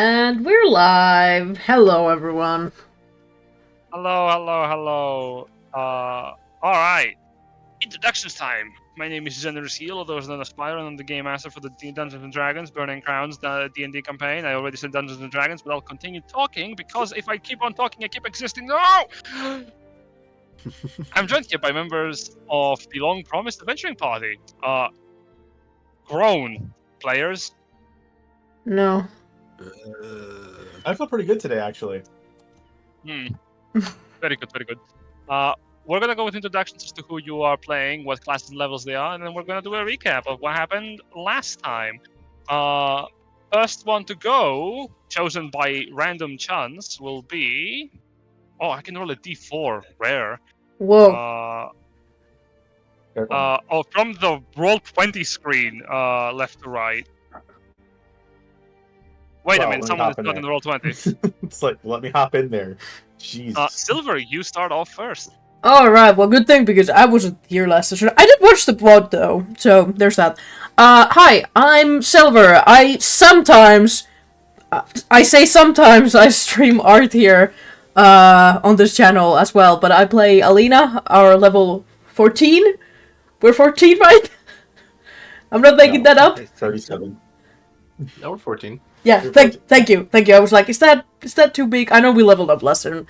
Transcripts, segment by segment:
And we're live. Hello, everyone. Hello. Alright. Introductions time. My name is Generous Heel, although known as Spyro, and I'm the game master for the Dungeons & Dragons Burning Crowns D&D campaign. I already said Dungeons & Dragons, but I'll continue talking, because if I keep on talking, I keep existing. No! I'm joined here by members of the long-promised adventuring party. Grown players. No. I feel pretty good today, actually. Very good. We're gonna go with introductions as to who you are playing, what classes and levels they are, and then we're gonna do a recap of what happened last time. First one to go, chosen by random chance, will be... Oh, I can roll a d4, rare. Whoa. From the Roll20 screen, left to right. Wait a minute, someone is not in the Roll20. It's like, let me hop in there. Jesus. Silver, you start off first. Alright, well, good thing, because I wasn't here last session. I did watch the VOD, though, so there's that. Hi, I'm Silver. I say sometimes, I stream art here, on this channel as well, but I play Alina, our level 14? We're 14, right? I'm not making that up? 37. No, we're 14. Yeah, thank you. I was like, is that too big? I know we leveled up last time.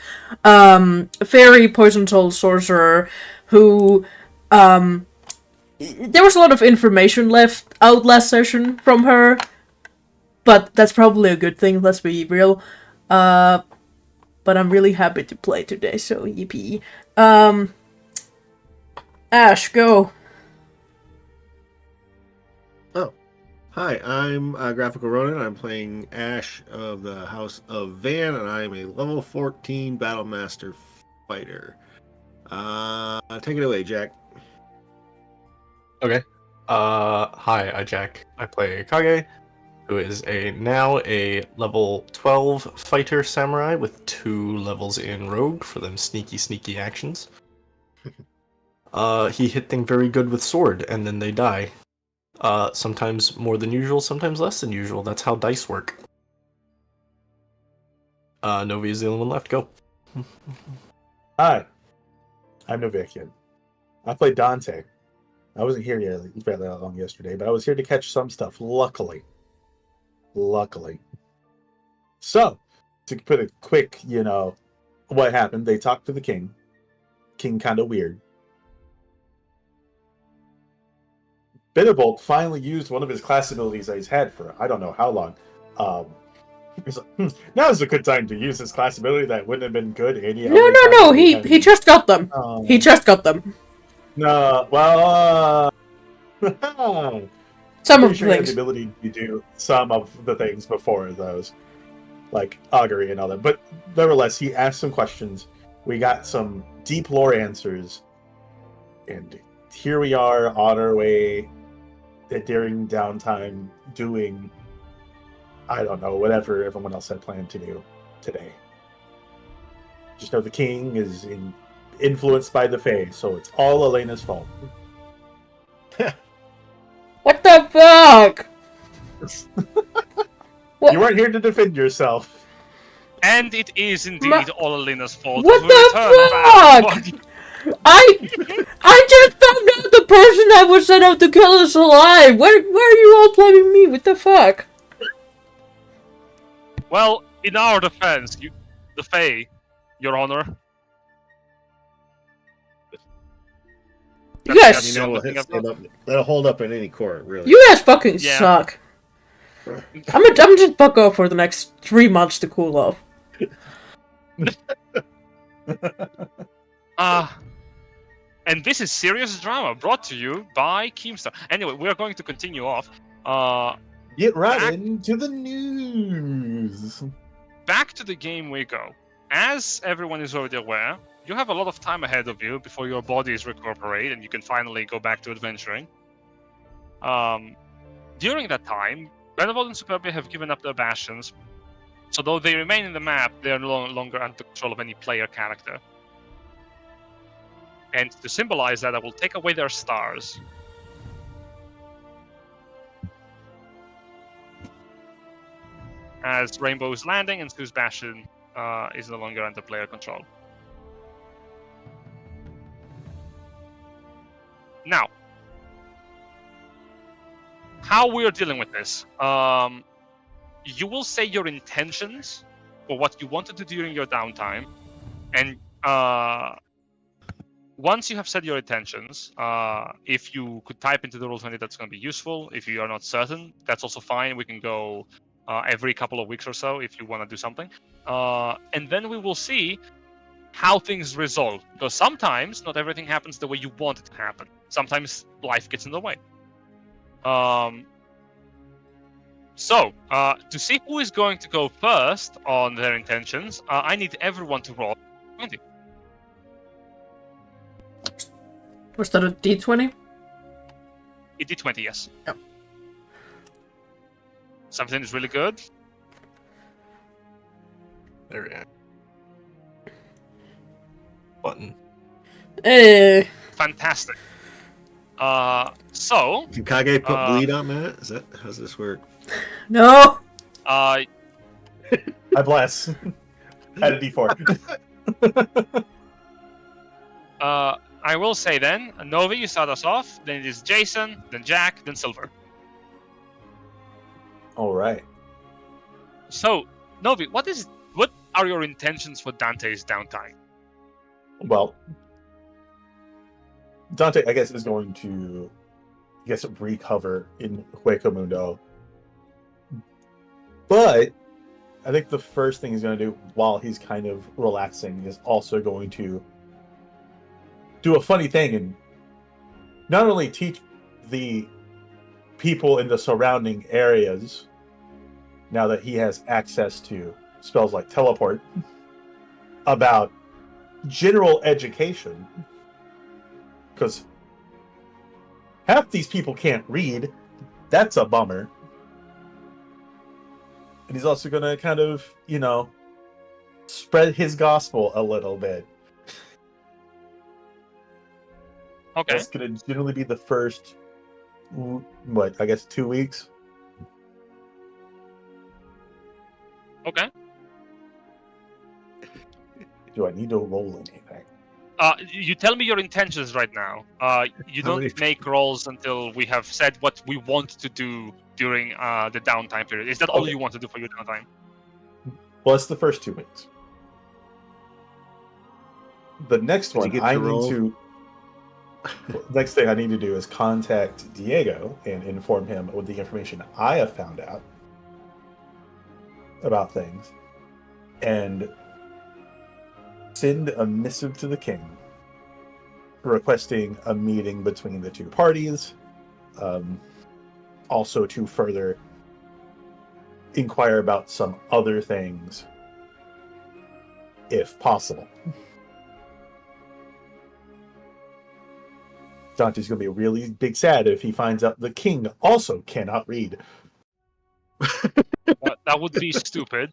Fairy Poison Soul Sorcerer, who, there was a lot of information left out last session from her, but that's probably a good thing, let's be real. But I'm really happy to play today, so yippee. Ash, go. Hi, I'm Graphical Ronin. I'm playing Ash of the House of Van, and I am a level 14 Battlemaster fighter. Take it away, Jack. Okay. Hi, I'm Jack. I play Kage, who is now a level 12 fighter samurai with 2 levels in rogue for them sneaky actions. He hit things very good with sword, and then they die. Sometimes more than usual, sometimes less than usual. That's how dice work. Novi is the only one left. Go. Hi, I'm Novikian. I play Dante. I wasn't here fairly long yesterday, but I was here to catch some stuff, luckily. So, to put a quick, what happened, they talked to the king. King kind of weird. Bitterbolt finally used one of his class abilities that he's had for I don't know how long. He's like, now's a good time to use his class ability that wouldn't have been good any other time. No, he just got them. He just got them. No, well, some of the sure things. He had the ability to do some of the things before those, like augury and all that. But nevertheless, he asked some questions. We got some deep lore answers, and here we are on our way during downtime doing, I don't know, whatever everyone else had planned to do today. Just know the king is influenced by the Fae, so it's all Elena's fault. What the fuck? What? You weren't here to defend yourself. And it is indeed all Alina's fault. What the fuck? I just found out the person that was sent out to kill us alive. Where are you all blaming me? What the fuck? Well, in our defense, the Fae, Your Honor. Yes. That'll hold up in any court, really. You guys fucking suck. I'm just fuck off for the next 3 months to cool off. And this is Serious Drama, brought to you by Keemstar. Anyway, we're going to continue off. Get right into the news. Back to the game we go. As everyone is already aware, you have a lot of time ahead of you before your bodies recuperate and you can finally go back to adventuring. During that time, Benevolt and Superbia have given up their bastions, so though they remain in the map, they are no longer under control of any player character. And to symbolize that, I will take away their stars. as Rainbow's Landing and Stu's Bastion is no longer under player control. Now, how we're dealing with this. You will say your intentions for what you want to do during your downtime, and once you have said your intentions, if you could type into the Roll20, that's going to be useful. If you are not certain, that's also fine. We can go every couple of weeks or so if you want to do something. And then we will see how things resolve. Because sometimes not everything happens the way you want it to happen. Sometimes life gets in the way. So, to see who is going to go first on their intentions, I need everyone to roll 20. Was that a D20? A D20, yes. Yep. Something is really good. There we go. Button. Eh. Fantastic. So... Can Kage put bleed on that? Is that how's this work? No! I bless. Add a D4. I will say then, Novi, you start us off, then it is Jason, then Jack, then Silver. All right. So, Novi, what are your intentions for Dante's downtime? Well, Dante, I guess, is going to, recover in Hueco Mundo. But I think the first thing he's going to do while he's kind of relaxing is also going to do a funny thing and not only teach the people in the surrounding areas, now that he has access to spells like teleport, about general education. Because half these people can't read. That's a bummer. And he's also going to kind of, spread his gospel a little bit. Okay. That's going to generally be the first, 2 weeks. Okay. Do I need to roll anything? You tell me your intentions right now. You don't make rolls until we have said what we want to do during the downtime period. Is that all you want to do for your downtime? Well, it's the first 2 weeks. The next one, next thing I need to do is contact Diego and inform him with the information I have found out about things, and send a missive to the king requesting a meeting between the two parties, also to further inquire about some other things if possible. Dante's going to be really big sad if he finds out the king also cannot read. That would be stupid.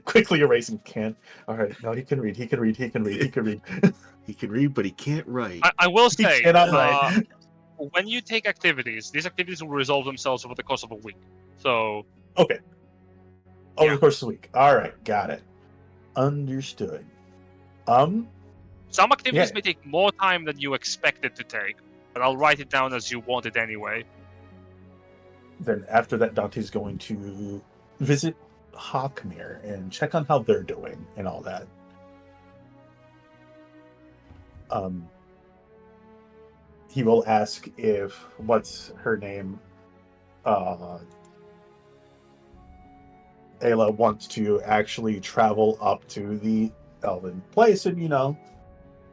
Quickly erasing can. All right, no, he can read. He can read. He can read. He can read. He can read, but he can't write. I will say, He cannot write. When you take activities, these activities will resolve themselves over the course of a week. So Okay. Over the course of the week. All right, got it. Understood. Some activities may take more time than you expect it to take, but I'll write it down as you want it anyway. Then after that, Dante's going to visit Hawkmere and check on how they're doing and all that. He will ask if, what's her name? Ayla wants to actually travel up to the Elven place and,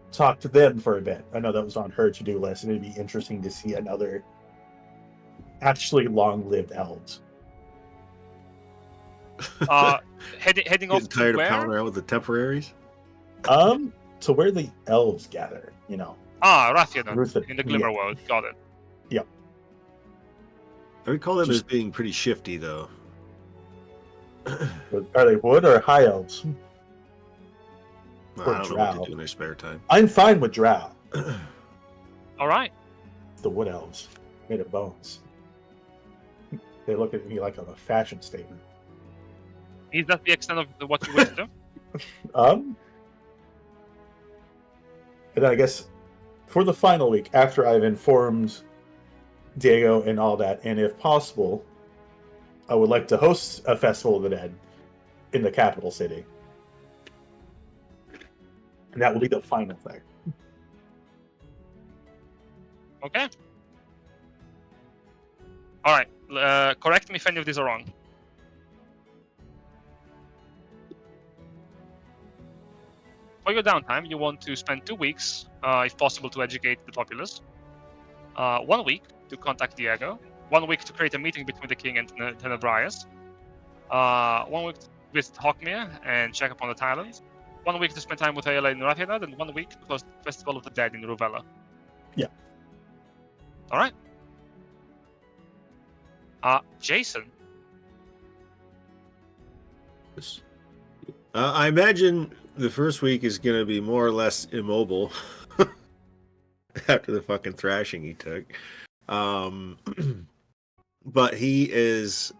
talk to them for a bit. I know that was on her to-do list, and it'd be interesting to see another actually long-lived elves. Heading off to tired where? of pounding around with the temporaries? To where the elves gather, Rathianon, in the Glimmer World. Got it. Yep. I recall them as being pretty shifty, though. Are they wood or high elves? I Or don't know what drow. they do in their spare time. I'm fine with drow. All right. The wood elves made of bones. They look at me like I'm a fashion statement. Is that the extent of what you wish to do? And then I guess for the final week, after I've informed Diego and all that, and if possible, I would like to host a Festival of the Dead in the capital city. And that will be the final thing. Okay. Alright, correct me if any of these are wrong. For your downtime, you want to spend 2 weeks, if possible, to educate the populace. 1 week to contact Diego. 1 week to create a meeting between the king and Tenebrius. 1 week to visit Hawkmere and check upon the Thailands. 1 week to spend time with Ayla in Rathinad, and 1 week to host the Festival of the Dead in Ruvella. Yeah. Alright. Jason. I imagine the first week is going to be more or less immobile after the fucking thrashing he took. But he is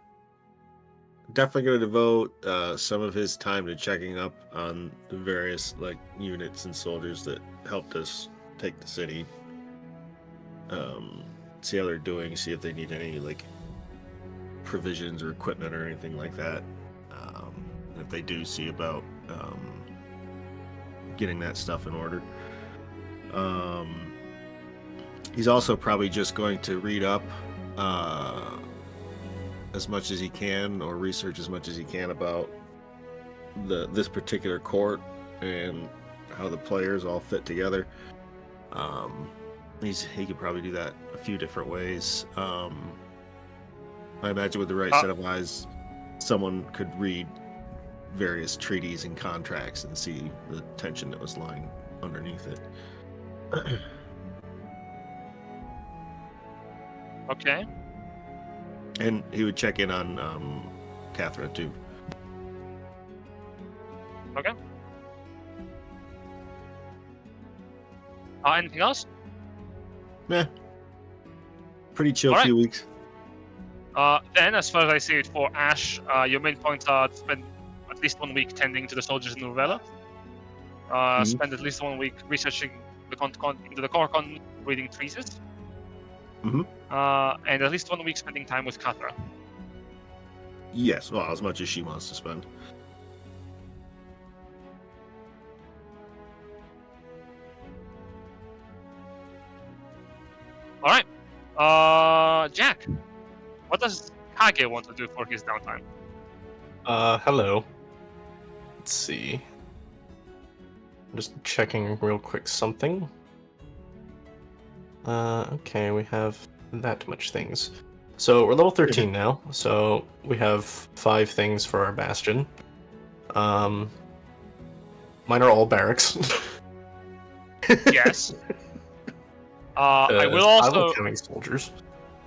definitely going to devote some of his time to checking up on the various units and soldiers that helped us take the city. See how they're doing, see if they need any provisions or equipment or anything like that. If they do, see about getting that stuff in order. He's also probably just going to read up as much as he can, or research as much as he can about this particular court and how the players all fit together. He could probably do that a few different ways. I imagine with the right set of eyes, someone could read various treaties and contracts and see the tension that was lying underneath it. Okay. And he would check in on Catherine too. Okay. Anything else? Meh. Pretty chill All right. few weeks. Then, as far as I see it, for Ash, your main points are to spend at least 1 week tending to the soldiers in Novella. Spend at least 1 week researching into the Corcon, reading treatises. And at least 1 week spending time with Katra. Yes, well, as much as she wants to spend. All right. Jack, what does Kage want to do for his downtime? Hello. Let's see. I'm just checking real quick something. Okay, we have that much things. So we're level 13 now, so we have 5 things for our bastion. Mine are all barracks. Yes. I will also counting soldiers.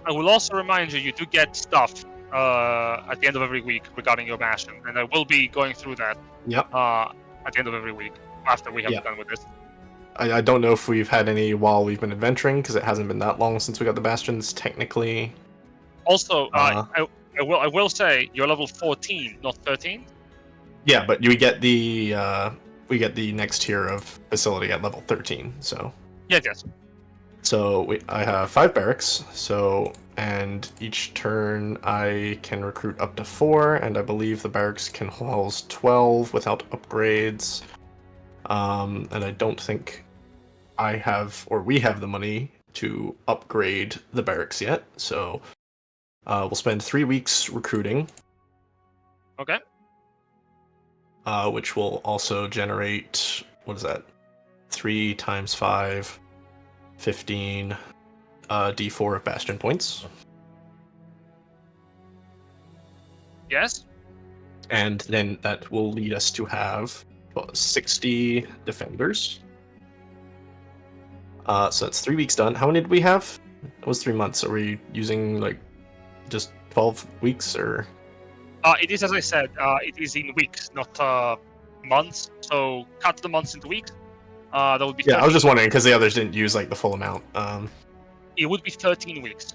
I will also remind you do get stuff at the end of every week regarding your bastion, and I will be going through that. Yep. At the end of every week after we have done with this. I don't know if we've had any while we've been adventuring, because it hasn't been that long since we got the bastions, technically. Also, I will say you're level 14, not 13. Yeah, but we get the next tier of facility at level 13. So. Yes. So I have 5 barracks. And each turn I can recruit up to 4, and I believe the barracks can house 12 without upgrades. And I don't think I have, or we have the money to upgrade the barracks yet. So we'll spend 3 weeks recruiting. Okay. Which will also generate, what is that? 3 times 5, 15 D4 of bastion points. Yes. And then that will lead us to have 60 defenders. So that's 3 weeks done. How many did we have? It was 3 months. Are we using just 12 weeks or? It is, as I said, it is in weeks, not months. So cut the months into weeks. That would be. Yeah, I was just wondering because the others didn't use the full amount. It would be 13 weeks.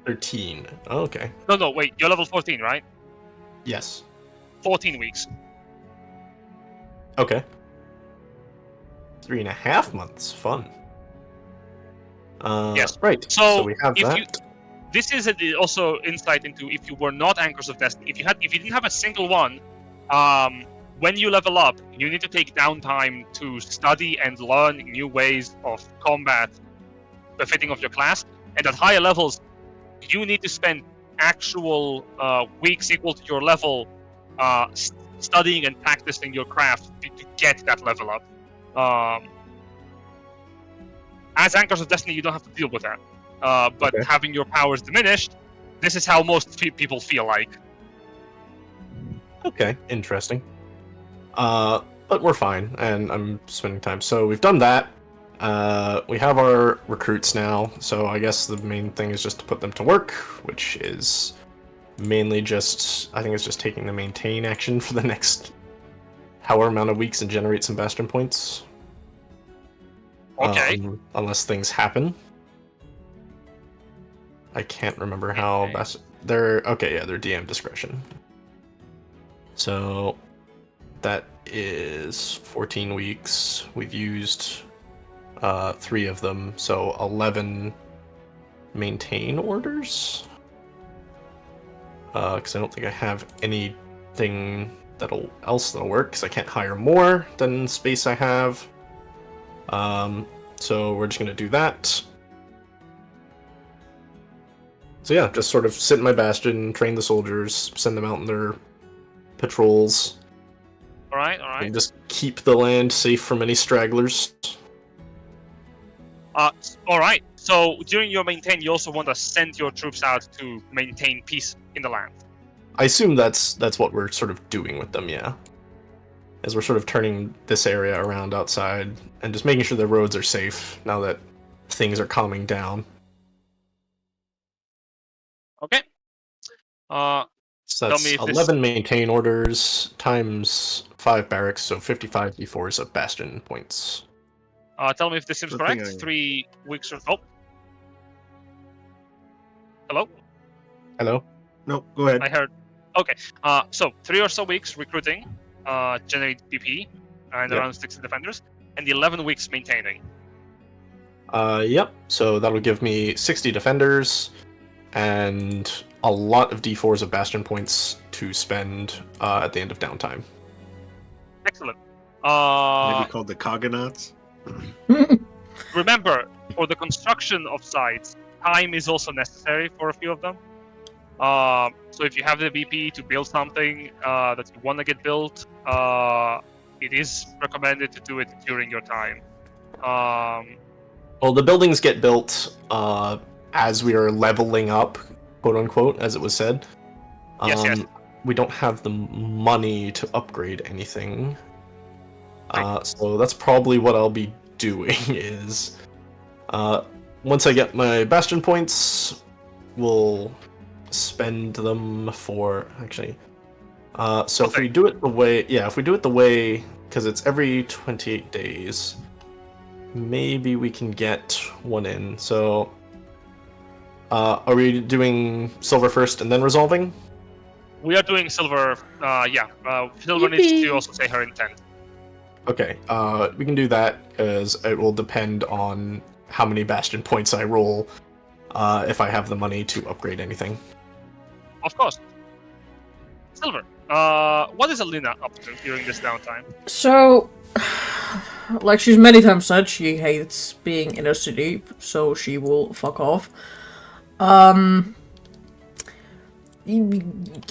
13. Oh, okay. No, wait. You're level 14, right? Yes. 14 weeks. Okay. 3.5 months. Fun. Yes. Right. So, we have if that. you, this is also insight into if you were not Anchors of Destiny. If you didn't have a single one, when you level up, you need to take downtime to study and learn new ways of combat befitting of your class. And at higher levels, you need to spend actual weeks equal to your level studying and practicing your craft to get that level up. As Anchors of Destiny, you don't have to deal with that. But Okay. having your powers diminished, this is how most people feel like. Okay, interesting. But we're fine, and I'm spending time. So we've done that. We have our recruits now, so I guess the main thing is just to put them to work, which is mainly just, I think it's just taking the maintain action for the next however amount of weeks and generate some bastion points. Okay. Unless things happen. I can't remember how Okay. they're DM discretion. So that is 14 weeks. We've used 3 of them, so 11 maintain orders. Because I don't think I have anything else that'll work, because I can't hire more than space I have. So we're just gonna do that. So yeah, just sort of sit in my bastion, train the soldiers, send them out in their patrols, All right. and just keep the land safe from any stragglers. All right. So during your maintain, you also want to send your troops out to maintain peace in the land. I assume that's what we're sort of doing with them, yeah. As we're sort of turning this area around outside and just making sure the roads are safe now that things are calming down. Okay. So Tell that's me if 11 maintain orders times 5 barracks, so 55 d4s of bastion points. Tell me if this seems Good correct. thing I- 3 weeks or hello. Hello? No, go ahead. I heard. Okay. So 3 or so weeks recruiting, generate BP, and Yep. around 60 defenders, and 11 weeks maintaining. Yep. So that'll give me 60 defenders and a lot of d4s of bastion points to spend at the end of downtime. Excellent. Maybe called the Cogonauts. Remember, for the construction of sites, time is also necessary for a few of them. So if you have the BP to build something that you want to get built, it is recommended to do it during your time. Well, the buildings get built as we are leveling up, quote unquote, as it was said. Yes. We don't have the money to upgrade anything. So that's probably what I'll be doing is once I get my bastion points, we'll spend them for actually so if we do it the way because it's every 28 days, maybe we can get one in. So are we doing silver first and then resolving? We are doing silver. Silver needs to also say her intent. Okay, we can do that because it will depend on how many bastion points I roll if I have the money to upgrade anything. Of course. Silver. What is Alina up to during this downtime? So, like she's many times said, she hates being in a city, so she will fuck off. Can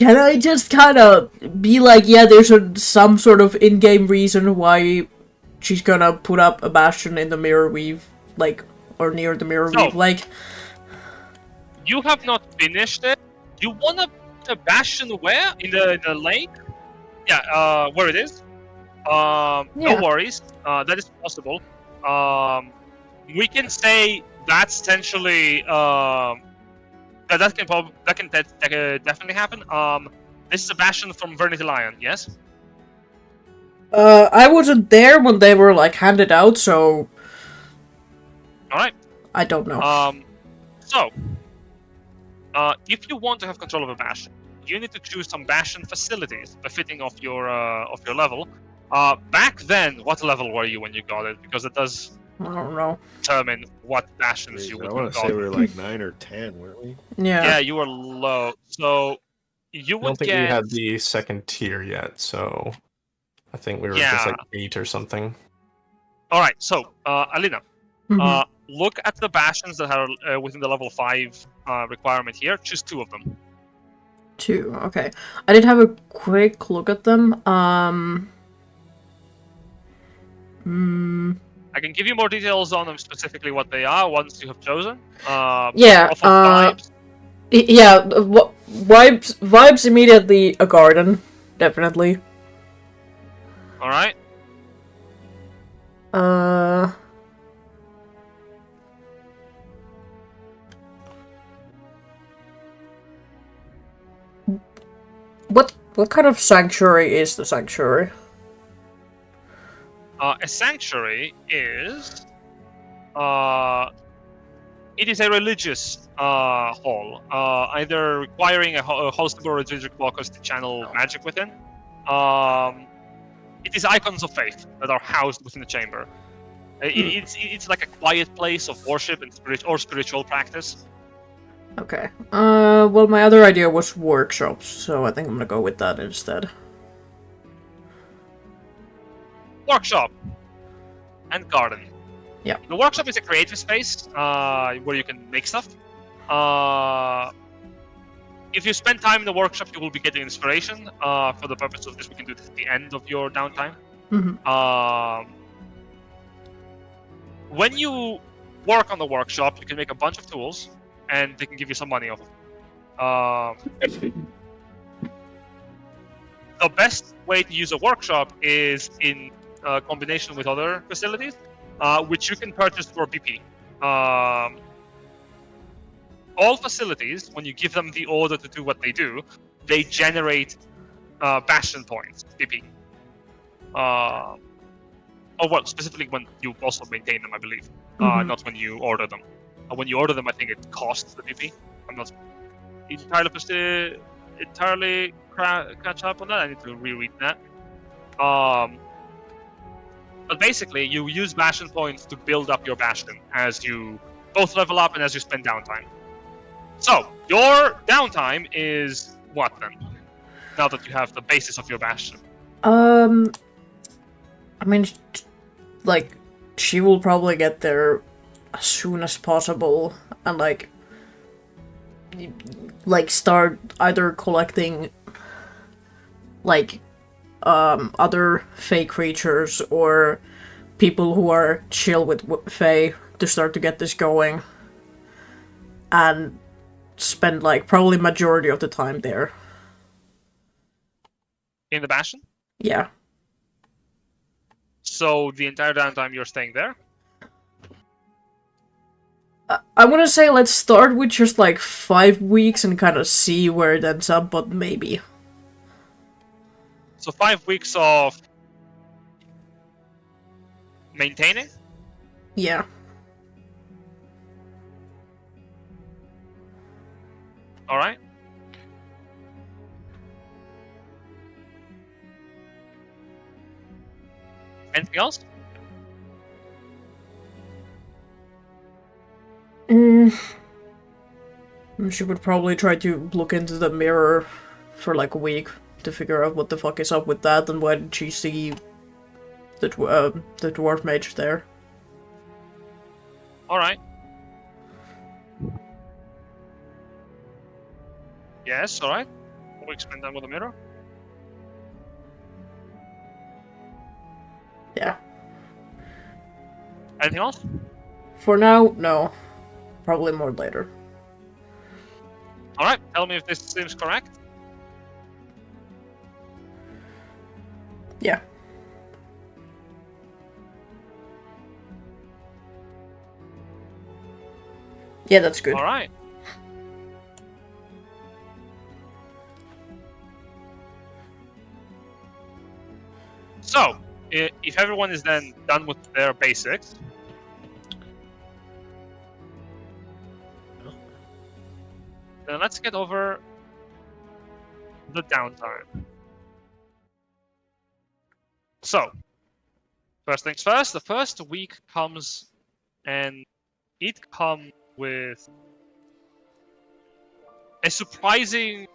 I just kind of be like, yeah, there's some sort of in-game reason why she's gonna put up a bastion in the mirror weave, like, or near the mirror weave, like... You have not finished it. You want to put a bastion where? In the lake? Yeah, where it is. Yeah. No worries. That is possible. We can say that's essentially... That can definitely happen. This is a bastion from Vernity Lion, yes? I wasn't there when they were, like, handed out, so... Alright. I don't know. So... if you want to have control of a bastion, you need to choose some bastion facilities befitting of your level. Back then, what level were you when you got it? Because it does I don't know. determine what bastions you I would want have to say we gotten. were like 9 or 10, weren't we? Yeah. Yeah, you were low. So you I would don't think get. we had the second tier yet, so I think we were just like 8 or something. All right. So, Alina, Mhm. look at the bastions that are within the level 5 requirement here. Choose 2 of them. 2. Okay. I did have a quick look at them. I can give you more details on them, specifically what they are once you have chosen. Yeah. Off of vibes. Yeah. Vibes immediately a garden, definitely. All right. What kind of sanctuary is the sanctuary? A sanctuary is. It is a religious hall, either requiring a host or religious walkers to channel magic within. It is icons of faith that are housed within the chamber. It's like a quiet place of worship and spiritual practice. Okay. Well, my other idea was workshops, so I think I'm gonna go with that instead. Workshop and garden. Yeah. The workshop is a creative space where you can make stuff. If you spend time in the workshop, you will be getting inspiration. For the purpose of this, we can do this at the end of your downtime. When you work on the workshop, you can make a bunch of tools, and they can give you some money off of it. The best way to use a workshop is in combination with other facilities, which you can purchase for BP. All facilities, when you give them the order to do what they do, they generate bastion points, BP. Well, specifically when you also maintain them, I believe. Not when you order them. When you order them, I think it costs the BP. I'm not entirely catch up on that. I need to reread that. But basically, you use bastion points to build up your bastion as you both level up and as you spend downtime. So, your downtime is what then? Now that you have the basis of your bastion. I mean, like, she will probably get there as soon as possible and, like start either collecting, like, other Fae creatures or people who are chill with Fae to start to get this going. And spend, like, probably majority of the time there. In the bastion? Yeah. So the entire downtime you're staying there? I want to say let's start with just like 5 weeks and kind of see where it ends up, but maybe. So 5 weeks of maintaining? Yeah. Alright. Anything else? She would probably try to look into the mirror for like a week to figure out what the fuck is up with that and why did she see the dwarf mage there. Alright. Yes, alright. We'll explain that with the mirror. Yeah. Anything else? For now, no. Probably more later. Alright, tell me if this seems correct. Yeah. Yeah, that's good. Alright. So, if everyone is then done with their basics, then let's get over the downtime. So, first things first, the first week comes, and it comes with a surprising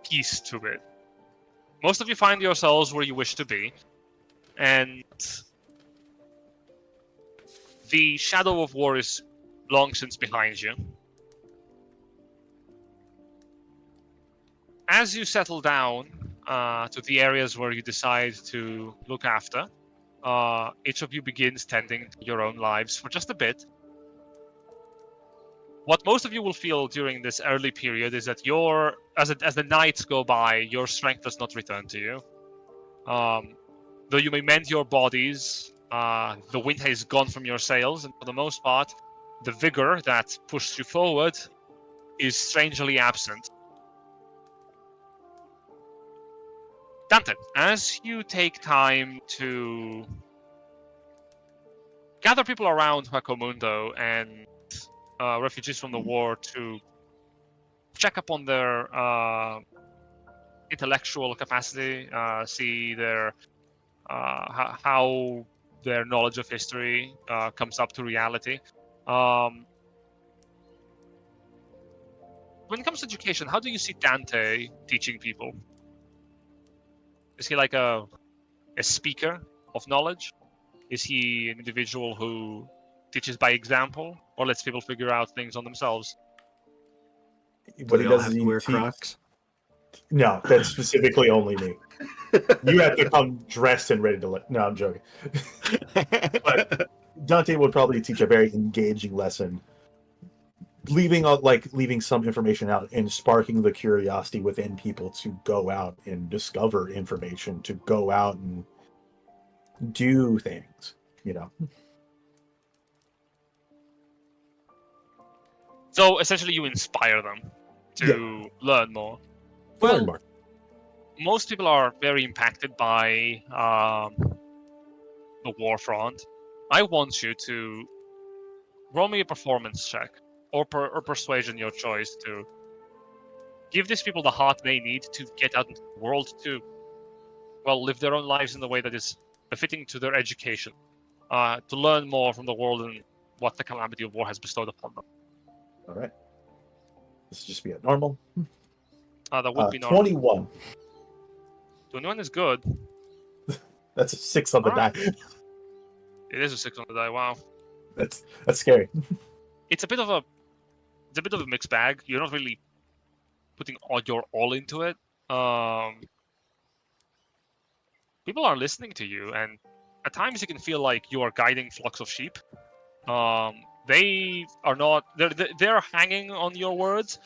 piece to it. Most of you find yourselves where you wish to be, and the shadow of war is long since behind you. As you settle down to the areas where you decide to look after, each of you begins tending to your own lives for just a bit. What most of you will feel during this early period is that as the nights go by, your strength does not return to you. Though you may mend your bodies, the wind has gone from your sails, and for the most part, the vigor that pushed you forward is strangely absent. Dante, as you take time to gather people around Huacomundo and refugees from the war to check up on their intellectual capacity, see their how their knowledge of history comes up to reality. When it comes to education, how do you see Dante teaching people? Is he like a speaker of knowledge? Is he an individual who teaches by example, or lets people figure out things on themselves? Do What they he all does have is to he wear Crocs? No, that's specifically only me. You have to come dressed and ready to let. No, I'm joking. But Dante would probably teach a very engaging lesson, leaving some information out and sparking the curiosity within people to go out and discover information, to go out and do things. So essentially, you inspire them to learn more. Well, Learn more. most people are very impacted by the war front. I want you to roll me a performance check or persuasion, your choice, to give these people the heart they need to get out into the world to, well, live their own lives in the way that is befitting to their education, to learn more from the world and what the calamity of war has bestowed upon them. All right. This will just be a normal. That would be normal. 21. 21 is good. That's a 6 on the die. It is a 6 on the die. Wow. That's scary. It's a bit of a mixed bag. You're not really putting your all into it. People are listening to you, and at times you can feel like you are guiding flocks of sheep. They are not. They're hanging on your words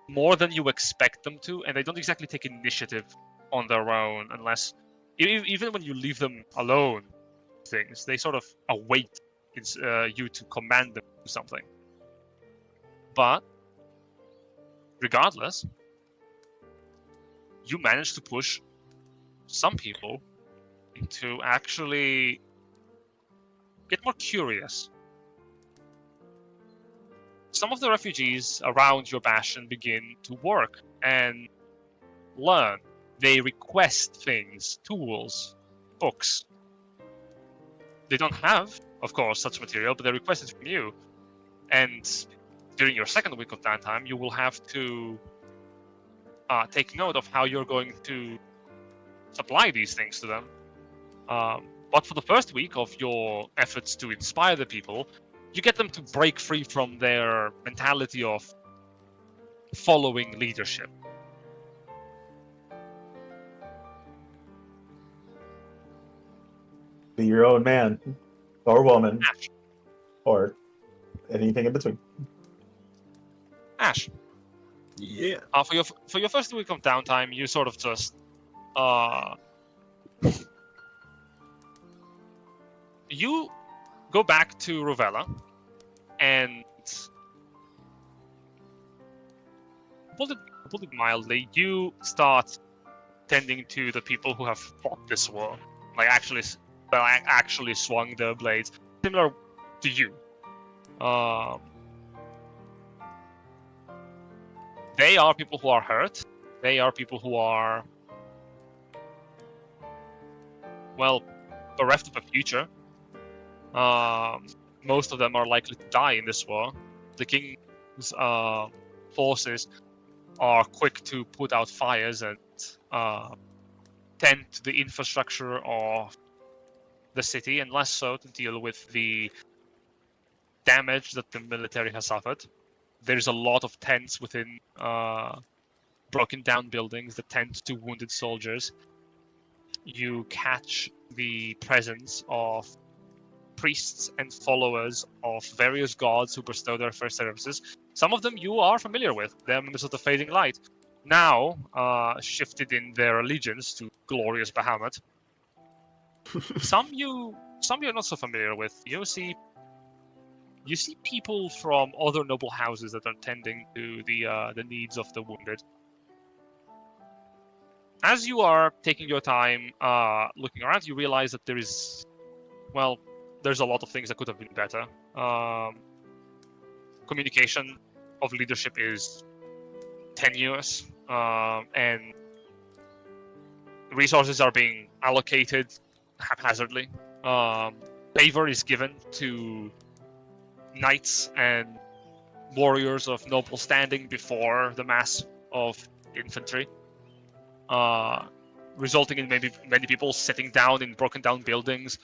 more than you expect them to, and they don't exactly take initiative on their own unless, even when you leave them alone, things they sort of await you to command them to something. But regardless, you manage to push some people to actually get more curious. Some of the refugees around your bastion begin to work and learn. They request things, tools, books. They don't have, of course, such material, but they request it from you. And during your second week of downtime, you will have to take note of how you're going to supply these things to them. But for the first week of your efforts to inspire the people, you get them to break free from their mentality of following leadership. Be your own man or woman Ash. or anything in between. Ash. Yeah. For your first week of downtime, you sort of just you go back to Rovella and put it mildly, you start tending to the people who have fought this war, actually swung their blades, similar to they are people who are hurt. They are people who are, well, bereft of a future. Most of them are likely to die in this war. The king's forces are quick to put out fires and tend to the infrastructure of the city, and less so to deal with the damage that the military has suffered. There's a lot of tents within broken down buildings that tend to wounded soldiers. You catch the presence of priests and followers of various gods who bestow their first services. Some of them you are familiar with. They're members of the Fading Light. Now shifted in their allegiance to glorious Bahamut. Some you're not so familiar with. You see people from other noble houses that are tending to the needs of the wounded. As you are taking your time looking around, you realize that there's a lot of things that could have been better. Communication of leadership is tenuous, and resources are being allocated haphazardly. Favor is given to knights and warriors of noble standing before the mass of infantry, resulting in maybe many people sitting down in broken down buildings,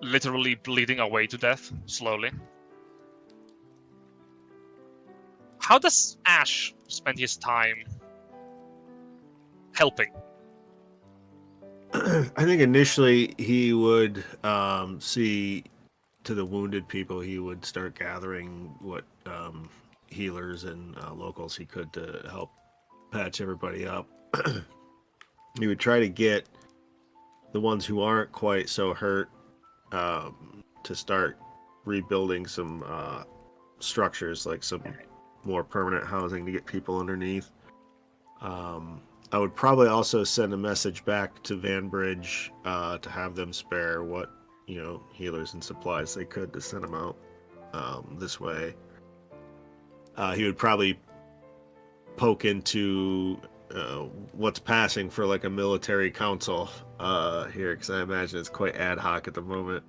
literally bleeding away to death slowly. How does Ash spend his time helping? I think initially he would see to the wounded people. He would start gathering what healers and locals he could to help patch everybody up. He would try to get the ones who aren't quite so hurt to start rebuilding some structures, like some more permanent housing to get people underneath. I would probably also send a message back to Vanbridge to have them spare what healers and supplies they could to send them out this way. He would probably poke into what's passing for like a military council here, because I imagine it's quite ad hoc at the moment,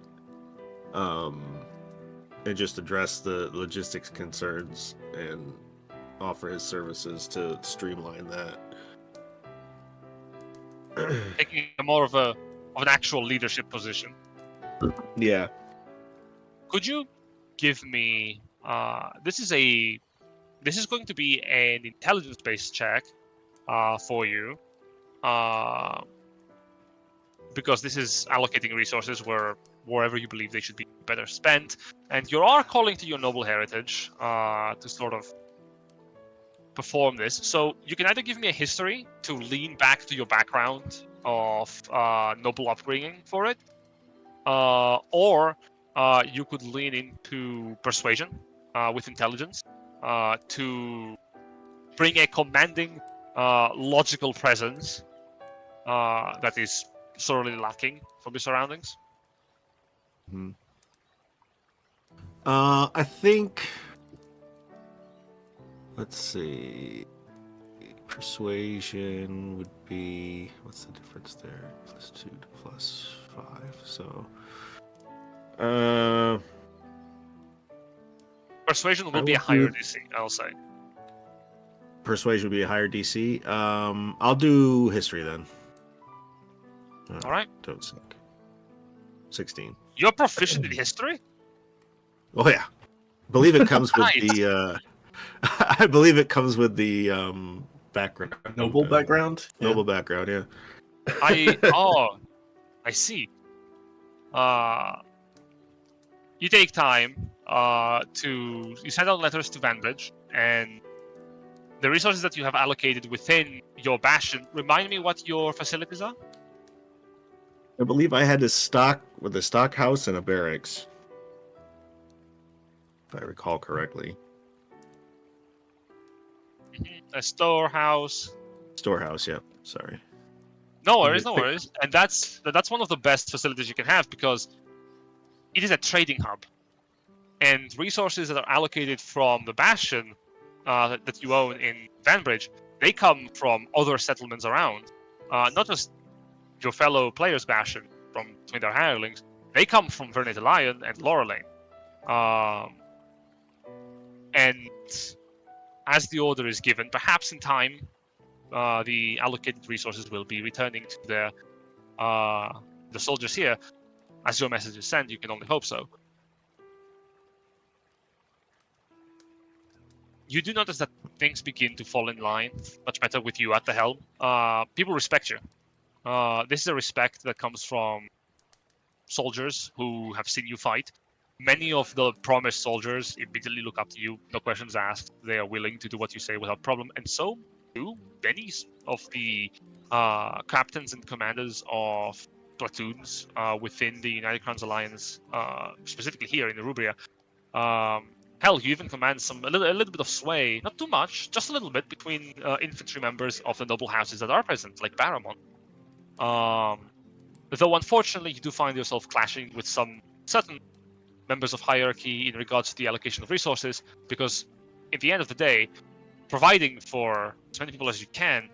and just address the logistics concerns and offer his services to streamline that. Taking more of an actual leadership position. Yeah. Could you give me? This is going to be an intelligence-based check for you, because this is allocating resources wherever you believe they should be better spent, and you are calling to your noble heritage to sort of perform this. So you can either give me a history to lean back to your background of noble upbringing for it, or you could lean into persuasion with intelligence to bring a commanding logical presence that is sorely lacking from your surroundings. Mm-hmm. I think, let's see, persuasion would be, what's the difference there? +2 to +5, so Persuasion will be a higher DC, I'll say. Persuasion would be a higher DC. I'll do history then. All right. Don't suck. 16. You're proficient in history? Oh yeah, believe it comes with Nice. the. I believe it comes with the background. Noble background? Noble background, yeah. I see. You take time you send out letters to Vanbridge, and the resources that you have allocated within your bastion. Remind me what your facilities are. I believe I had a stock with a stock house and a barracks, if I recall correctly. A storehouse. Storehouse, yeah. Sorry. No worries. And that's one of the best facilities you can have, because it is a trading hub, and resources that are allocated from the bastion that you own in Vanbridge, they come from other settlements around, not just your fellow players' Bastion from between their hirelings. They come from Vernated Lion and Laurelane. And as the order is given, perhaps in time, the allocated resources will be returning to the soldiers here. As your message is sent, you can only hope so. You do notice that things begin to fall in line much better with you at the helm. People respect you. This is a respect that comes from soldiers who have seen you fight. Many of the promised soldiers immediately look up to you, no questions asked. They are willing to do what you say without problem, and so do many of the captains and commanders of platoons within the United Crowns Alliance, specifically here in Erubria. Hell, you even command a little bit of sway, not too much, just a little bit, between infantry members of the noble houses that are present, like Baramon. Though unfortunately, you do find yourself clashing with some certain members of hierarchy in regards to the allocation of resources, because at the end of the day, providing for as many people as you can,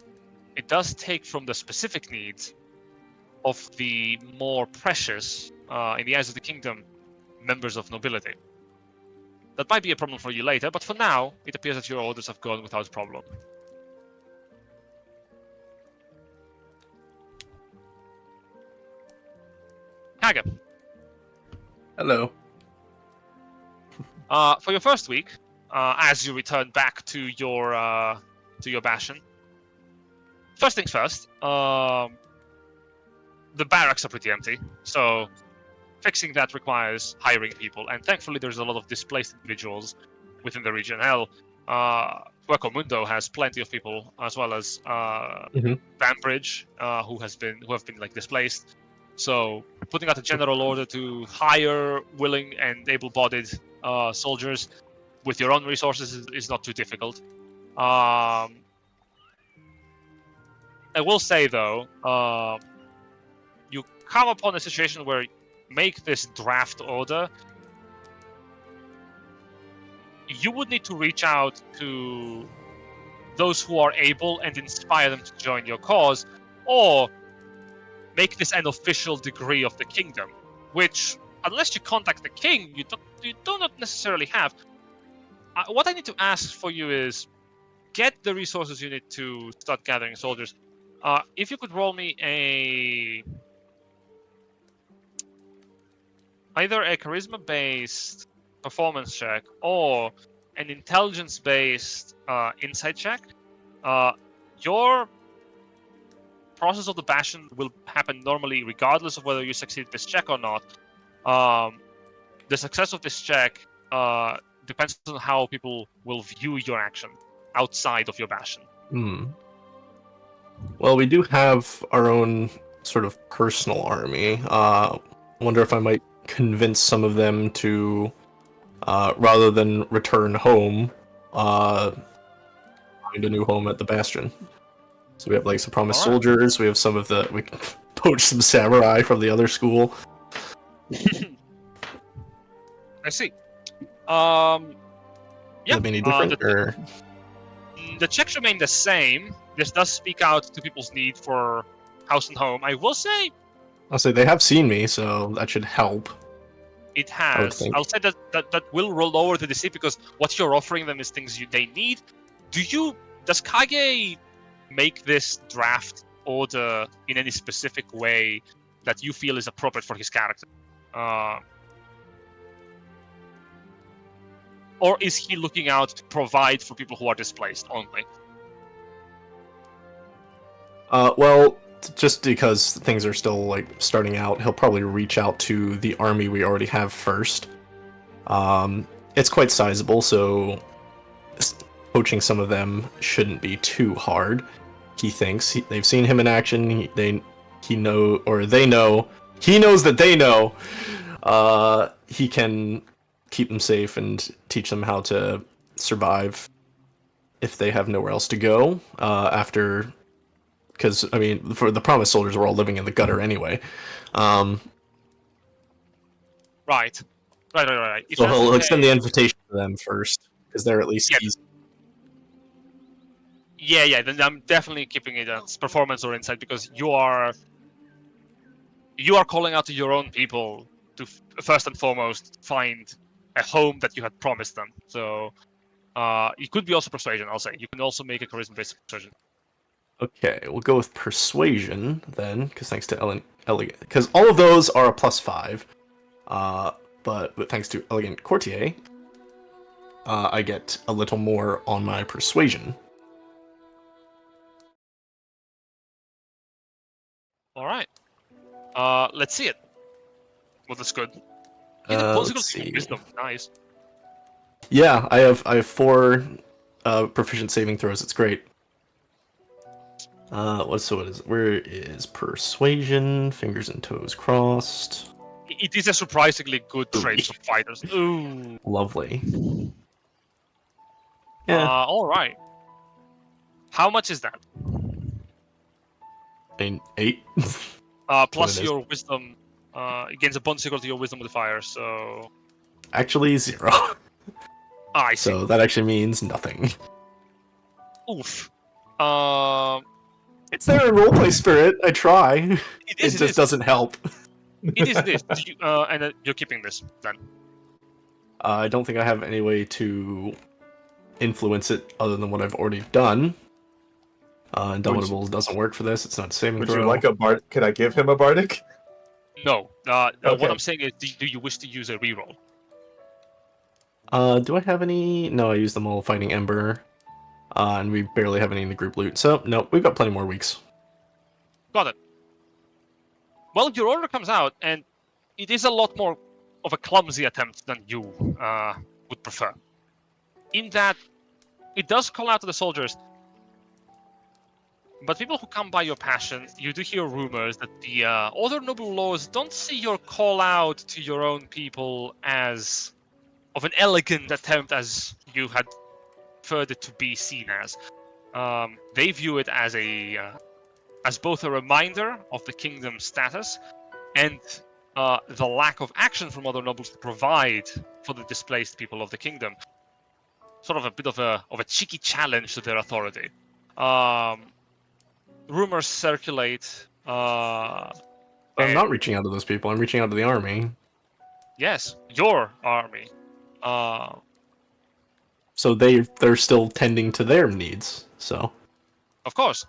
it does take from the specific needs of the more precious, in the eyes of the kingdom, members of nobility. That might be a problem for you later, but for now, it appears that your orders have gone without problem. Kage. Hello. For your first week, as you return back to your Bastion, first things first, the barracks are pretty empty, so fixing that requires hiring people, and thankfully there's a lot of displaced individuals within the region. Hell, Hueco Mundo has plenty of people, as well as Vanbridge, who have been like displaced. So putting out a general order to hire willing and able-bodied soldiers with your own resources is not too difficult. I will say though, you come upon a situation where make this draft order, you would need to reach out to those who are able and inspire them to join your cause, or make this an official degree of the kingdom, which, unless you contact the king, you do not necessarily have. What I need to ask for you is get the resources you need to start gathering soldiers. If you could roll me either a charisma-based performance check or an intelligence-based insight check, your process of the Bastion will happen normally regardless of whether you succeed this check or not. The success of this check depends on how people will view your action outside of your Bastion. Well, we do have our own sort of personal army. Wonder if I might convince some of them to, rather than return home, find a new home at the Bastion. So we have like some promised soldiers. We have we can poach some samurai from the other school. I see. Would be any different? The checks remain the same. This does speak out to people's need for house and home. I will say. I'll say they have seen me, so that should help. It has. I'll say that will lower the DC because what you're offering them is things they need. Does Kage make this draft order in any specific way that you feel is appropriate for his character? Or is he looking out to provide for people who are displaced only? Well, just because things are still like starting out, he'll probably reach out to the army we already have first. It's quite sizable, so poaching some of them shouldn't be too hard. He thinks they've seen him in action. They know he knows that they know. He can keep them safe and teach them how to survive if they have nowhere else to go after. Because, I mean, for the promised soldiers, we're all living in the gutter anyway. Right. So he'll extend the invitation to them first, because they're at least easy. Yeah. Then I'm definitely keeping it as performance or insight because you are calling out to your own people to first and foremost find a home that you had promised them. So it could be also persuasion. I'll say you can also make a charisma-based persuasion. Okay, we'll go with persuasion then, because thanks to elegant, because all of those are a +5. But thanks to elegant courtier, I get a little more on my persuasion. All right. Let's see it. Well, that's good. You did Let's political see. wisdom. Nice. Yeah, I have 4 proficient saving throws. It's great. What is it? Where is persuasion? Fingers and toes crossed. It is a surprisingly good trait 3. for fighters. Ooh. Lovely. Yeah. All right. How much is that? I mean, 8. Plus it is. your wisdom. It gains a bonus equal to your wisdom modifier. So. Actually, 0. I see. So that actually means nothing. Oof. It's there in roleplay spirit. I try. It is. It just doesn't help. It is. It is. And you're keeping this then. I don't think I have any way to influence it other than what I've already done. Indomitable doesn't work for this. It's not a saving Would throw. you like a bard? Could I give him a bardic? No. Okay. What I'm saying is, do you wish to use a reroll? Do I have any? No, I used them all fighting Ember. And we barely have any in the group loot. So, no, we've got plenty more weeks. Got it. Well, your order comes out, and it is a lot more of a clumsy attempt than you would prefer. In that, it does call out to the soldiers, but people who come by your passion, you do hear rumors that the other noble lords don't see your call out to your own people as of an elegant attempt as you had preferred it to be seen as. They view it as as both a reminder of the kingdom's status and the lack of action from other nobles to provide for the displaced people of the kingdom. Sort of a bit of a cheeky challenge to their authority. Rumors circulate. But I'm not reaching out to those people. I'm reaching out to the army. Yes, your army. So they're still tending to their needs. So. Of course.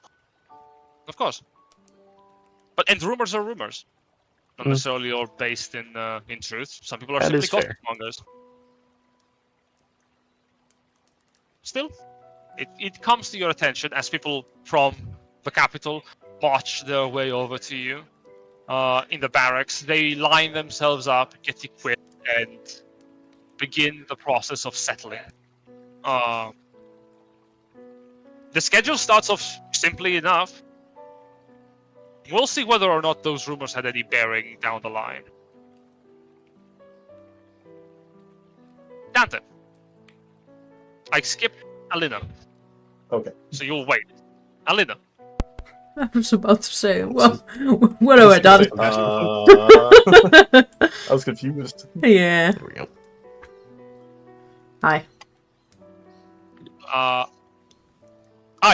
And rumors are rumors. Not necessarily all based in truth. Some people are That simply is fair. gossip mongers. Still, it comes to your attention as people from the capital march their way over to you. In the barracks, they line themselves up, get equipped, and begin the process of settling. The schedule starts off simply enough. We'll see whether or not those rumors had any bearing down the line. Dante. I skipped Alina, Okay. so you'll wait. Alina. I was about to say, well, what have I done? I was confused. Yeah. There we go. Hi.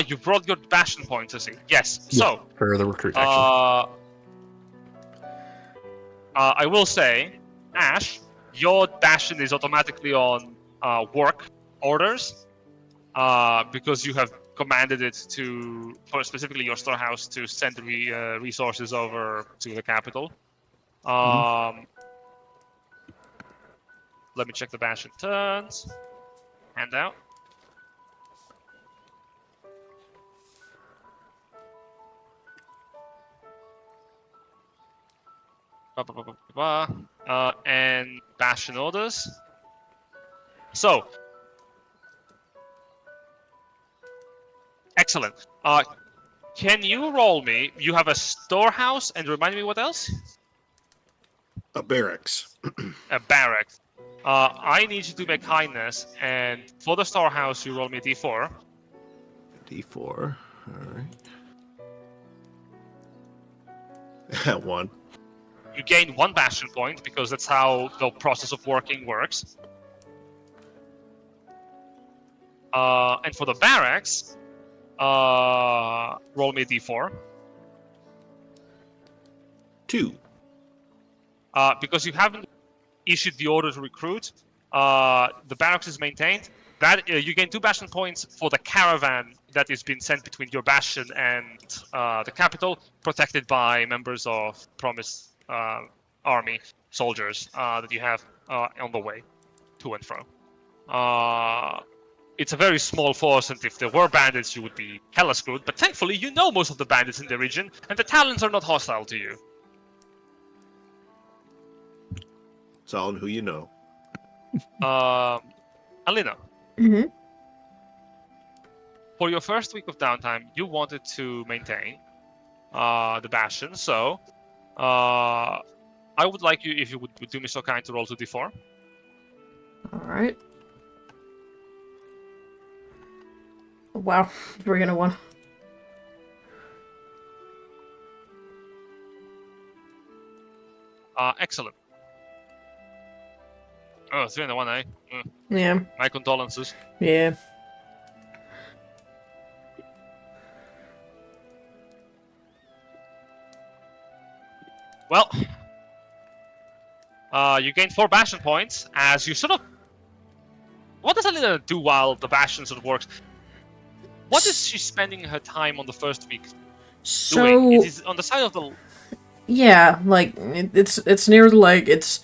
You brought your bastion points, I see. Yes. So, For the recruit action. I will say, Ash, your bastion is automatically on work orders because you have commanded it to, or specifically your storehouse, to send resources over to the capital. Let me check the bastion turns. Handout. And bastion orders. So, excellent. Can you roll me? You have a storehouse, and remind me what else? A barracks. A barracks. I need you to make kindness, and for the storehouse, you roll me a d4. D4. All right. 1. You gain 1 bastion point because that's how the process of working works. And for the barracks, roll me a d4. 2. Because you haven't issued the order to recruit, the barracks is maintained. That you gain 2 bastion points for the caravan that is being sent between your bastion and the capital, protected by members of Promise army soldiers that you have on the way to and fro. It's a very small force, and if there were bandits, you would be hella screwed. But thankfully, you know most of the bandits in the region, and the Talons are not hostile to you. It's all in who you know. Alina, Mm-hmm. for your first week of downtime, you wanted to maintain the bastion, so I would like you, if you would do me so kind, to roll 2d4. Alright. Wow, we're gonna win. Excellent. Oh, 3 and a 1, eh? Yeah, My condolences. yeah. Well, you gain 4 bastion points as you sort of. What does Alina do while the bastion sort of works? What is she spending her time on the first week doing? So It is on the side of the. yeah, like it's near the lake. It's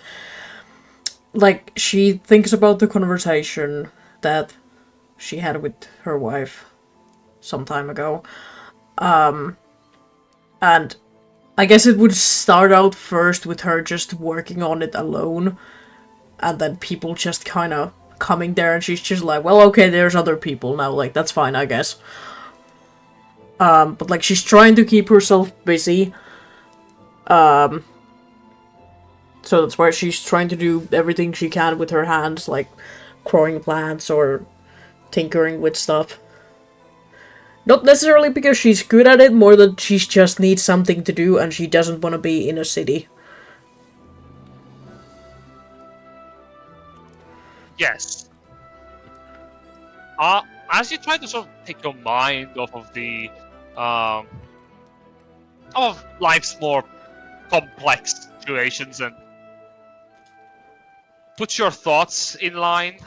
like she thinks about the conversation that she had with her wife some time ago. And I guess it would start out first with her just working on it alone, and then people just kind of coming there, and she's just like, well, okay, there's other people now, like, that's fine, I guess. But, like, she's trying to keep herself busy. So that's why she's trying to do everything she can with her hands, like growing plants or tinkering with stuff. Not necessarily because she's good at it, more that she just needs something to do and she doesn't want to be in a city. Yes. As you try to sort of take your mind off of the of life's more complex situations and put your thoughts in line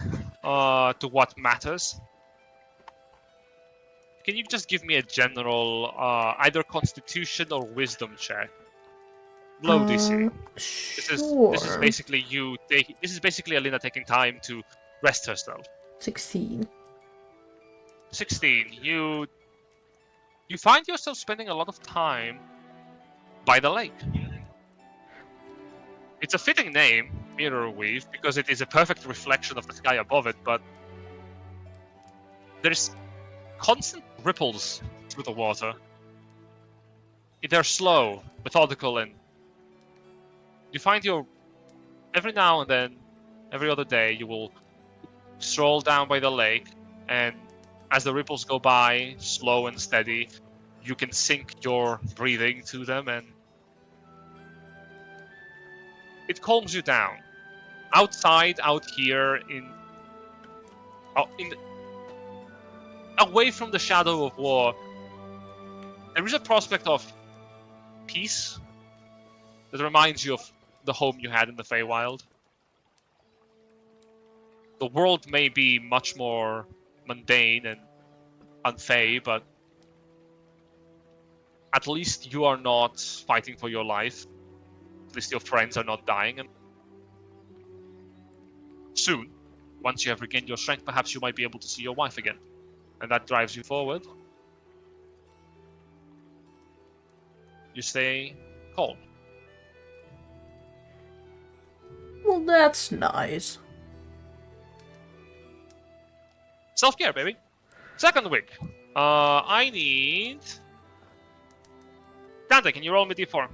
to what matters. Can you just give me a general either Constitution or Wisdom check? Low DC. Sure. This is basically you. This is basically Alina taking time to rest herself. 16. 16. You find yourself spending a lot of time by the lake. It's a fitting name, Mirrorweave, because it is a perfect reflection of the sky above it, but there's constant ripples through the water. They're slow, methodical, and you find every now and then, every other day, you will stroll down by the lake, and as the ripples go by, slow and steady, you can sync your breathing to them, and it calms you down. Outside, out here, away from the shadow of war, there is a prospect of peace that reminds you of the home you had in the Feywild. The world may be much more mundane and unfey, but at least you are not fighting for your life. At least your friends are not dying, and soon, once you have regained your strength, perhaps you might be able to see your wife again. And that drives you forward. You stay calm. Well, that's nice. Self-care, baby. Second week. I need... Dante, can you roll me d4?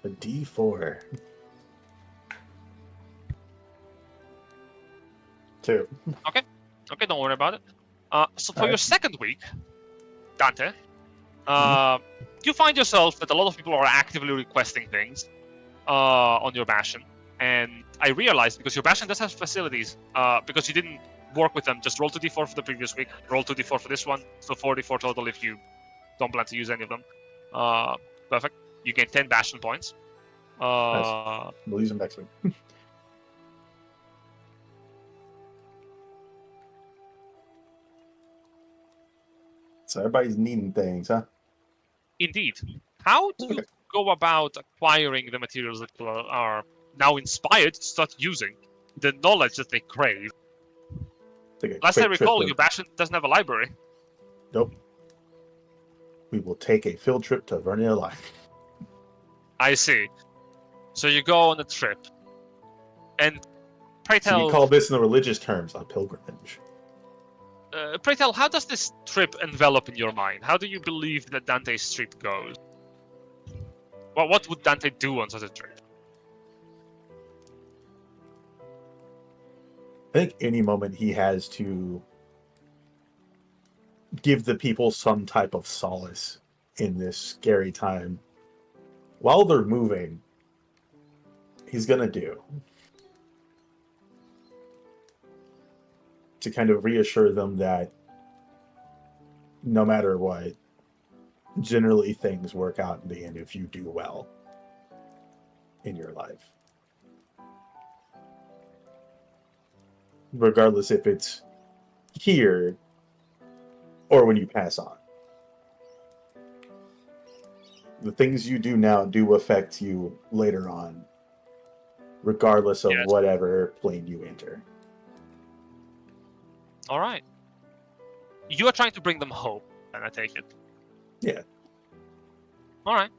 A D4. 2. Okay, don't worry about it. So for your second week, Dante, you find yourself that a lot of people are actively requesting things on your bastion. And I realized, because your bastion does have facilities, because you didn't work with them. Just roll 2d4 for the previous week, roll 2d4 for this one, so 4d4 total if you don't plan to use any of them. Perfect. You gain 10 bastion points. We'll use them next week. So everybody's needing things, huh? Indeed. How do you go about acquiring the materials that people are now inspired to start using? The knowledge that they crave. Take a Last I quick trip recall, to- your bastion doesn't have a library. Nope. We will take a field trip to Vernia Line. I see. So you go on a trip. And pray So tell, we call this in the religious terms a pilgrimage. pray tell, how does this trip envelop in your mind? How do you believe that Dante's trip goes? Well, what would Dante do on such a trip? I think any moment he has to give the people some type of solace in this scary time while they're moving, he's gonna do. To kind of reassure them that no matter what, generally things work out in the end if you do well in your life. Regardless if it's here or when you pass on. The things you do now do affect you later on, regardless of Yes. whatever plane you enter. All right. You are trying to bring them hope, and I take it. Yeah. All right.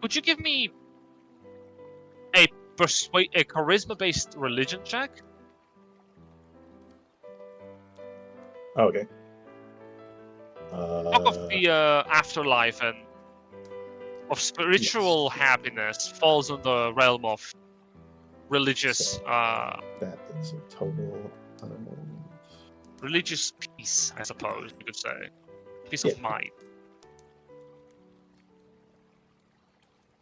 Could you give me a charisma-based religion check? Okay. Talk of the afterlife and of spiritual happiness falls in the realm of religious That is a total. religious peace, I suppose you could say. Peace Yeah. of mind.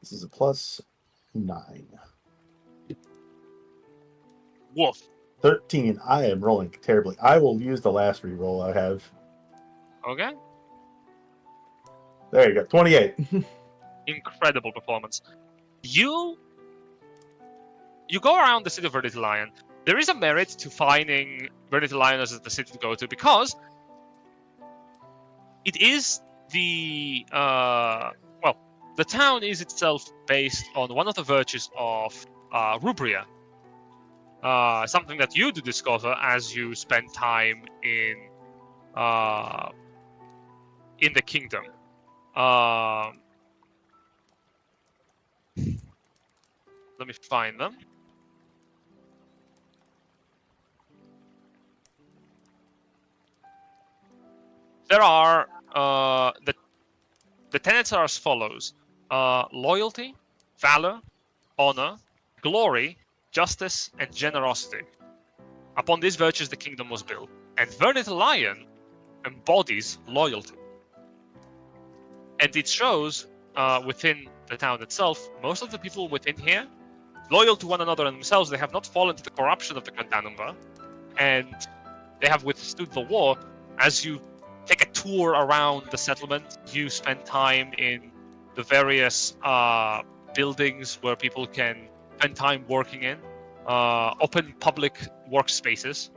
This is a +9. Woof. 13. I am rolling terribly. I will use the last reroll I have. Okay. There you go. 28. Incredible performance. You go around the city of Verdity Lion. There is a merit to finding Verdity Lion as the city to go to because it is the the town is itself based on one of the virtues of Rubria. Something that you do discover as you spend time in the kingdom. Let me find them. There are the tenets are as follows: loyalty, valor, honor, glory, justice, and generosity. Upon these virtues, the kingdom was built, and Verdant Lion embodies loyalty, and it shows within the town itself. Most of the people within here, loyal to one another and themselves, they have not fallen to the corruption of the Grandanumber, and they have withstood the war. As you take a tour around the settlement, you spend time in the various buildings where people can spend time working in, open public workspaces.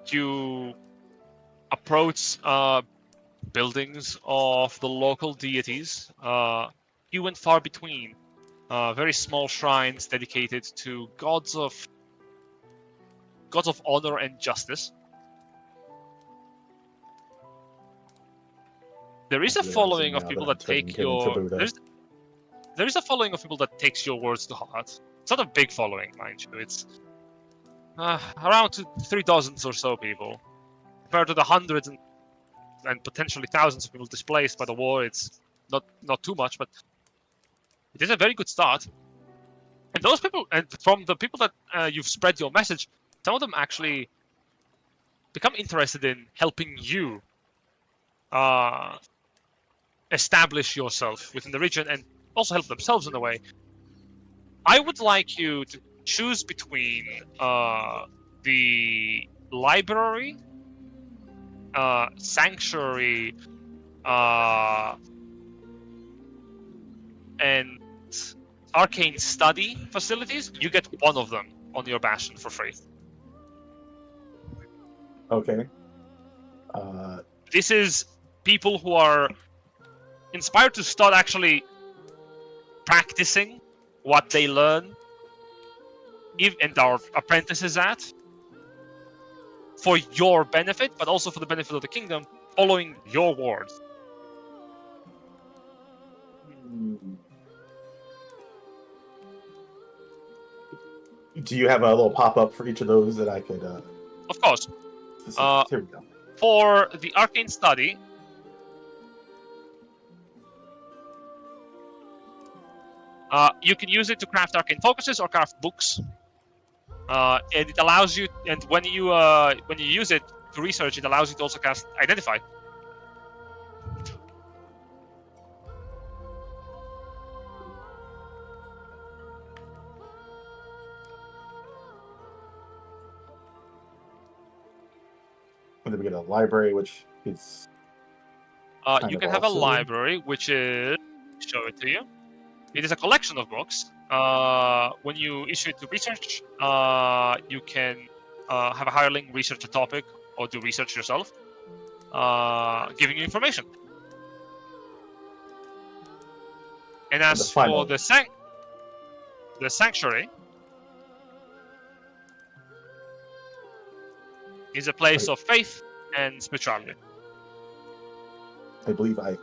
You approach buildings of the local deities, few and far between. Very small shrines dedicated to gods of honor and justice. There is a following of people that take your. There is a following of people that takes your words to heart. It's not a big following, mind you. It's around 3 dozens or so people. Compared to the hundreds and potentially thousands of people displaced by the war, it's not too much, but it is a very good start. And those people, and from the people that you've spread your message, some of them actually become interested in helping you establish yourself within the region and also help themselves in a way. I would like you to choose between the library, sanctuary, and arcane study facilities, you get one of them on your bastion for free. Okay. This is people who are inspired to start actually practicing what they learn, and are apprentices at, for your benefit, but also for the benefit of the kingdom, following your wards. Do you have a little pop-up for each of those that I could? Of course. Here we go. For the arcane study, you can use it to craft arcane focuses or craft books, and it allows you. And when you use it to research, it allows you to also cast identify. And then we get a library, which is. You can have a library, which is, show it to you. It is a collection of books. When you issue it to research, you can have a hireling research a topic or do research yourself, giving you information. And as for the sanctuary, is a place of faith and spirituality. I believe I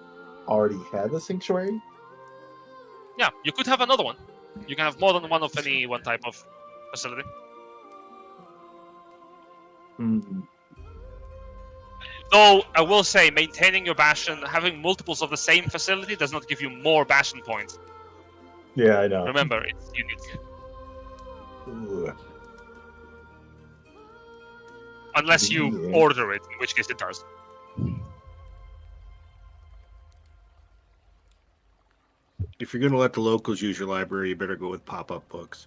already had the sanctuary. Yeah, you could have another one. You can have more than one of any one type of facility. Though I will say, maintaining your bastion, having multiples of the same facility does not give you more bastion points. Yeah, I know. Remember, it's unique. Ooh. Unless you order it, in which case it does. If you're going to let the locals use your library, you better go with pop-up books.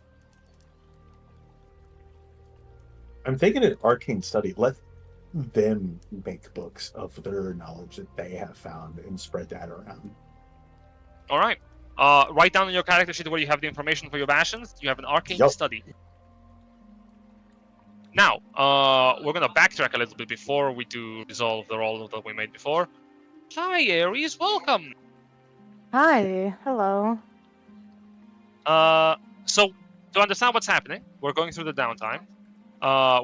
I'm thinking an arcane study. Let them make books of their knowledge that they have found and spread that around. All right. Write down on your character sheet where you have the information for your bastions. You have an arcane study. Now, we're going to backtrack a little bit before we do resolve the roll that we made before. Hi, Ares. Welcome. Hi. Hello. So, to understand what's happening, we're going through the downtime.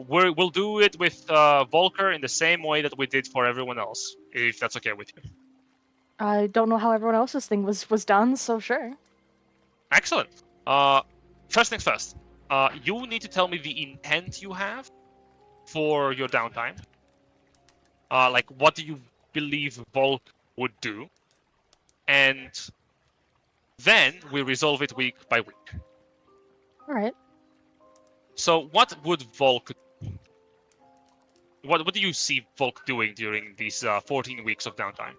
We'll do it with Volker in the same way that we did for everyone else, if that's okay with you. I don't know how everyone else's thing was done, so sure. Excellent. First things first. You need to tell me the intent you have for your downtime. Like, what do you believe Volk would do? And then we resolve it week by week. All right. So, what would Volk? What do you see Volk doing during these 14 weeks of downtime?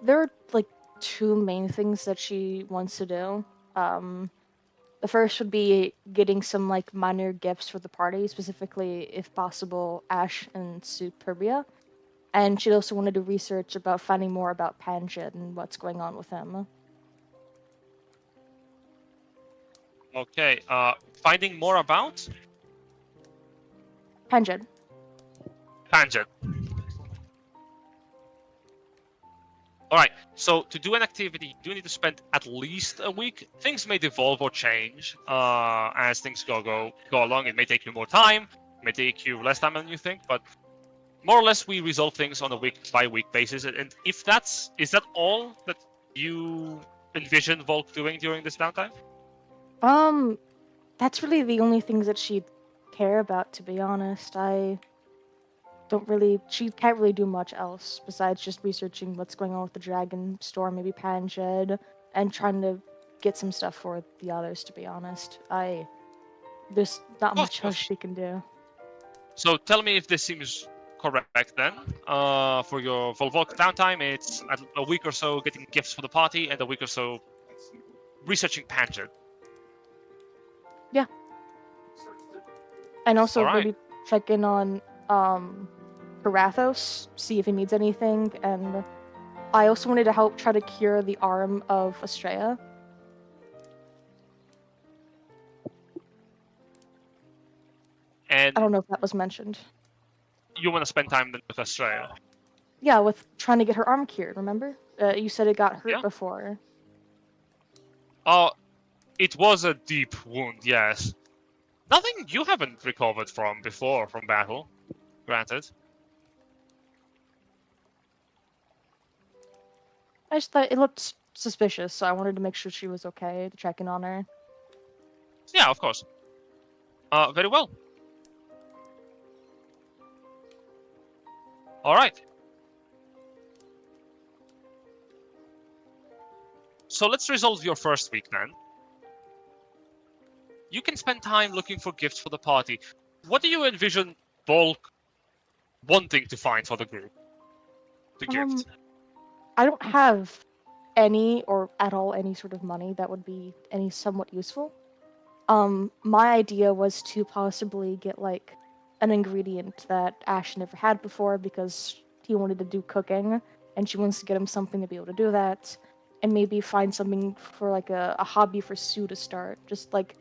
There are like two main things that she wants to do. The first would be getting some like minor gifts for the party, specifically, if possible, Ash and Superbia. And she'd also want to do research about finding more about Panjid and what's going on with him. Okay, finding more about? Panjid. Panjid. Alright, so to do an activity, you do need to spend at least a week. Things may devolve or change as things go along. It may take you more time, it may take you less time than you think, but more or less we resolve things on a week-by-week basis. And if is that all that you envision Volk doing during this downtime? That's really the only things that she'd care about, to be honest. She can't really do much else besides just researching what's going on with the Dragon Store, maybe Panjid, and trying to get some stuff for the others, to be honest. There's not much else she can do. So tell me if this seems correct then. For your Volk downtime, it's a week or so getting gifts for the party and a week or so researching Panjid. Yeah. And also All right. maybe check in on Karathos, see if he needs anything, and I also wanted to help try to cure the arm of Estrella. And I don't know if that was mentioned. you want to spend time with Australia. Yeah, with trying to get her arm cured, remember? You said it got hurt Yeah. before. Oh, it was a deep wound, yes. Nothing you haven't recovered from before from battle, granted. I just thought it looked suspicious, so I wanted to make sure she was okay, to check in on her. Yeah, of course. Very well. Alright. So let's resolve your first week then. You can spend time looking for gifts for the party. What do you envision Bulk wanting to find for the group? The gift. I don't have any or at all any sort of money that would be any somewhat useful. My idea was to possibly get like an ingredient that Ash never had before because he wanted to do cooking and she wants to get him something to be able to do that, and maybe find something for like a hobby for Sue to start, just like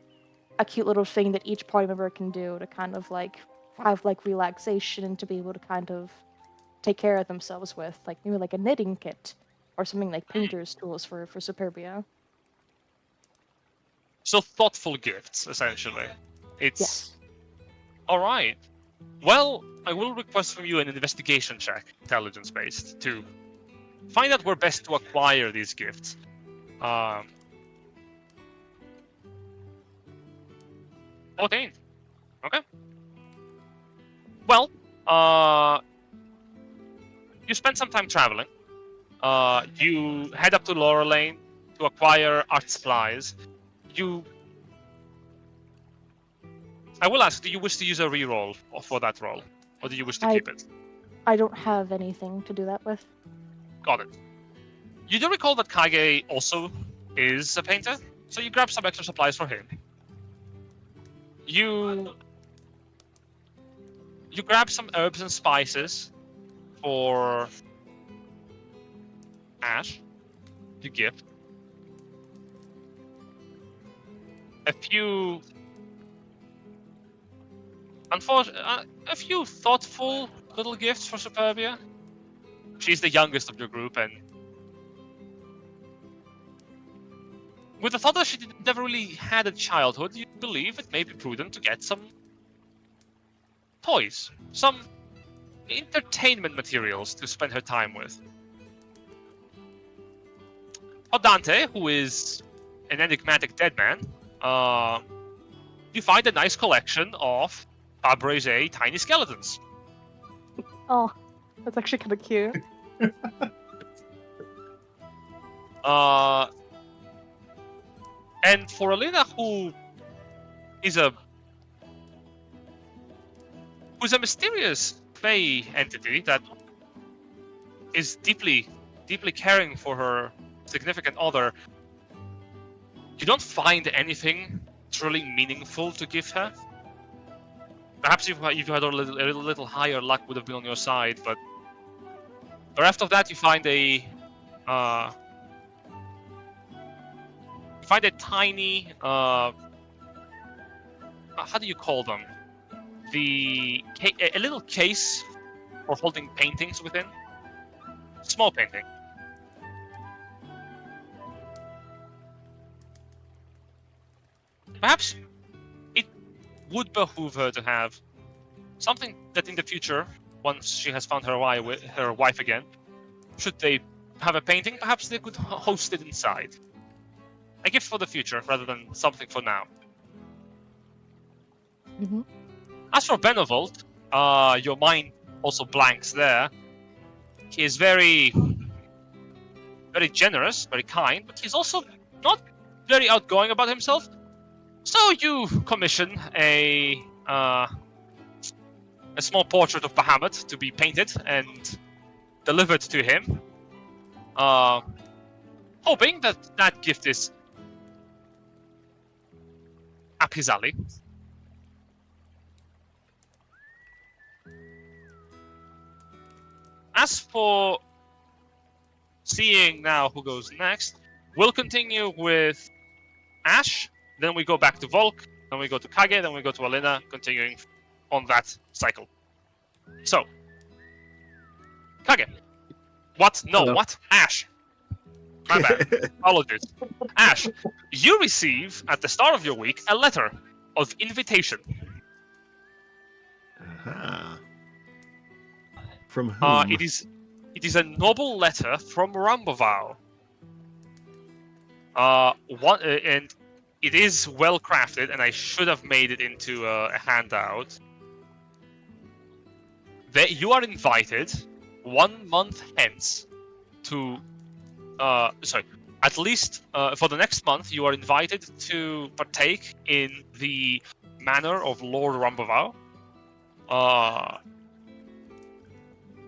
a cute little thing that each party member can do to kind of like have like relaxation and to be able to kind of take care of themselves with, like maybe like a knitting kit or something like painter's tools for Superbia. So thoughtful gifts, essentially. It's Yes. alright. Well, I will request from you an investigation check, intelligence-based, to find out where best to acquire these gifts. 14. Okay. Well, you spend some time traveling. You head up to Laurel Lane to acquire art supplies. I will ask, do you wish to use a reroll for that roll? Or do you wish to keep it? I don't have anything to do that with. Got it. You do recall that Kage also is a painter, so you grab some extra supplies for him. You grab some herbs and spices for Ash to gift. A few thoughtful little gifts for Superbia. She's the youngest of your group, and with the thought that she never really had a childhood, you believe it may be prudent to get some toys, some entertainment materials to spend her time with. For Dante, who is an enigmatic dead man, you find a nice collection of Fabergé tiny skeletons. Oh, that's actually kind of cute. And for Alina, who's a mysterious fey entity that is deeply caring for her significant other, you don't find anything truly meaningful to give her. Perhaps if you had a little higher, luck would have been on your side, but the rest of that you find a tiny how do you call them? A little case for holding paintings within. Small painting. Perhaps it would behoove her to have something that in the future, once she has found her wife again, should they have a painting, perhaps they could host it inside. A gift for the future rather than something for now. Mm-hmm. As for Benevolt, your mind also blanks there. He is very generous, very kind, but he's also not very outgoing about himself. So you commission a small portrait of Bahamut to be painted and delivered to him, hoping that gift is up his alley. as for seeing now who goes next, we'll continue with Ash, then we go back to Volk, then we go to Kage, then we go to Alina, continuing on that cycle. So, Kage. What? No, Hello. what? Ash. My bad. Apologies. Ash, you receive, at the start of your week, a letter of invitation. Aha. From whom? It is a noble letter from Ramboval. And it is well crafted, and I should have made it into a handout. You are invited 1 month hence to, at least for the next month, you are invited to partake in the manor of Lord Ramboval.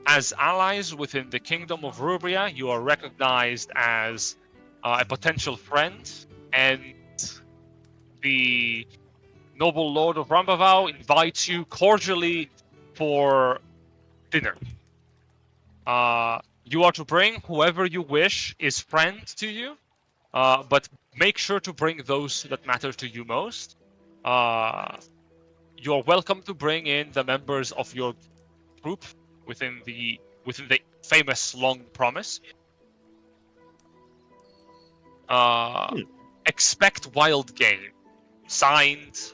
As allies within the Kingdom of Rubria, you are recognized as a potential friend, and the noble Lord of Ramboval invites you cordially for dinner. You are to bring whoever you wish is friend to you, but make sure to bring those that matter to you most. You are welcome to bring in the members of your group within the famous Long Promise. Expect wild game. Signed.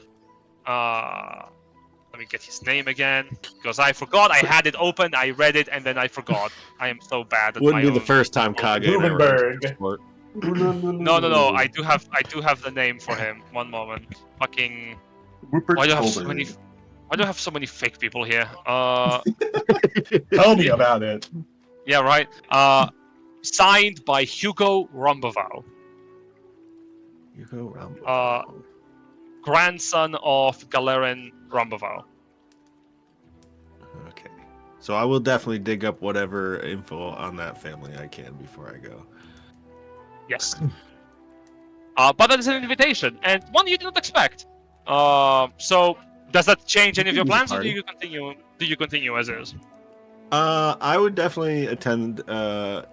Let me get his name again, because I forgot. I had it open, I read it, and then I forgot. I am so bad at Wouldn't my be the own- first time Kage and I were Rubenberg. on sport. No. I do have the name for him. One moment. Fucking. Rupert Why do I have so many? Goldberg. Why do I have so many fake people here? Tell me about it. Yeah, right. Signed by Hugo Ramboval, You go around. grandson of Galeren Ramboval. Okay. So I will definitely dig up whatever info on that family I can before I go. Yes. But that is an invitation, and one you did not expect. So does that change any of your It's a plans, or do party. you continue? Do you continue as is? I would definitely attend that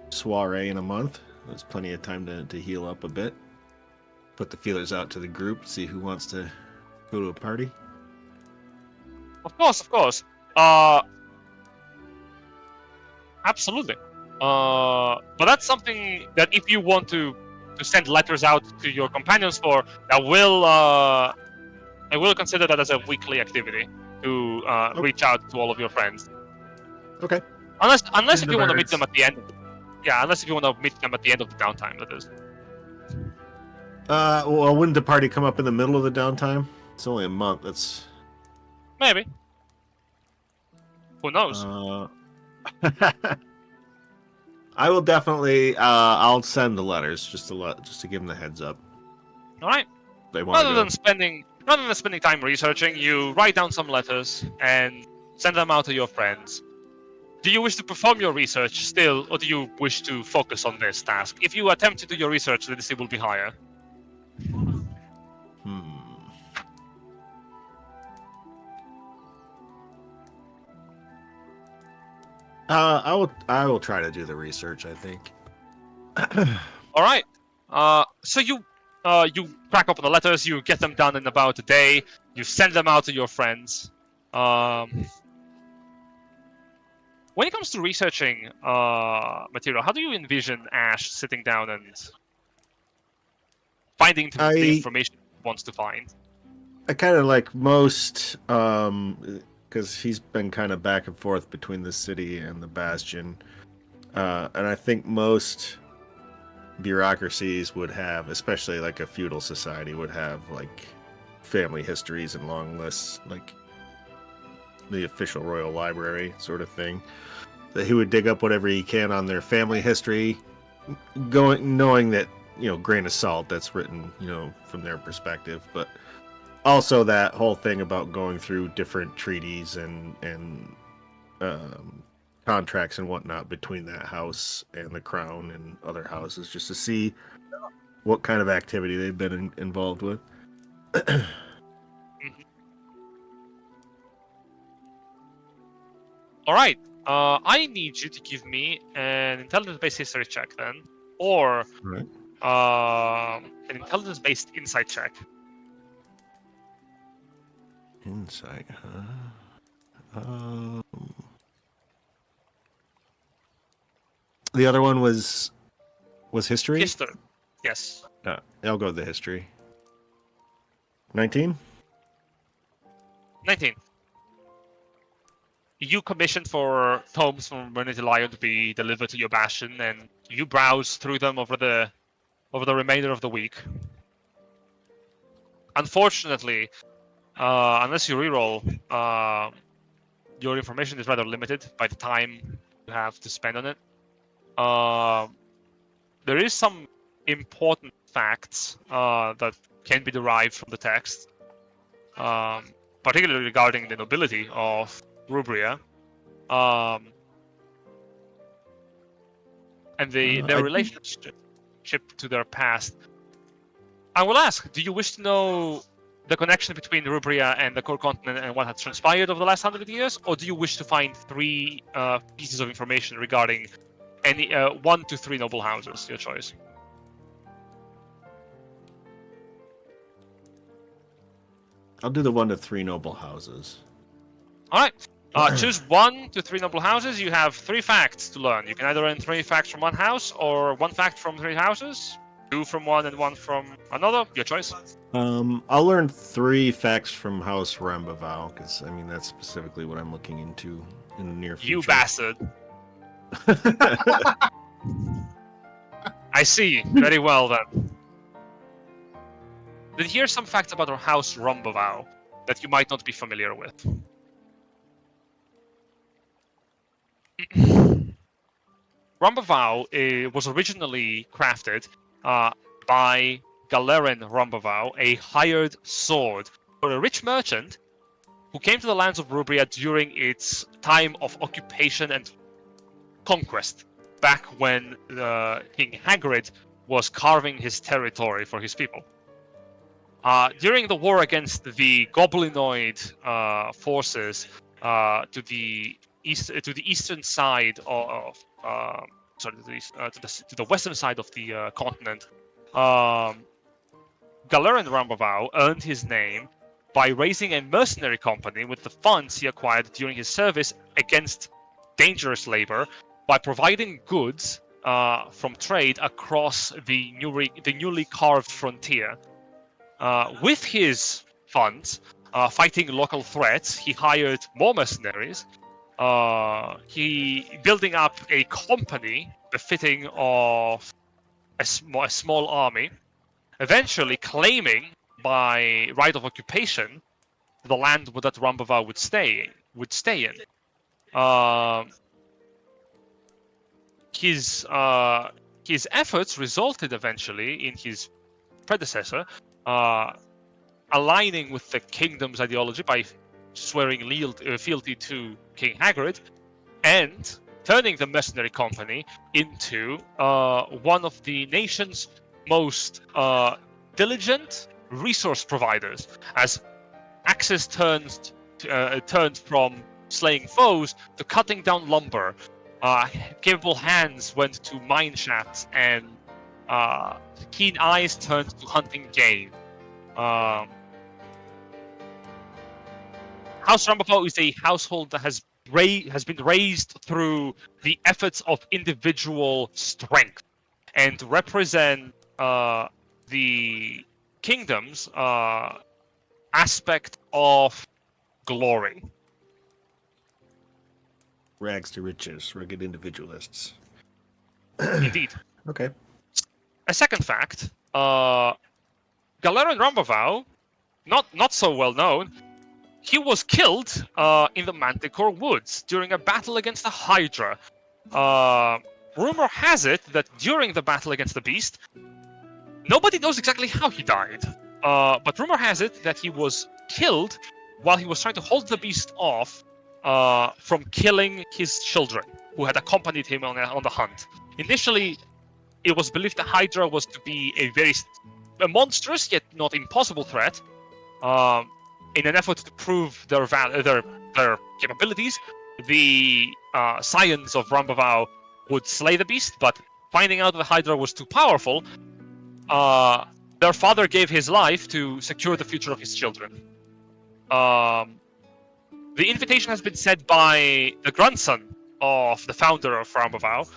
soiree in a month. There's plenty of time to heal up a bit. Put the feelers out to the group, see who wants to go to a party. Of course. Absolutely. But that's something that if you want to send letters out to your companions for, I will consider that as a weekly activity to reach out to all of your friends. Okay. Unless if the you want to meet birds. them at the end. Yeah, unless if you want to meet them at the end of the downtime, that is. Well, wouldn't the party come up in the middle of the downtime? It's only a month. That's. Maybe. Who knows? I will definitely. I'll send the letters just to give them the heads up. All right. They want Rather to than spending time researching, you write down some letters and send them out to your friends. Do you wish to perform your research still, or do you wish to focus on this task? If you attempt to do your research, the DC will be higher. I will try to do the research, I think. All right. So you crack open the letters. You get them done in about a day. You send them out to your friends. When it comes to researching material, how do you envision Ash sitting down and finding the information he wants to find? I kind of like most, because he's been kind of back and forth between the city and the Bastion, and I think most bureaucracies would have, especially like a feudal society, would have like family histories and long lists, like the official royal library sort of thing. That he would dig up whatever he can on their family history, knowing that, grain of salt, that's written, from their perspective, but also that whole thing about going through different treaties and contracts and whatnot between that house and the crown and other houses, just to see what kind of activity they've been involved with. All right. I need you to give me an intelligence-based history check then, or Right. an intelligence-based insight check. Insight, huh? The other one was history. History. Yes. I'll go with the history. 19. 19. You commissioned for tomes from Bernity Lion to be delivered to your bastion, and you browse through them over the remainder of the week. Unfortunately, unless you reroll, your information is rather limited by the time you have to spend on it. There is some important facts that can be derived from the text, particularly regarding the nobility of Rubria, and their relationship to their past. I will ask, do you wish to know the connection between Rubria and the core continent and what has transpired over the last 100 years, or do you wish to find 3 pieces of information regarding any 1 to 3 noble houses? Your choice. I'll do the 1 to 3 noble houses. All right. Choose 1 to 3 noble houses. You have 3 facts to learn. You can either learn 3 facts from one house, or 1 fact from 3 houses. 2 from one and 1 from another. Your choice. I'll learn 3 facts from House Rambavau, because I mean that's specifically what I'm looking into in the near future. You bastard. I see. Very well then. Then here's some facts about our House Rambavau that you might not be familiar with. Rambavau was originally crafted by Galeren Rambavau, a hired sword for a rich merchant who came to the lands of Rubria during its time of occupation and conquest, back when King Hagrid was carving his territory for his people. During the war against the goblinoid forces to the eastern side of to the western side of the continent, Galeren Rambavau earned his name by raising a mercenary company with the funds he acquired during his service against dangerous labor, by providing goods from trade across the newly carved frontier. With his funds, fighting local threats, he hired more mercenaries. He building up a company befitting of a small army, eventually claiming by right of occupation the land that Rambavau would stay in. His efforts resulted eventually in his predecessor aligning with the kingdom's ideology by swearing fealty to King Hagrid, and turning the mercenary company into one of the nation's most diligent resource providers, as access turned from slaying foes to cutting down lumber. Capable hands went to mine shafts, and keen eyes turned to hunting game. House Rambavau is a household that has been raised through the efforts of individual strength, and represent the kingdom's aspect of glory. Rags to riches, rugged individualists. Indeed. Okay. A second fact, Galeren Rambavau, not so well known, he was killed in the Manticore Woods during a battle against the Hydra. Rumor has it that during the battle against the beast, nobody knows exactly how he died, but rumor has it that he was killed while he was trying to hold the beast off from killing his children, who had accompanied him on the hunt. Initially, it was believed the Hydra was to be a monstrous yet not impossible threat. In an effort to prove their capabilities, the science of Rambavao would slay the beast, but finding out that the Hydra was too powerful, their father gave his life to secure the future of his children. The invitation has been said by the grandson of the founder of Rambavao,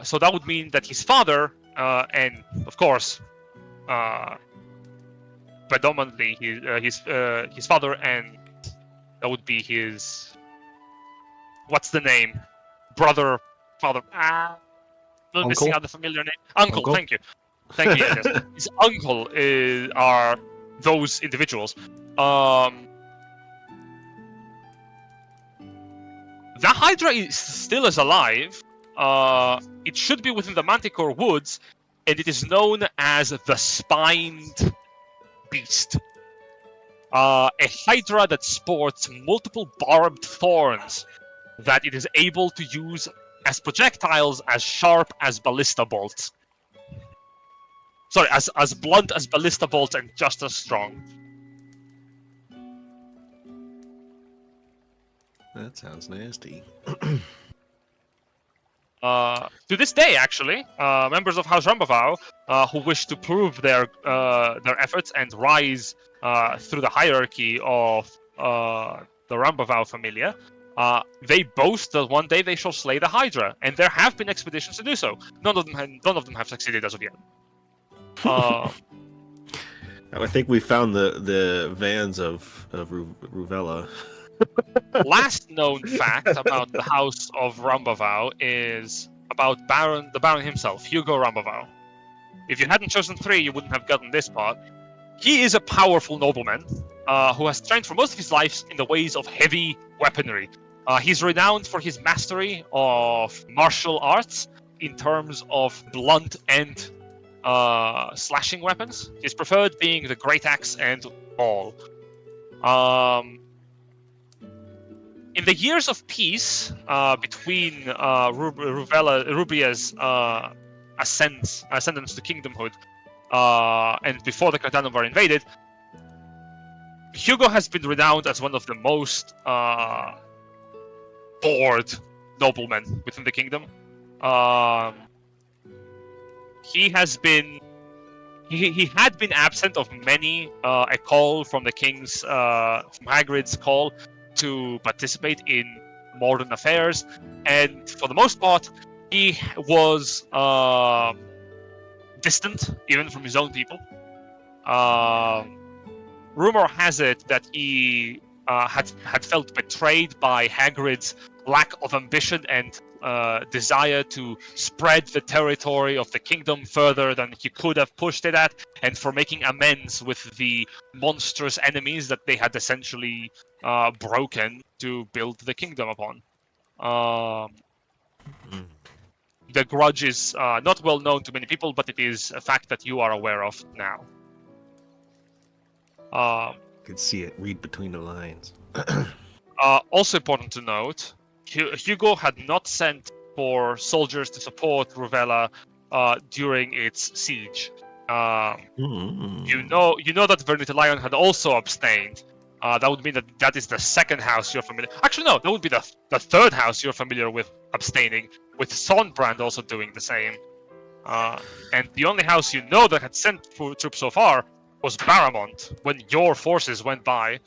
so that would mean that his father, and of course, predominantly his father, and that would be his, what's the name? Brother, father. Not missing Uncle? out the familiar name. Uncle. Uncle? Thank you. Yes. His uncle are those individuals. The Hydra still is alive. It should be within the Manticore Woods, and it is known as the Spined Beast. A Hydra that sports multiple barbed thorns that it is able to use as projectiles as sharp as ballista bolts. Sorry, as blunt as ballista bolts and just as strong. That sounds nasty. To this day, actually, members of House Rambavao who wish to prove their efforts and rise through the hierarchy of the Rambavao familia, they boast that one day they shall slay the Hydra, and there have been expeditions to do so. None of them have succeeded as of yet. I think we found the vans of Ruvella. Last known fact about the House of Rambavao is about the Baron himself, Hugo Rambavao. If you hadn't chosen 3, you wouldn't have gotten this part. He is a powerful nobleman who has trained for most of his life in the ways of heavy weaponry. He's renowned for his mastery of martial arts in terms of blunt and slashing weapons. His preferred being the great axe and maul. In the years of peace between Rubria's ascendance to kingdomhood and before the Cardanum were invaded, Hugo has been renowned as one of the most bored noblemen within the kingdom. He had been absent of many a call from the king's from Hagrid's call to participate in modern affairs, and for the most part, he was distant even from his own people. Rumor has it that he had felt betrayed by Hagrid's lack of ambition and desire to spread the territory of the kingdom further than he could have pushed it at, and for making amends with the monstrous enemies that they had essentially broken to build the kingdom upon. The grudge is not well known to many people, but it is a fact that you are aware of now. I can see it. Read between the lines. Also important to note, Hugo had not sent for soldiers to support Ruvella during its siege. You know that Vernitalion had also abstained. That would mean that is the second house you're familiar. Actually, no, that would be the third house you're familiar with abstaining, with Sonbrand also doing the same. And the only house you know that had sent troops so far was Baramont when your forces went by.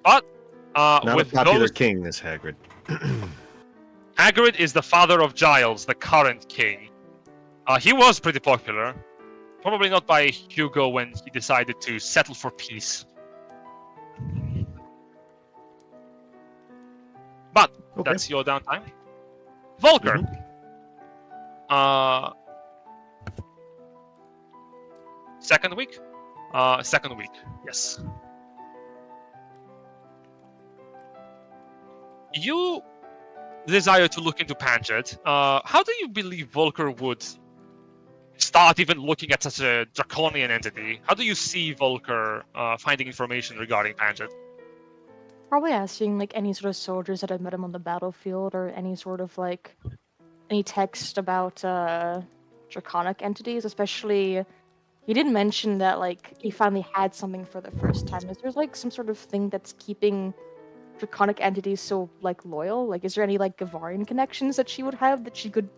But Not with a popular those, king, this Hagrid. Hagrid is the father of Giles, the current king. He was pretty popular. Probably not by Hugo when he decided to settle for peace. But Okay. that's your downtime. Volker. Second week? Second week, yes. You desire to look into Panjet. How do you believe Volker would start even looking at such a draconian entity? How do you see Volker finding information regarding Panjet? Probably asking like any sort of soldiers that have met him on the battlefield, or any sort of like any text about draconic entities, especially he did mention that like he finally had something for the first time. Is there like some sort of thing that's keeping draconic entities so like loyal? Like, is there any like Gavarian connections that she would have that she could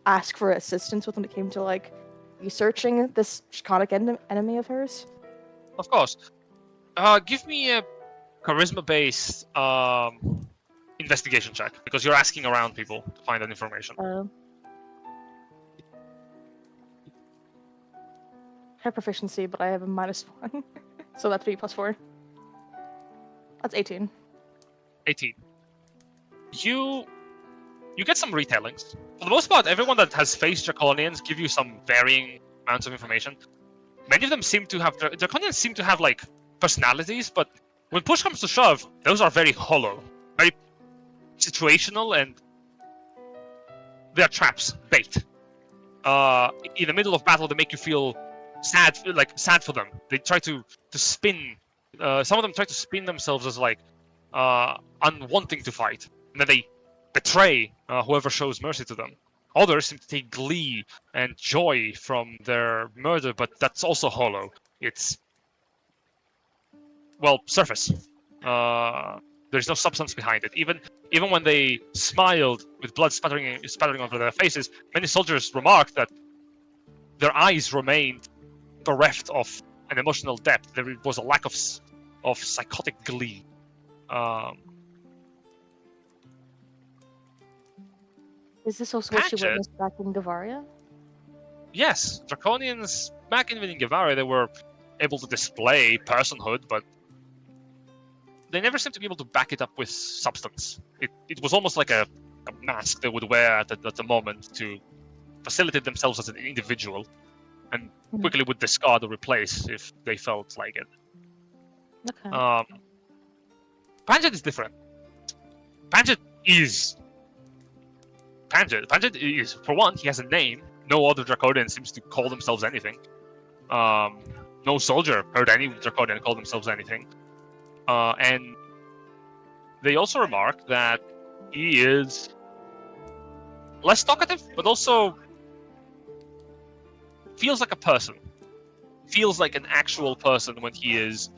ask for assistance with when it came to like researching this draconic enemy of hers? Of course. Give me a charisma-based investigation check because you're asking around people to find that information. I have proficiency, but I have a -1, so that's 3 + 4. That's 18. 18. You get some retellings. For the most part, everyone that has faced Draconians give you some varying amounts of information. Many of them seem to have Draconians seem to have like personalities, but when push comes to shove, those are very hollow, very situational, and they're traps, bait. In the middle of battle, they make you feel sad for them. They try to spin. Some of them try to spin themselves as like unwanting to fight, and then they betray whoever shows mercy to them. Others seem to take glee and joy from their murder, but that's also hollow. It's surface. There's no substance behind it. Even when they smiled with blood spattering over their faces, many soldiers remarked that their eyes remained bereft of an emotional depth. There was a lack of psychotic glee. Is this also what you Patchet? witnessed back in Gavaria? Yes, Draconians back in Gavaria, they were able to display personhood, but they never seemed to be able to back it up with substance. It was almost like a mask they would wear at the moment to facilitate themselves as an individual, and quickly would discard or replace if they felt like it. Okay. Panjet is different. Panjet is, for one, he has a name. No other Draconian seems to call themselves anything. No soldier heard any Draconian call themselves anything. And they also remark that he is less talkative, but also feels like a person. Feels like an actual person when he is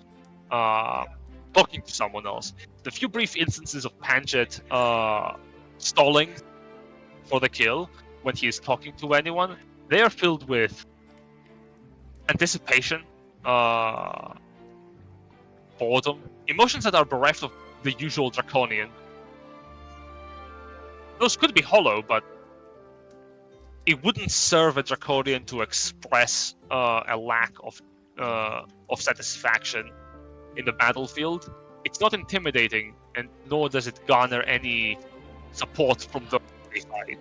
talking to someone else. The few brief instances of Panjet stalling for the kill when he is talking to anyone, they are filled with anticipation, boredom, emotions that are bereft of the usual Draconian. Those could be hollow, but it wouldn't serve a Draconian to express a lack of satisfaction in the battlefield. It's not intimidating, and nor does it garner any support from the side.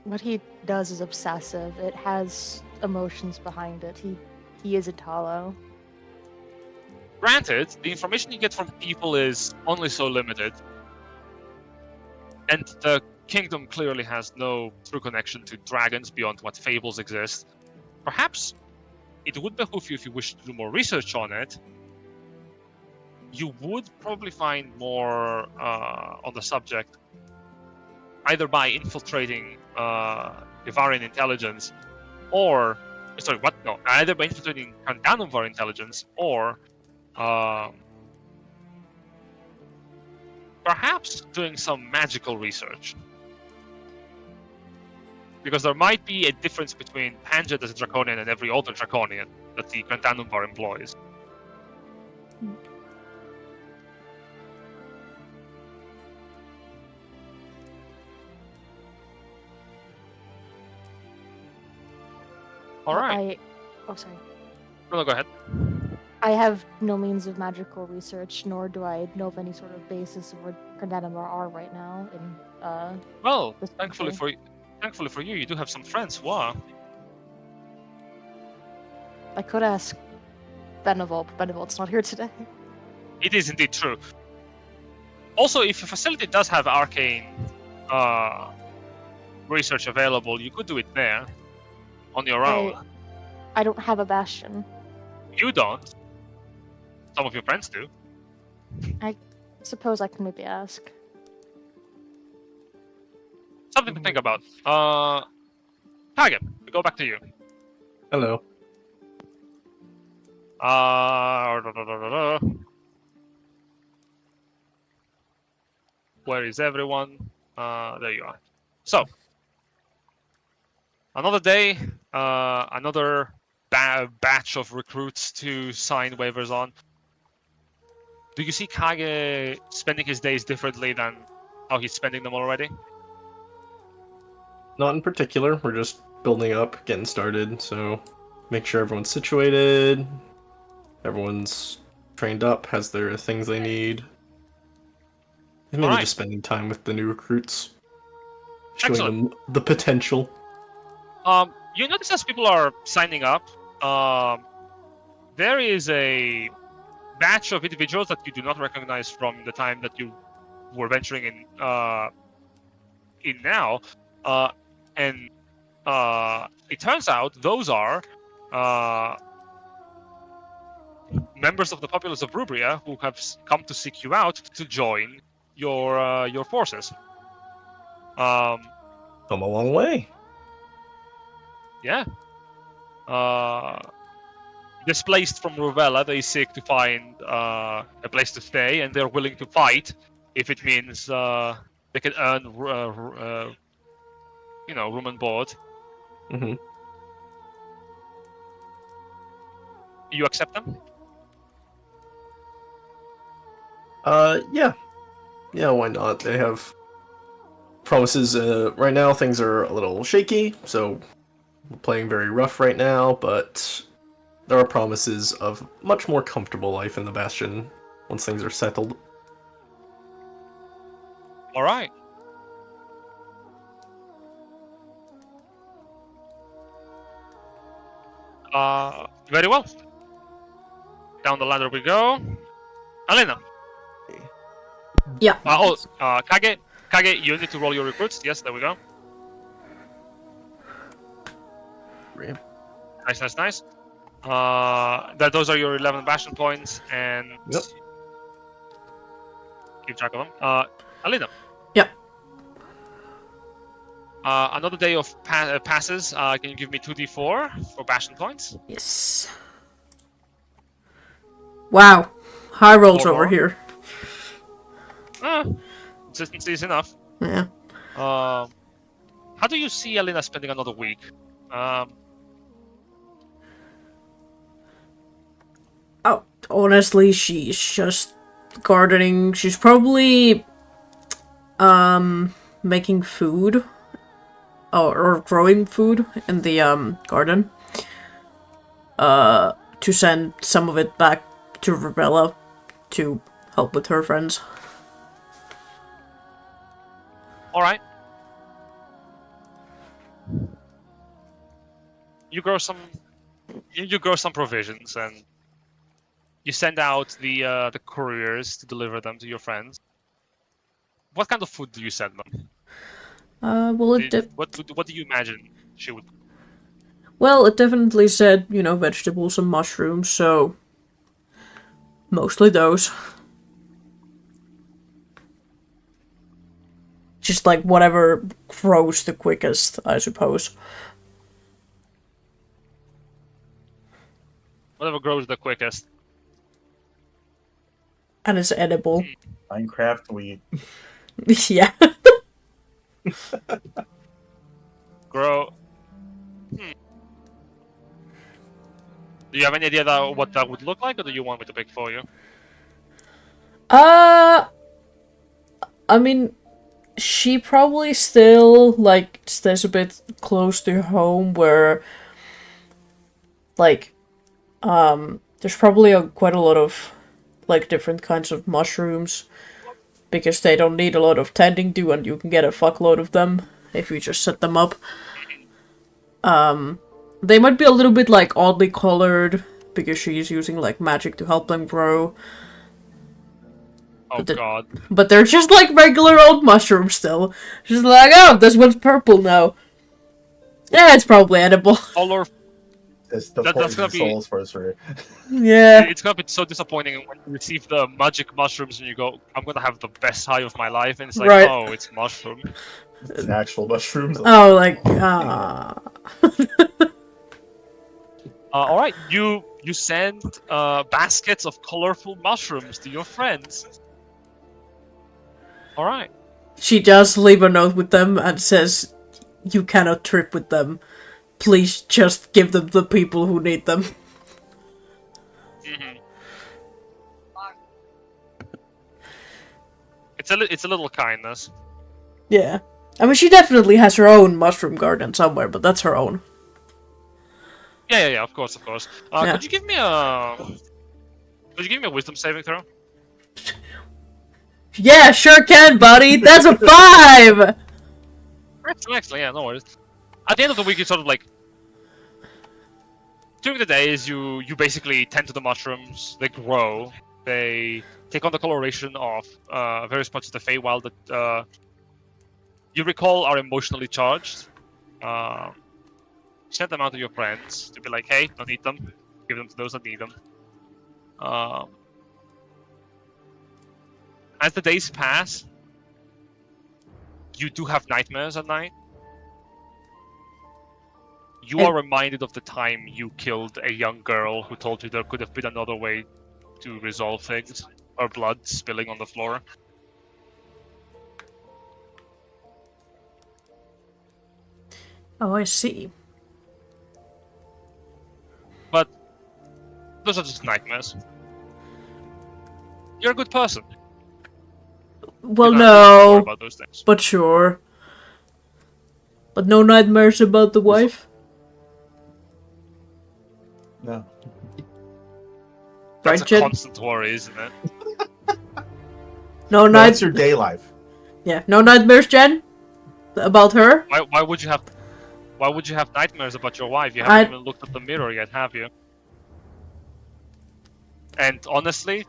What he does is obsessive. It has emotions behind it. He is a Italo. Granted, the information you get from people is only so limited, and the kingdom clearly has no true connection to dragons beyond what fables exist. Perhaps it would behoove you, if you wish to do more research on it, you would probably find more on the subject either by infiltrating Ivarian intelligence, or either by infiltrating Kandanuvar intelligence, or perhaps doing some magical research. Because there might be a difference between Panjet as a Draconian and every other Draconian that the Kandanuvar employs. Alright. Sorry. No, go ahead. I have no means of magical research, nor do I know of any sort of basis of where Kandanamar are right now. Well, this thankfully for you, you do have some friends who are. I could ask Benevolt, but Benevolt's not here today. It is indeed true. Also, if your facility does have arcane research available, you could do it there on your own. I don't have a bastion. You don't. Some of your friends do. I suppose I can maybe ask. Something to think about. Kage, we go back to you. Hello. Where is everyone? There you are. So, another day, another batch of recruits to sign waivers on. Do you see Kage spending his days differently than how he's spending them already? Not in particular. We're just building up, getting started. So, make sure everyone's situated, everyone's trained up, has their things they need. And mainly Alright. just spending time with the new recruits, showing Excellent. them the potential. You notice as people are signing up, there is a batch of individuals that you do not recognize from the time that you were venturing in now, and it turns out those are members of the populace of Rubria who have come to seek you out to join your forces. Come a long way. Yeah. Displaced from Ruvella, they seek to find a place to stay, and they're willing to fight if it means they can earn, room and board. Mm-hmm. You accept them? Yeah. Yeah, why not? They have promises. Right now, things are a little shaky, so we're playing very rough right now, but there are promises of much more comfortable life in the Bastion once things are settled. All right. Very well. Down the ladder we go. Alina. Yeah. Kage, you need to roll your recruits. Yes, there we go. Great. Nice. Those are your 11 bastion points, and Yep. keep track of them. Alina. Yep. Another day of passes. Can you give me 2d4 for bastion points? Yes. Wow. High rolls Four over more. here. Consistency is enough. Yeah. How do you see Alina spending another week? Oh, honestly, she's just gardening. She's probably making food or growing food in the garden. To send some of it back to Rubella to help with her friends. All right. You grow some provisions, and you send out the couriers to deliver them to your friends. What kind of food do you send them? Well, What do you imagine she would? well, it definitely said, vegetables and mushrooms, so mostly those. Just like whatever grows the quickest, I suppose. Whatever grows the quickest. And it's edible. Minecraft wheat. Yeah. Grow. Do you have any idea what that would look like, or do you want me to pick for you? I mean, she probably still, stays a bit close to home where, there's probably quite a lot of, different kinds of mushrooms. Because they don't need a lot of tending to, and you can get a fuckload of them if you just set them up. They might be a little bit, oddly colored, because she's using, magic to help them grow. Oh god. But they're just, regular old mushrooms still. She's like, oh, this one's purple now. Yeah, it's probably edible. Color. It's the That's gonna poison be- souls sorcery. Yeah. It's gonna be so disappointing when you receive the magic mushrooms and you go, I'm gonna have the best high of my life, and it's like, Right. oh, it's mushroom. It's actual mushrooms. Oh, All right, you send baskets of colorful mushrooms to your friends. All right. She does leave a note with them and says, "You cannot trip with them. Please just give them to the people who need them." Mm-hmm. It's a little kindness. Yeah. I mean, she definitely has her own mushroom garden somewhere, but that's her own. Yeah. Of course. Yeah. Could you give me a wisdom saving throw? Yeah, sure can, buddy. That's a 5! Excellent. Yeah, no worries. At the end of the week, you sort of like during the days you basically tend to the mushrooms. They grow. They take on the coloration of various parts of the Feywild that you recall are emotionally charged. Send them out to your friends to be like, hey, don't eat them. Give them to those that need them. As the days pass, you do have nightmares at night. You are reminded of the time you killed a young girl who told you there could have been another way to resolve things. Her blood spilling on the floor. Oh, I see. But those are just nightmares. You're a good person. Well, You don't have to worry no. about those things. But sure. But no nightmares about the wife? No. That's Right, a Jen? constant worry, isn't it? No No, night. that's your day life. Yeah, no nightmares, Jen? About her? Why would you have nightmares about your wife? You haven't even looked at the mirror yet, have you? And honestly,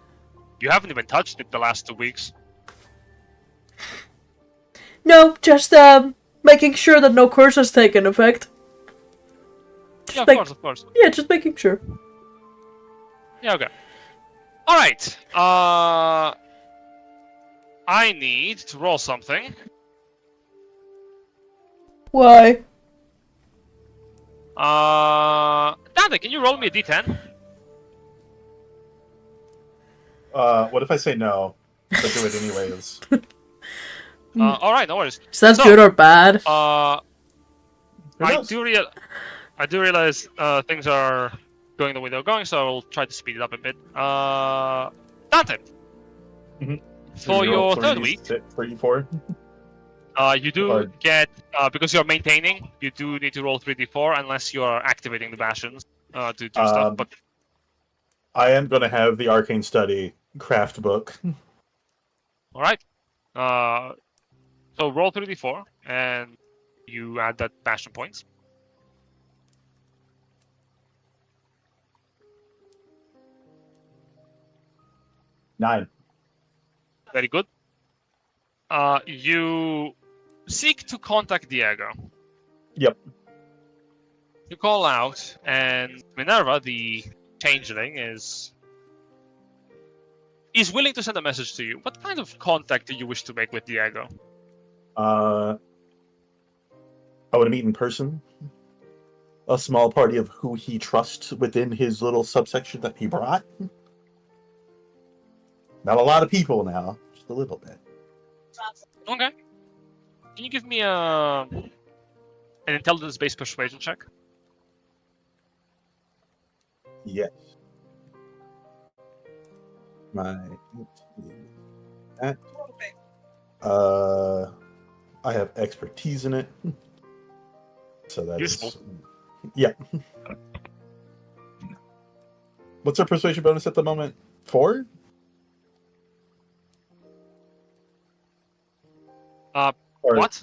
you haven't even touched it the last 2 weeks. No, just, making sure that no curse has taken effect. Yeah, of course. Yeah, just making sure. Yeah, okay. Alright. I need to roll something. Why? Dante, can you roll me a d10? What if I say no, but do it anyways? Alright, no worries. Is that So, good or bad? Who I knows? do realize things are going the way they're going, so I'll try to speed it up a bit. Dante, Mhm. for You roll your third 3d6, week, 3d4. you do Or- get because you're maintaining. You do need to roll 3d4 unless you are activating the bastions to do stuff. But I am going to have the Arcane Study craft book. all right, so roll 3d4 and you add that bastion points. Nine. Very good. You seek to contact Diego. Yep. You call out, and Minerva, the changeling, is willing to send a message to you. What kind of contact do you wish to make with Diego? I want to meet in person. A small party of who he trusts within his little subsection that he brought. Not a lot of people now, just a little bit. Okay. Can you give me an intelligence-based persuasion check? Yes. That. I have expertise in it. So that Useful. is... Yeah. What's our persuasion bonus at the moment? 4? Or What?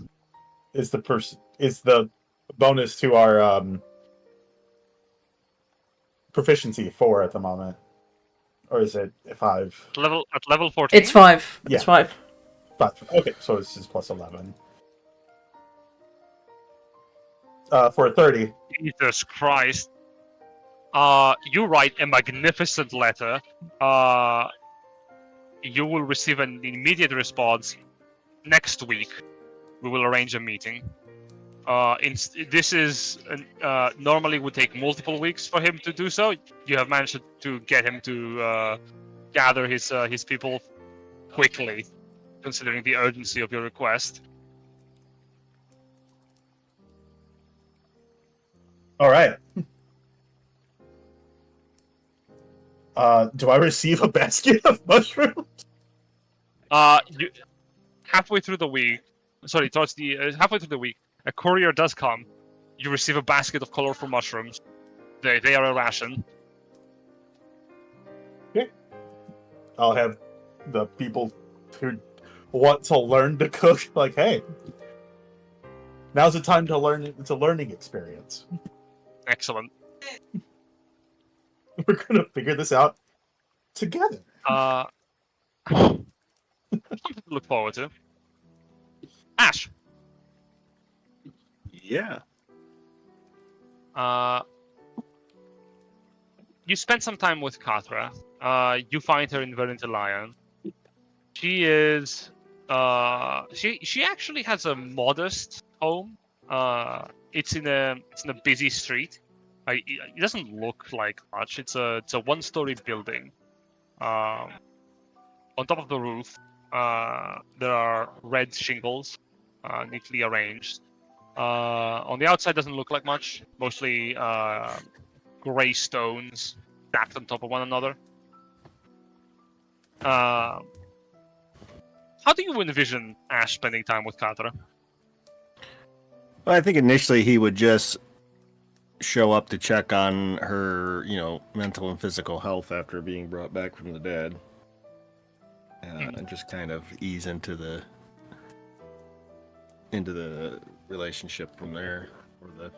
is the bonus to our proficiency 4 at the moment? Or is it 5? At level 14? It's 5. Yeah. It's 5. 5. Okay, so this is plus 11. For a 30. Jesus Christ. You write a magnificent letter. You will receive an immediate response next week. We will arrange a meeting. This is normally would take multiple weeks for him to do so. You have managed to get him to gather his people quickly, considering the urgency of your request. All right. Do I receive a basket of mushrooms? You halfway through the week, towards the halfway through the week, a courier does come. You receive a basket of colorful mushrooms. They are a ration. Okay. I'll have the people who want to learn to cook like, hey, now's the time to learn. It's a learning experience. Excellent. We're gonna figure this out together. Something to look forward to. Ash. Yeah. You spent some time with Katra. You find her in Vernon Lion. She is. She actually has a modest home. It's in a busy street. It doesn't look like much. It's a one-story building. On top of the roof, there are red shingles, neatly arranged. On the outside, doesn't look like much. Mostly gray stones stacked on top of one another. How do you envision Ash spending time with Katra? Well, I think initially he would just show up to check on her, mental and physical health after being brought back from the dead. And just kind of ease into the relationship from there, or the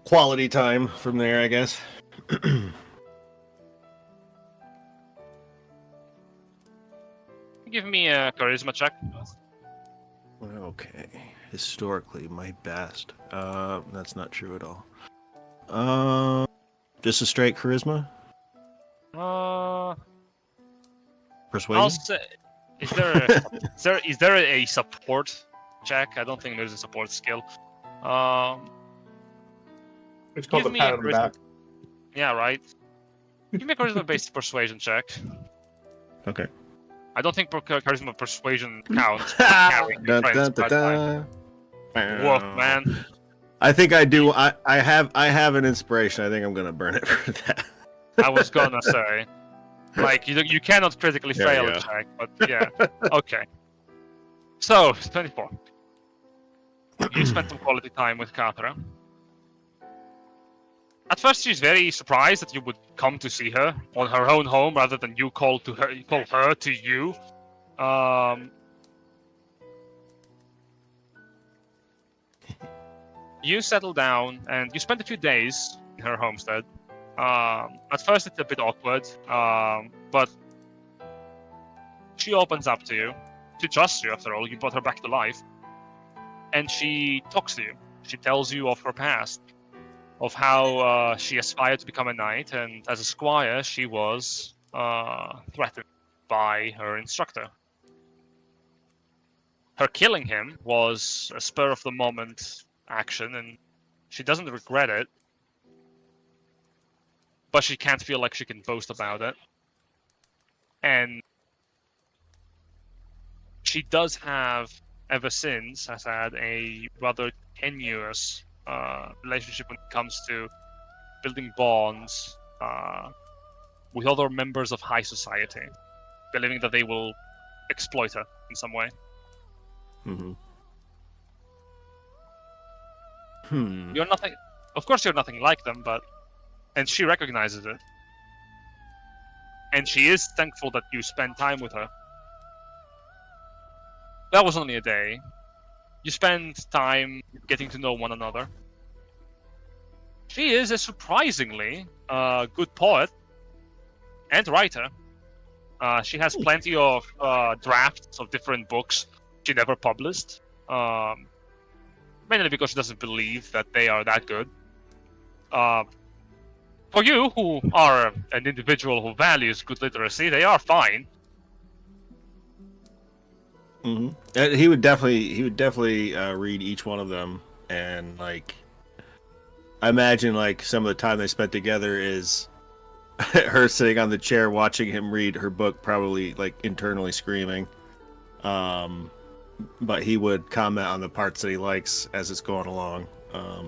quality time from there, I guess. Give me a charisma check. Okay, historically my best. That's not true at all. Just a straight charisma? Persuasion? I'll say, is there a support check? I don't think there's a support skill. It's called give the me pat a on the back. Yeah, right. Give me a charisma-based persuasion check. Okay. I don't think charisma persuasion counts. Carrying Dun, friends, dun, dun, but dun. woof, man. I think I do. I have an inspiration. I think I'm gonna burn it for that. I was gonna say, like, you cannot critically There fail you a go. check, but yeah, okay. So 24. You spent some quality time with Katra. At first, she's very surprised that you would come to see her on her own home rather than you call her to you. You settle down and you spend a few days in her homestead. At first, it's a bit awkward, but she opens up to you. She trusts you, after all. You brought her back to life. And she talks to you. She tells you of her past, of how she aspired to become a knight, and as a squire, she was threatened by her instructor. Her killing him was a spur-of-the-moment action, and she doesn't regret it, but she can't feel like she can boast about it. And she does have, ever since, has had a rather tenuous relationship when it comes to building bonds with other members of high society, believing that they will exploit her in some way. Mm-hmm. You're nothing. Of course, you're nothing like them, and she recognizes it, and she is thankful that you spend time with her. That was only a day. You spend time getting to know one another. She is a surprisingly good poet and writer. She has plenty of drafts of different books she never published, mainly because she doesn't believe that they are that good. For you, who are an individual who values good literacy, they are fine. He would definitely read each one of them, and like, I imagine like some of the time they spent together is her sitting on the chair watching him read her book, probably like internally screaming. But he would comment on the parts that he likes as it's going along,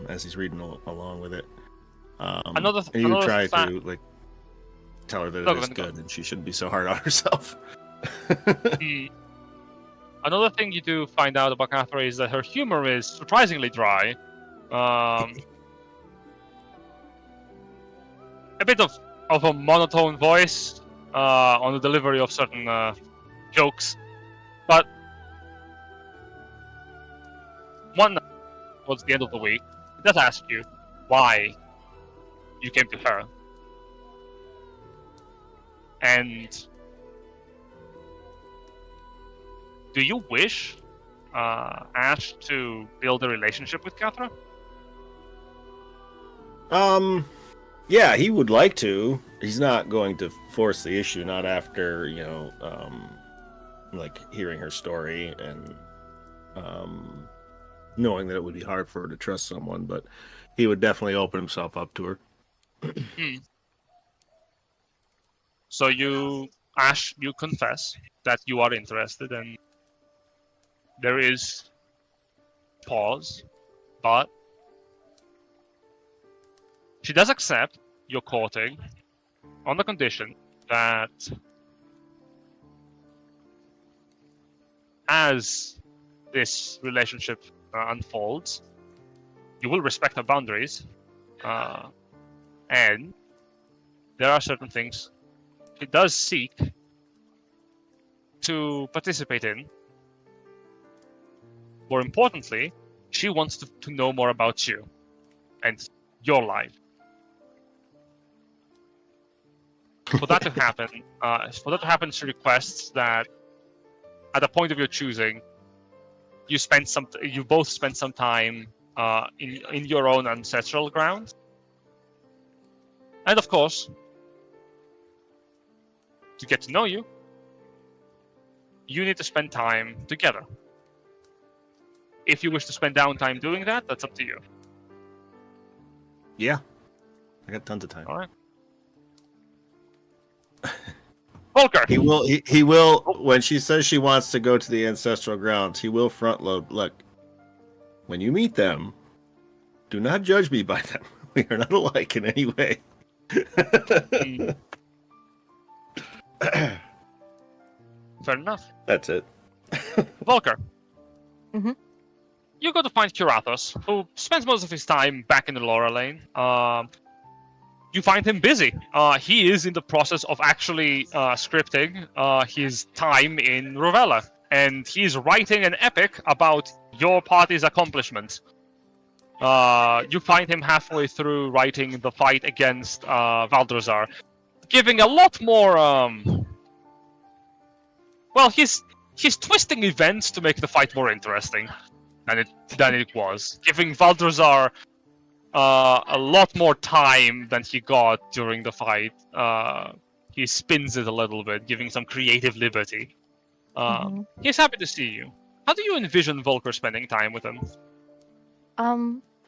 as he's reading along with it. And he would try to like tell her that it is good and she shouldn't be so hard on herself. Another thing you do find out about Catherine is that her humor is surprisingly dry. A bit of a monotone voice on the delivery of certain jokes. But one night, towards the end of the week, he does ask you why you came to her. And do you wish Ash to build a relationship with Catherine? Yeah, he would like to. He's not going to force the issue, not after, like hearing her story and knowing that it would be hard for her to trust someone, but he would definitely open himself up to her. So you confess that you are interested, and there is pause, but she does accept your courting on the condition that as this relationship unfolds, you will respect her boundaries, and there are certain things she does seek to participate in. More importantly, she wants to know more about you and your life. For that to happen, she requests that at a point of your choosing, you both spend some time in your own ancestral grounds, and of course, to get to know you, you need to spend time together. If you wish to spend downtime doing that, that's up to you. Yeah, I got tons of time. All right. Volker! He will, when she says she wants to go to the ancestral grounds, he will front load. Look, when you meet them, do not judge me by them. We are not alike in any way. Fair enough. That's it. Volker. Mhm. You go to find Kirathos, who spends most of his time back in the Laura Lane. You find him busy. He is in the process of actually scripting his time in Rovella, and he's writing an epic about your party's accomplishments. You find him halfway through writing the fight against Valdrazar, giving a lot more. Well, he's twisting events to make the fight more interesting than it was, giving Valdrazar a lot more time than he got during the fight. He spins it a little bit, giving some creative liberty. He's happy to see you. How do you envision Volker spending time with him?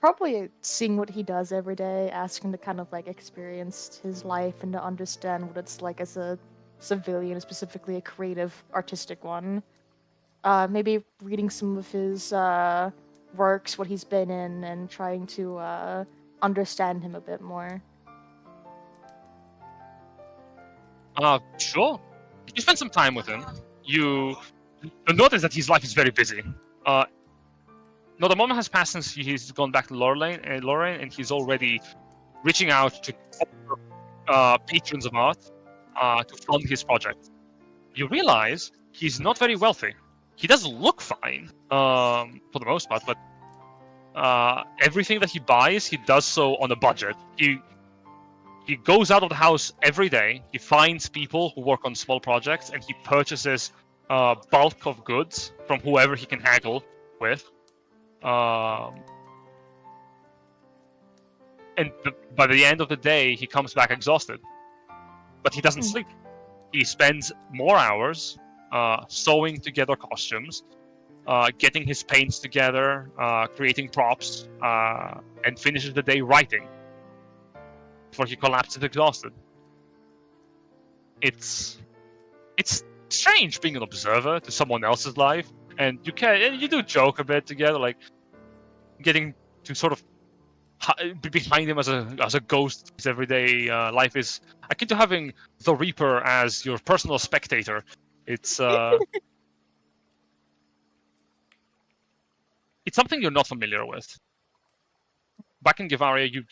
Probably seeing what he does every day, asking to kind of like experience his life and to understand what it's like as a civilian, specifically a creative, artistic one. Maybe reading some of his works, what he's been in, and trying to understand him a bit more. Sure. You spend some time with him. You notice that his life is very busy. Not a moment has passed since he's gone back to Lorraine, and he's already reaching out to patrons of art to fund his project. You realize he's not very wealthy. He does look fine, for the most part, but everything that he buys, he does so on a budget. He goes out of the house every day, he finds people who work on small projects, and he purchases bulk of goods from whoever he can haggle with. And by the end of the day, he comes back exhausted. But he doesn't sleep. He spends more hours sewing together costumes, getting his paints together, creating props, and finishes the day writing before he collapses exhausted. It's strange being an observer to someone else's life, and you do joke a bit together, like getting to sort of be behind him as a ghost. His everyday life is akin to having the Reaper as your personal spectator. It's it's something you're not familiar with. Back in Givaria, you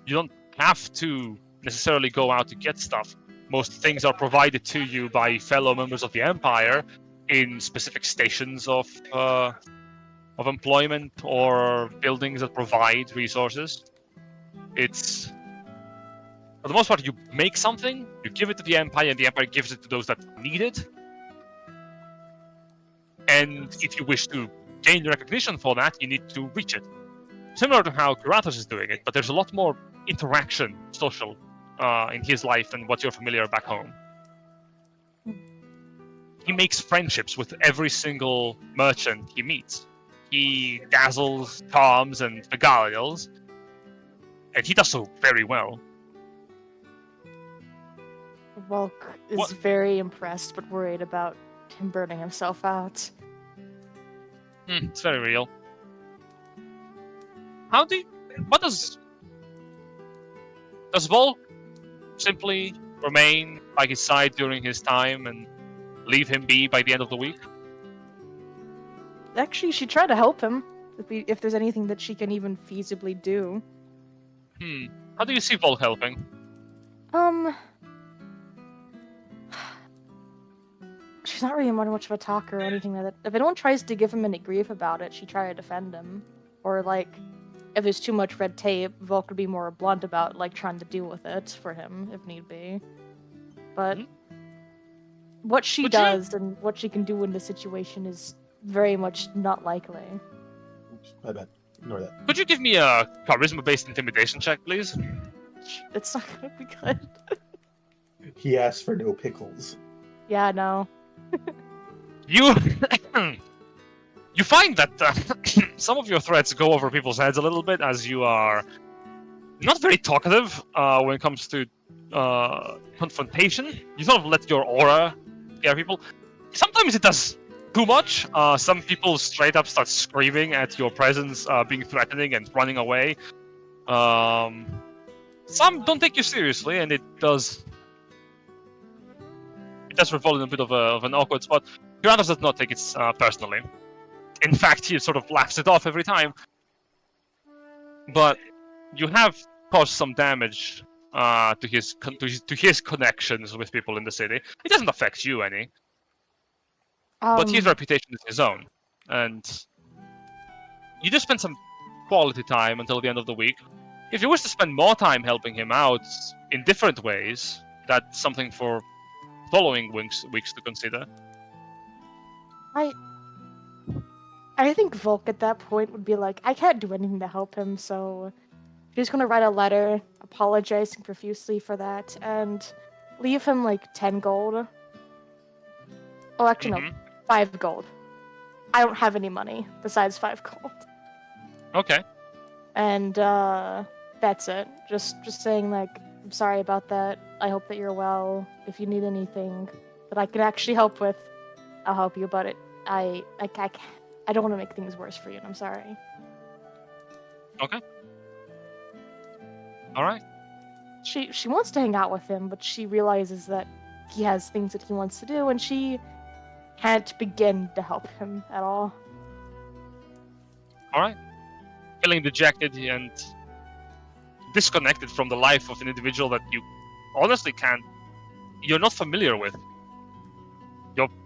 don't have to necessarily go out to get stuff. Most things are provided to you by fellow members of the Empire in specific stations of employment or buildings that provide resources. It's, for the most part, you make something, you give it to the Empire, and the Empire gives it to those that need it. And if you wish to gain recognition for that, you need to reach it. Similar to how Kuratos is doing it, but there's a lot more interaction, social, in his life than what you're familiar back home. He makes friendships with every single merchant he meets. He dazzles, charms, and beguiles, and he does so very well. Volk is very impressed but worried about him burning himself out. It's very real. Does Volk simply remain by his side during his time and leave him be by the end of the week? Actually, she tried to help him, if there's anything that she can even feasibly do. How do you see Volk helping? She's not really much of a talker or anything like that. If anyone tries to give him any grief about it, she tries to defend him. Or, like, if there's too much red tape, Volk would be more blunt about, like, trying to deal with it for him, if need be. But what she does and what she can do in this situation is very much not likely. Oops, my bad. Ignore that. Could you give me a charisma-based intimidation check, please? It's not gonna be good. He asked for no pickles. Yeah, no. You find that some of your threats go over people's heads a little bit, as you are not very talkative when it comes to confrontation. You sort of let your aura scare people. Sometimes it does too much. Some people straight up start screaming at your presence, being threatening and running away. Some don't take you seriously, and it does revolve in a bit of an awkward spot. Kuratos does not take it personally. In fact, he sort of laughs it off every time. But you have caused some damage to his connections with people in the city. It doesn't affect you any. But his reputation is his own. And you just spend some quality time until the end of the week. If you wish to spend more time helping him out in different ways, that's something for following weeks to consider. I think Volk at that point would be like, I can't do anything to help him, so she's gonna write a letter apologizing profusely for that and leave him like 10 gold. Oh, actually, no, 5 gold. I don't have any money besides 5 gold. Okay. And that's it. Just saying, like, I'm sorry about that. I hope that you're well. If you need anything that I can actually help with, I'll help you. But I don't want to make things worse for you, and I'm sorry. Okay. All right. She wants to hang out with him, but she realizes that he has things that he wants to do, and she can't begin to help him at all. All right. Feeling dejected and disconnected from the life of an individual that you honestly you're not familiar with.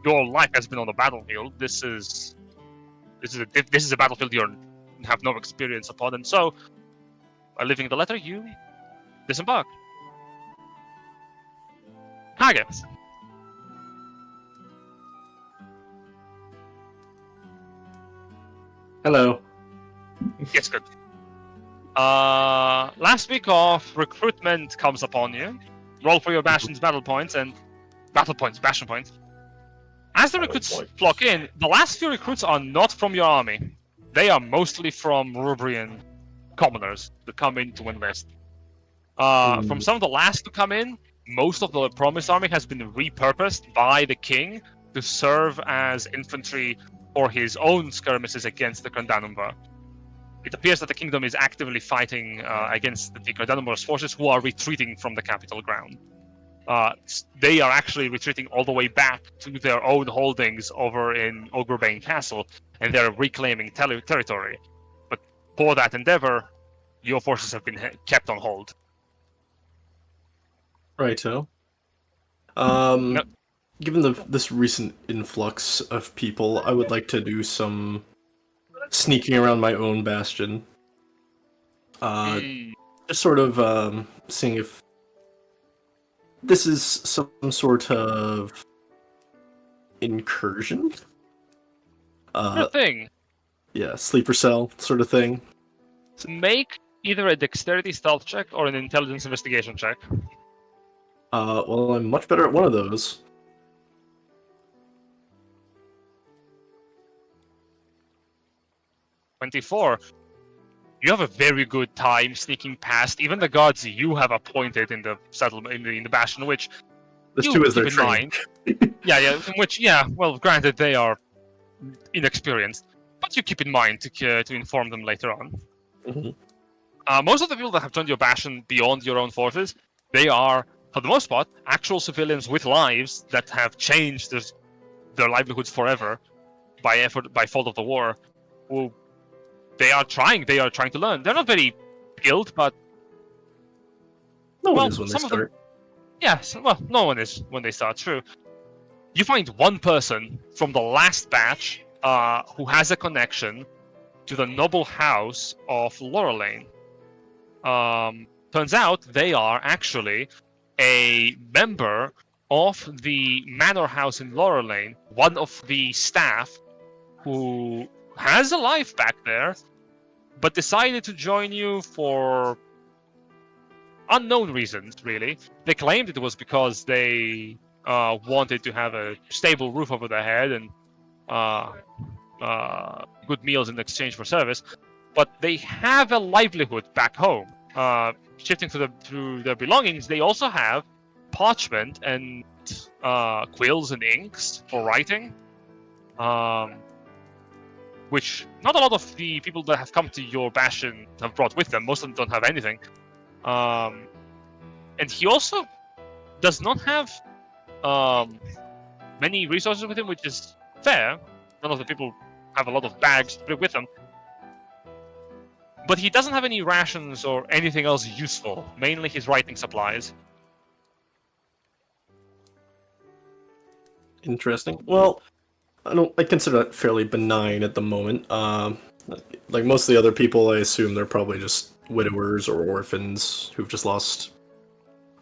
Your life has been on the battlefield. This is a battlefield you have no experience upon, and so by leaving the letter, you disembark. Kage. Hello. Yes, good. Last week off, recruitment comes upon you. Roll for your bastion points. As the I recruits like- flock in, the last few recruits are not from your army. They are mostly from Rubrian commoners that come in to enlist. From some of the last to come in, most of the Promised Army has been repurposed by the king to serve as infantry for his own skirmishes against the Grandanumber. It appears that the kingdom is actively fighting against the Grandanumber's forces who are retreating from the capital ground. They are actually retreating all the way back to their own holdings over in Ogrebane Castle, and they're reclaiming territory. But for that endeavor, your forces have been kept on hold. Righto. No- Given this recent influx of people, I would like to do some sneaking around my own bastion. Just sort of seeing if this is some sort of incursion. Sure thing. Yeah, sleeper cell sort of thing. Make either a dexterity stealth check or an intelligence investigation check. Well, I'm much better at one of those. 24. You have a very good time sneaking past even the guards you have appointed in the settlement in the bastion, which This you too is their keep in training. mind. Yeah. Well, granted, they are inexperienced, but you keep in mind to inform them later on. Mhm. Most of the people that have joined your bastion beyond your own forces, they are, for the most part, actual civilians with lives that have changed their livelihoods forever by fault of the war. Who they are trying to learn. They're not very skilled, but No one well, is when they some of them- start. yes, well, no one is when they start. True. You find one person from the last batch who has a connection to the noble house of Lorelane. Turns out they are actually a member of the manor house in Lorelane, one of the staff who has a life back there, but decided to join you for unknown reasons, really. They claimed it was because they wanted to have a stable roof over their head and good meals in exchange for service, but they have a livelihood back home. Shifting to their belongings, they also have parchment and quills and inks for writing, which not a lot of the people that have come to your bastion have brought with them. Most of them don't have anything. And he also does not have many resources with him, which is fair. None of the people have a lot of bags to bring with them. But he doesn't have any rations or anything else useful, mainly his writing supplies. Interesting. Well, I consider that fairly benign at the moment. Like most of the other people, I assume they're probably just widowers or orphans who've just lost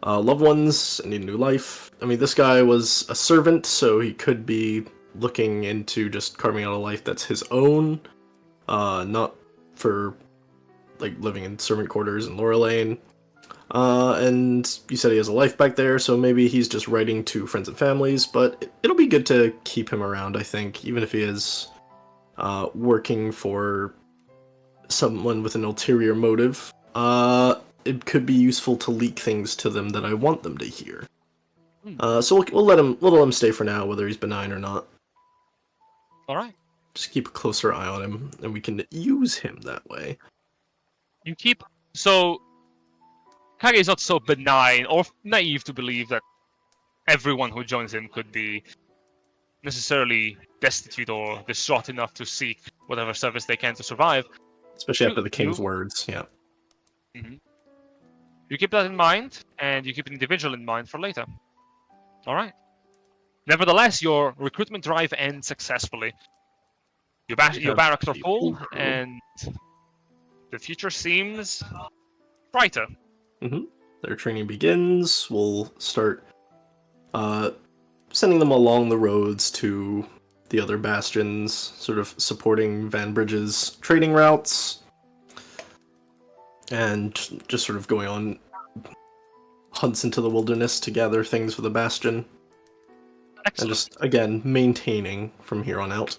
loved ones and need a new life. I mean, this guy was a servant, so he could be looking into just carving out a life that's his own, not for like living in servant quarters in Lorelane. And you said he has a life back there, so maybe he's just writing to friends and families, but it'll be good to keep him around, I think, even if he is working for someone with an ulterior motive. It could be useful to leak things to them that I want them to hear. So we'll let him stay for now, whether he's benign or not. All right. Just keep a closer eye on him, and we can use him that way. You keep so. Kage is not so benign or naive to believe that everyone who joins him could be necessarily destitute or distraught enough to seek whatever service they can to survive. Especially You- after the king's you- words, yeah. You keep that in mind, and you keep an individual in mind for later. All right. Nevertheless, your recruitment drive ends successfully. Your barracks are full, and the future seems brighter. Their training begins. We'll start sending them along the roads to the other bastions, sort of supporting Van Bridge's trading routes, and just sort of going on hunts into the wilderness to gather things for the bastion. And Excellent. just, again, maintaining from here on out.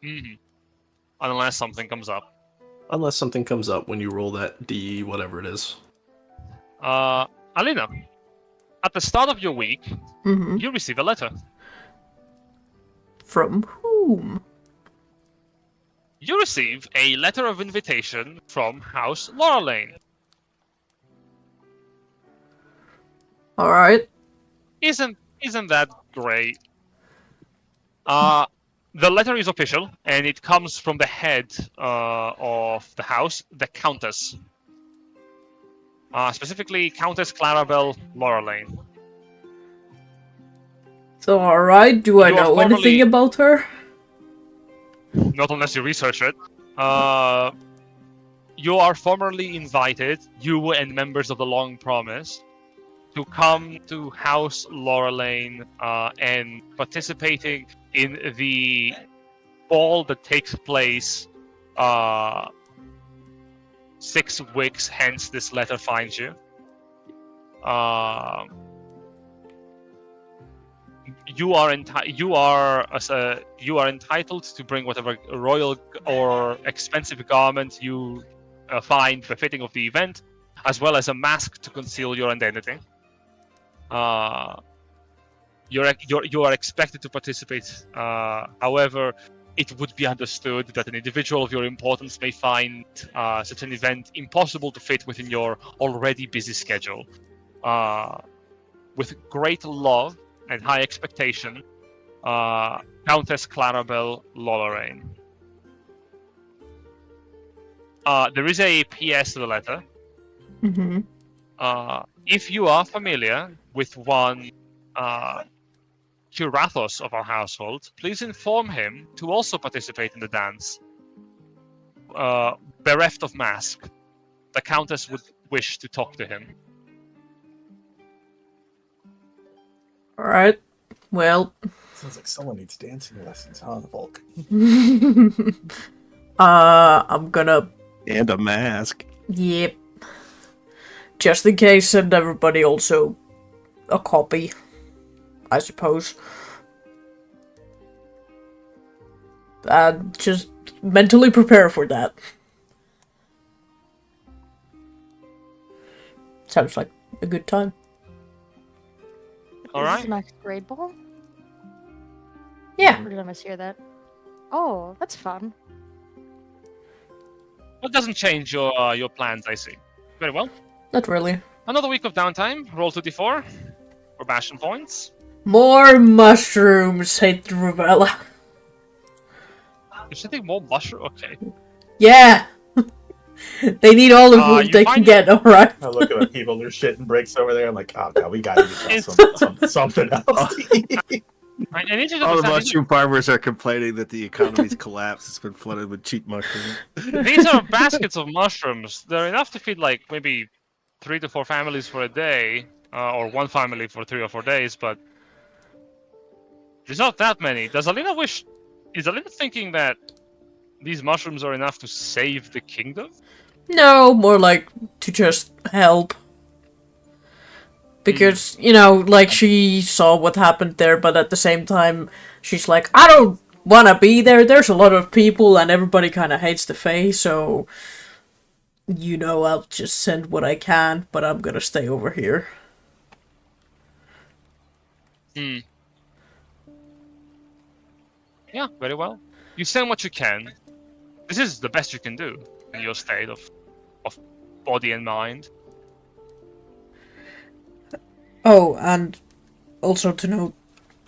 Mhm. Unless something comes up. Unless something comes up when you roll that D, whatever it is. Alina, at the start of your week, Mm-hmm. you receive a letter. From whom? You receive a letter of invitation from House Laurelane. All right. Isn't that great? The letter is official, and it comes from the head of the house, the Countess. Specifically, Countess Clarabelle Laurelane. So, all right. Do I You are know formally- anything about her? Not unless you research it. You are formally invited, you and members of the Long Promise, to come to House Laurelane and participating in the ball that takes place 6 weeks hence this letter finds you. You are entitled to bring whatever royal or expensive garment you find befitting of the event, as well as a mask to conceal your identity. You are expected to participate. However, it would be understood that an individual of your importance may find such an event impossible to fit within your already busy schedule. With great love and high expectation, Countess Clarabelle Laurelane. There is a PS to the letter. Mm-hmm. If you are familiar with one Curathos of our household, please inform him to also participate in the dance. Bereft of mask, the Countess would wish to talk to him. All right. Well. Sounds like someone needs dancing lessons, huh, Volk? I'm gonna. And a mask. Yep. Just in case, send everybody also a copy, I suppose. Just mentally prepare for that. Sounds like a good time. All Is right. this next grade ball? Yeah. Or did I mishear that? Oh, that's fun. That doesn't change your plans, I see. Very well. Not really. Another week of downtime. Roll 2d4 for bastion points. More mushrooms, hate the rubella. You're sitting more mushroom. Okay. Yeah! They need all the food You they can find- get, alright? I look at people, their shit and breaks over there. I'm like, oh god, we gotta get something else to eat. I need you to All the understand, mushroom farmers are complaining that the economy's collapsed. It's been flooded with cheap mushrooms. these are baskets of mushrooms. They're enough to feed like maybe 3 to 4 families for a day, or one family for 3 or 4 days. But there's not that many. Is Alina thinking that these mushrooms are enough to save the kingdom? No, more like to just help. Because, like she saw what happened there, but at the same time, she's like, I don't wanna be there. There's a lot of people and everybody kinda hates the Fae, so I'll just send what I can, but I'm gonna stay over here. Yeah, very well. You send what you can. This is the best you can do in your state of body and mind. Oh, and also to note,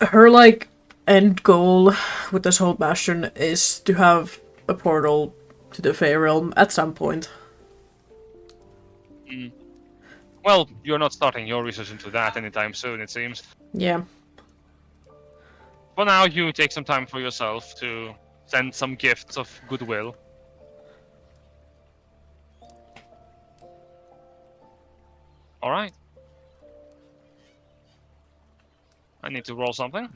her, end goal with this whole bastion is to have a portal to the Fae realm at some point. Well, you're not starting your research into that anytime soon, it seems. Yeah. For now, you take some time for yourself to send some gifts of goodwill. Alright. I need to roll something.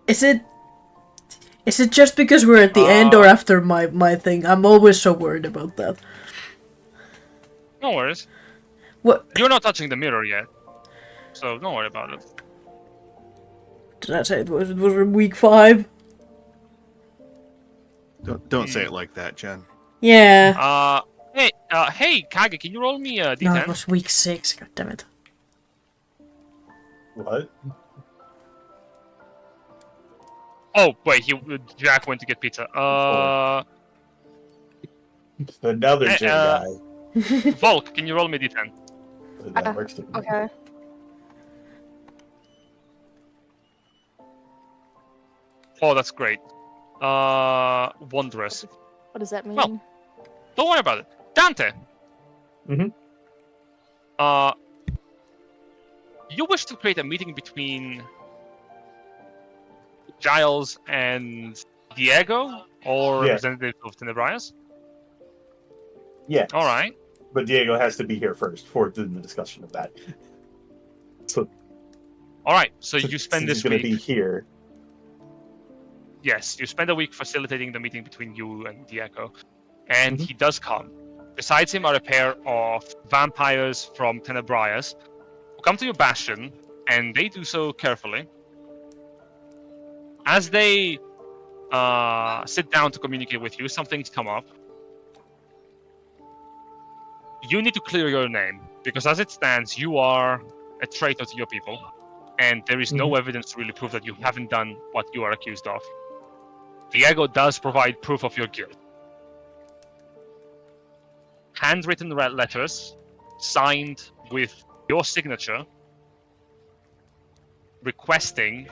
Is it just because we're at the end or after my thing? I'm always so worried about that. No worries. What? You're not touching the mirror yet. So don't worry about it. Did I say it was week 5? Don't say it like that, Jen. Yeah. Hey, Kage, can you roll me a d10? No, it was week 6. God damn it. What? Oh, wait, Jack went to get pizza. Another J guy. Volk, can you roll me a d10? That works too. Okay. Oh, that's great. Wondrous. What does that mean? Well, don't worry about it. Dante! Mhm. You wish to create a meeting between Giles and Diego, or Yeah. representative of Tenebrias? Yeah. Alright. But Diego has to be here first before doing the discussion of that. So Alright, so you spend he's this going week... to be here. Yes, you spend a week facilitating the meeting between you and Diego. And Mhm. he does come. Besides him are a pair of vampires from Tenebrias who come to your bastion, and they do so carefully. As they sit down to communicate with you, some things come up. You need to clear your name, because as it stands, you are a traitor to your people, and there is no evidence to really prove that you haven't done what you are accused of. Diego does provide proof of your guilt. Handwritten letters, signed with your signature, requesting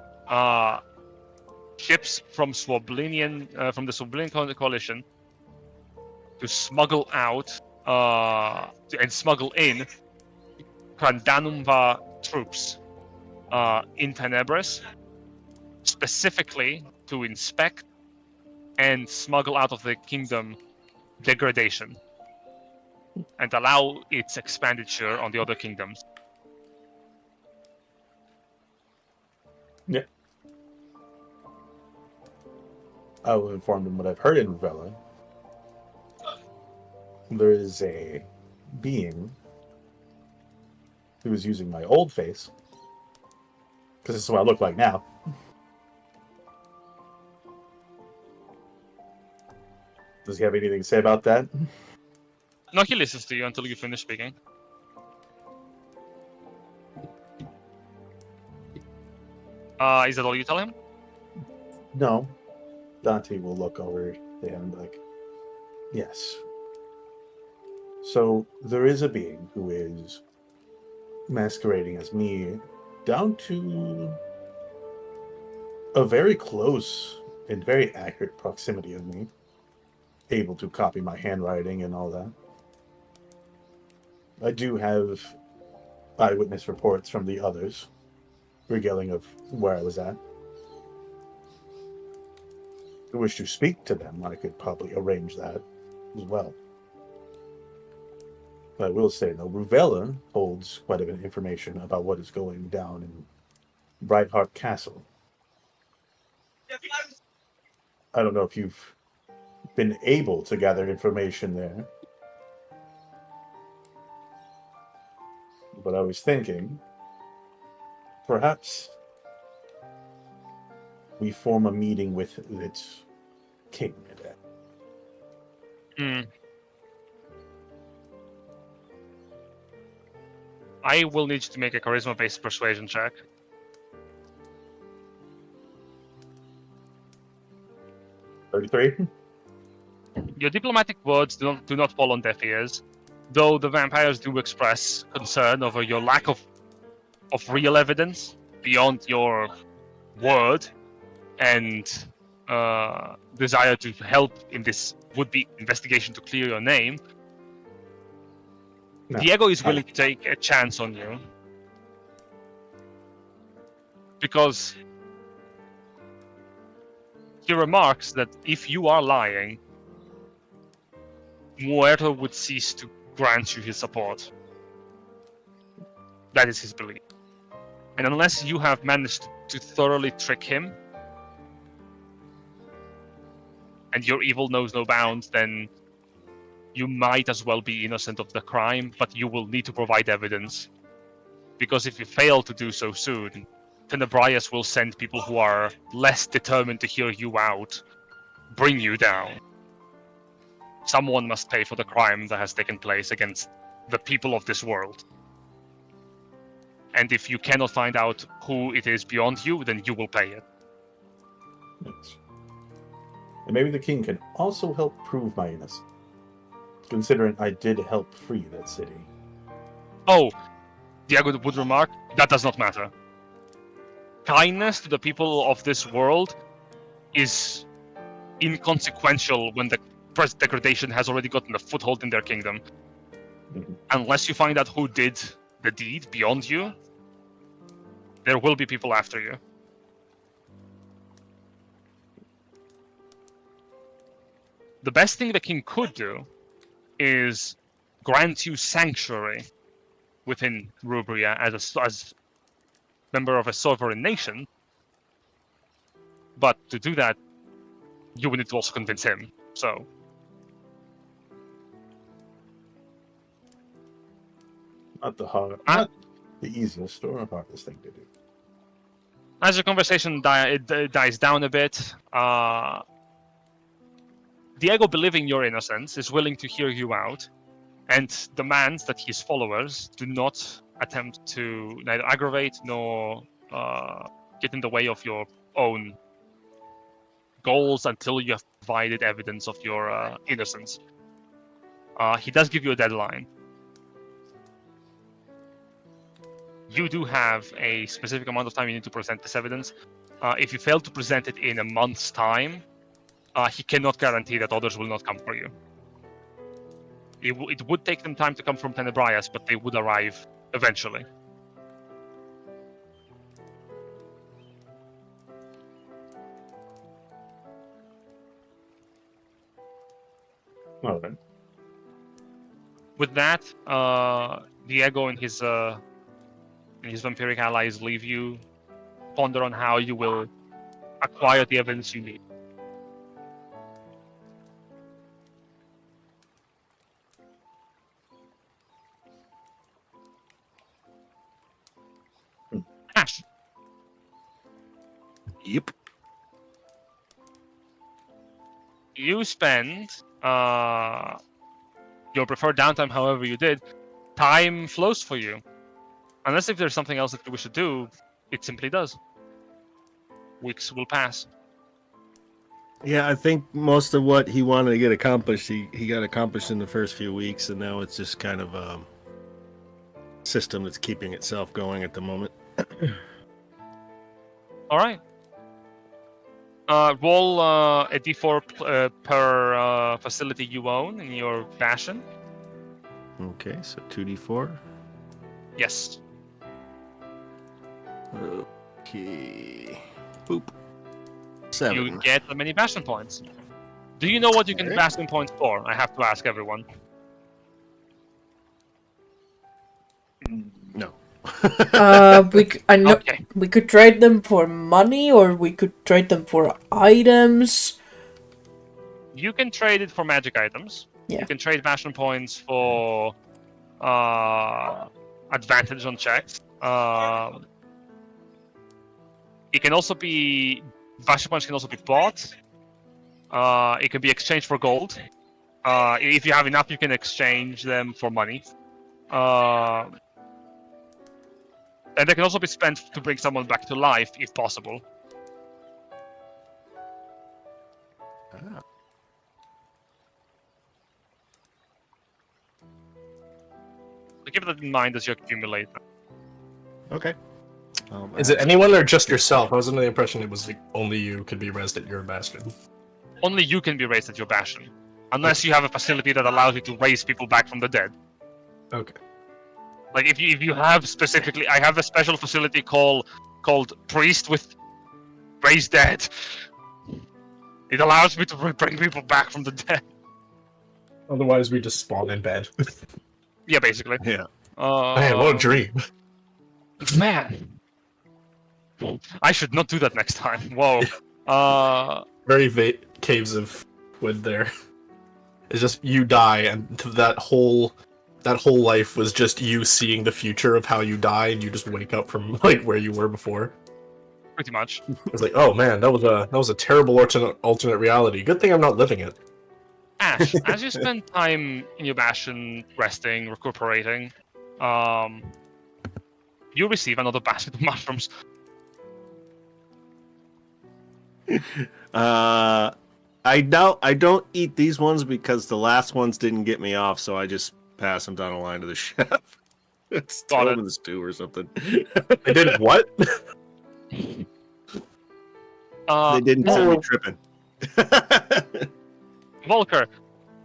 ships from the Swablinian coalition to smuggle out and smuggle in Krandanumva troops in Tenebris, specifically to inspect and smuggle out of the kingdom degradation and allow its expenditure on the other kingdoms. Yeah. I will inform them what I've heard in Ravella. There is a being who is using my old face, because this is what I look like now. Does he have anything to say about that? No, he listens to you until you finish speaking. Is that all you tell him? No. Dante will look over to him and be like, yes. So there is a being who is masquerading as me down to a very close and very accurate proximity of me, able to copy my handwriting and all that. I do have eyewitness reports from the others, regaling of where I was at. If you wish to speak to them, I could probably arrange that as well. But I will say, though, Ruvella holds quite a bit of information about what is going down in Brightheart Castle. I don't know if you've been able to gather information there, but I was thinking, perhaps we form a meeting with its king. I will need you to make a charisma-based persuasion check. $33? Your diplomatic words do not fall on deaf ears, though the vampires do express concern over your lack of real evidence beyond your word and desire to help in this would-be investigation to clear your name. No. Diego is willing to take a chance on you because he remarks that if you are lying, Muerto would cease to grant you his support. That is his belief. And unless you have managed to thoroughly trick him, and your evil knows no bounds, then you might as well be innocent of the crime, but you will need to provide evidence. Because if you fail to do so soon, Tenebrius will send people who are less determined to hear you out, bring you down. Someone must pay for the crime that has taken place against the people of this world. And if you cannot find out who it is beyond you, then you will pay it. Yes. And maybe the king can also help prove my innocence, considering I did help free that city. Oh, Diego would remark, that does not matter. Kindness to the people of this world is inconsequential when the degradation has already gotten a foothold in their kingdom. Mhm. Unless you find out who did the deed beyond you, there will be people after you. The best thing the king could do is grant you sanctuary within Rubria as member of a sovereign nation. But to do that, you would need to also convince him. So, Not the easiest or hardest thing to do. as the conversation dies down a bit, Diego, believing your innocence, is willing to hear you out, and demands that his followers do not attempt to neither aggravate nor get in the way of your own goals until you have provided evidence of your innocence. He does give you a deadline. You do have a specific amount of time you need to present this evidence. If you fail to present it in a month's time, he cannot guarantee that others will not come for you. It would take them time to come from Tenebrius, but they would arrive eventually. All right. With that, Diego and his vampiric allies leave you, ponder on how you will acquire the evidence you need. Ash, Yep. you spend your preferred downtime however you did. Time flows for you. Unless if there's something else that you wish to do, it simply does. Weeks will pass. Yeah, I think most of what he wanted to get accomplished, he got accomplished in the first few weeks, and now it's just kind of a system that's keeping itself going at the moment. All right. Roll a d4 per facility you own in your Bastion. Okay, so 2d4. Yes. Okay. Boop. 7. You get the many Bastion points. Do you know what you can Alright. Bastion points for? I have to ask everyone. No. I know Okay. we could trade them for money, or we could trade them for items. You can trade it for magic items. Yeah. You can trade Bastion points for advantage on checks. It can also be Bastion points can also be bought. It can be exchanged for gold. If you have enough, you can exchange them for money. And they can also be spent to bring someone back to life, if possible. Ah. So keep that in mind as you accumulate them. Okay. Is it anyone or just yourself? I was under the impression it was like only you could be rezzed at your bastion. Only you can be raised at your Bastion. Unless you have a facility that allows you to raise people back from the dead. Okay. Like if you have specifically, I have a special facility called Priest with Raised Dead. It allows me to bring people back from the dead. Otherwise, we just spawn in bed. Yeah, basically. Yeah. Man, what a dream. Man. I should not do that next time. Whoa. Very caves of wood there. It's just you die, and that whole life was just you seeing the future of how you die, and you just wake up from like where you were before. pretty much. It's like, oh man, that was a terrible alternate reality. Good thing I'm not living it. Ash, as you spend time in your bastion, resting, recuperating, you receive another basket of mushrooms. I don't eat these ones because the last ones didn't get me off, so I just pass them down the line to the chef. It's Got throw it. them in the stew or something. I did what? They didn't send me no. tripping. Volker,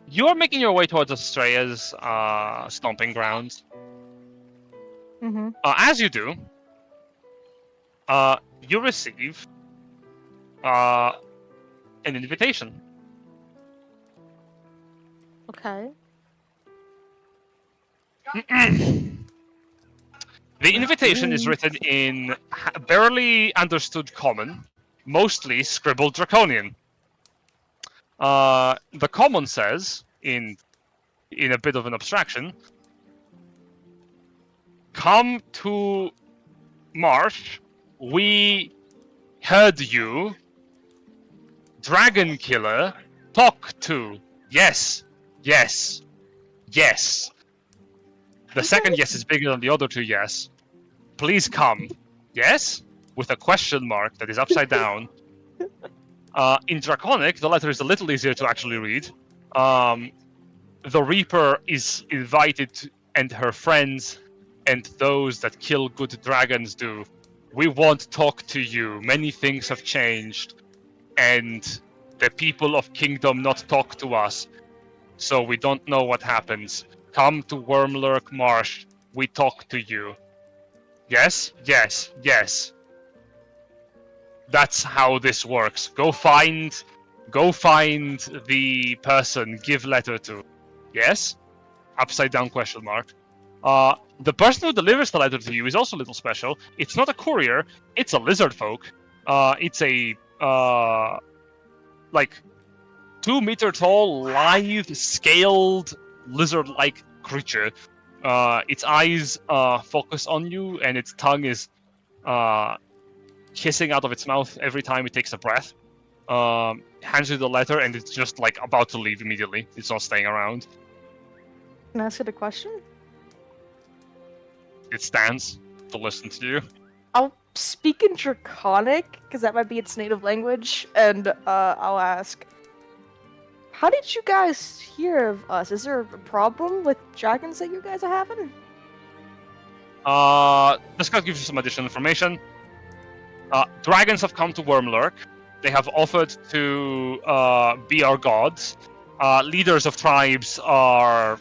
you are making your way towards Estrella's stomping grounds. Mm-hmm. As you do, you receive an invitation. Okay. The invitation is written in barely understood common, mostly scribbled draconian. The common says, in a bit of an abstraction, "Come to Marsh. We heard you. Dragon killer. Talk to. Yes. Yes. Yes." The second yes is bigger than the other two yes. Please come. Yes? With a question mark that is upside down. In Draconic, the letter is a little easier to actually read. The Reaper is invited, and her friends, and those that kill good dragons do. We won't talk to you. Many things have changed, and the people of Kingdom not talk to us, so we don't know what happens. Come to Wormlurk Marsh. We talk to you. Yes? Yes. Yes. That's how this works. Go find the person. Give letter to. Yes? Upside down question mark. The person who delivers the letter to you is also a little special. It's not a courier. It's a lizard folk. It's a like 2 meter tall, lithe, scaled lizard-like creature. Its eyes focus on you, and its tongue is hissing out of its mouth every time it takes a breath. Hands you the letter, and it's just like about to leave immediately. It's not staying around. Can I ask it a question? It stands to listen to you. I'll speak in Draconic, because that might be its native language, and I'll ask, how did you guys hear of us? Is there a problem with dragons that you guys are having? This guy gives you some additional information. Dragons have come to Wormlurk. They have offered to be our gods. Leaders of tribes are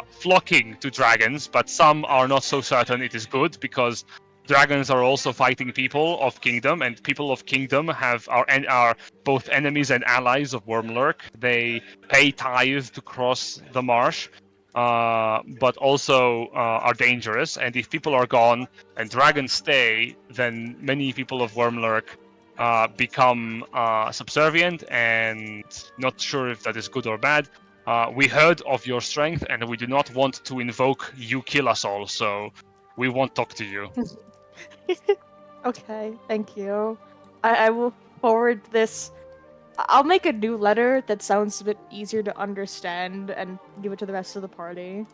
flocking to dragons, but some are not so certain it is good, because dragons are also fighting people of Kingdom, and people of Kingdom are both enemies and allies of Wormlurk. They pay tithe to cross the marsh, but also are dangerous. And if people are gone and dragons stay, then many people of Wormlurk become subservient and not sure if that is good or bad. We heard of your strength, and we do not want to invoke you kill us all, so we won't talk to you. Okay, thank you. I will forward this. I'll make a new letter that sounds a bit easier to understand and give it to the rest of the party.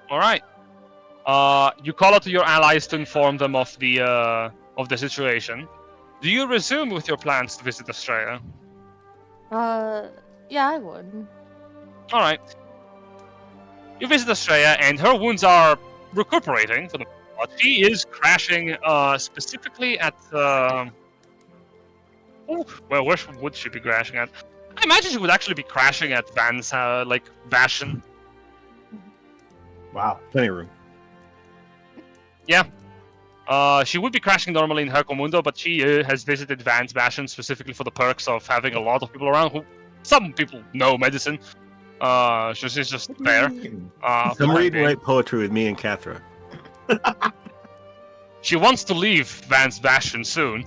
All right. You call out to your allies to inform them of the situation. Do you resume with your plans to visit Australia? Yeah, I would. All right. You visit Australia, and her wounds are recuperating for the most part. She is crashing, specifically at. Where would she be crashing at? I imagine she would actually be crashing at Van's, Bastion. Wow. Plenty of room. Yeah. She would be crashing normally in her Comundo, but she has visited Van's Bastion specifically for the perks of having a lot of people around who. Some people know medicine. She's just there. Come read and write poetry with me and Cathra. She wants to leave Van's Bastion soon.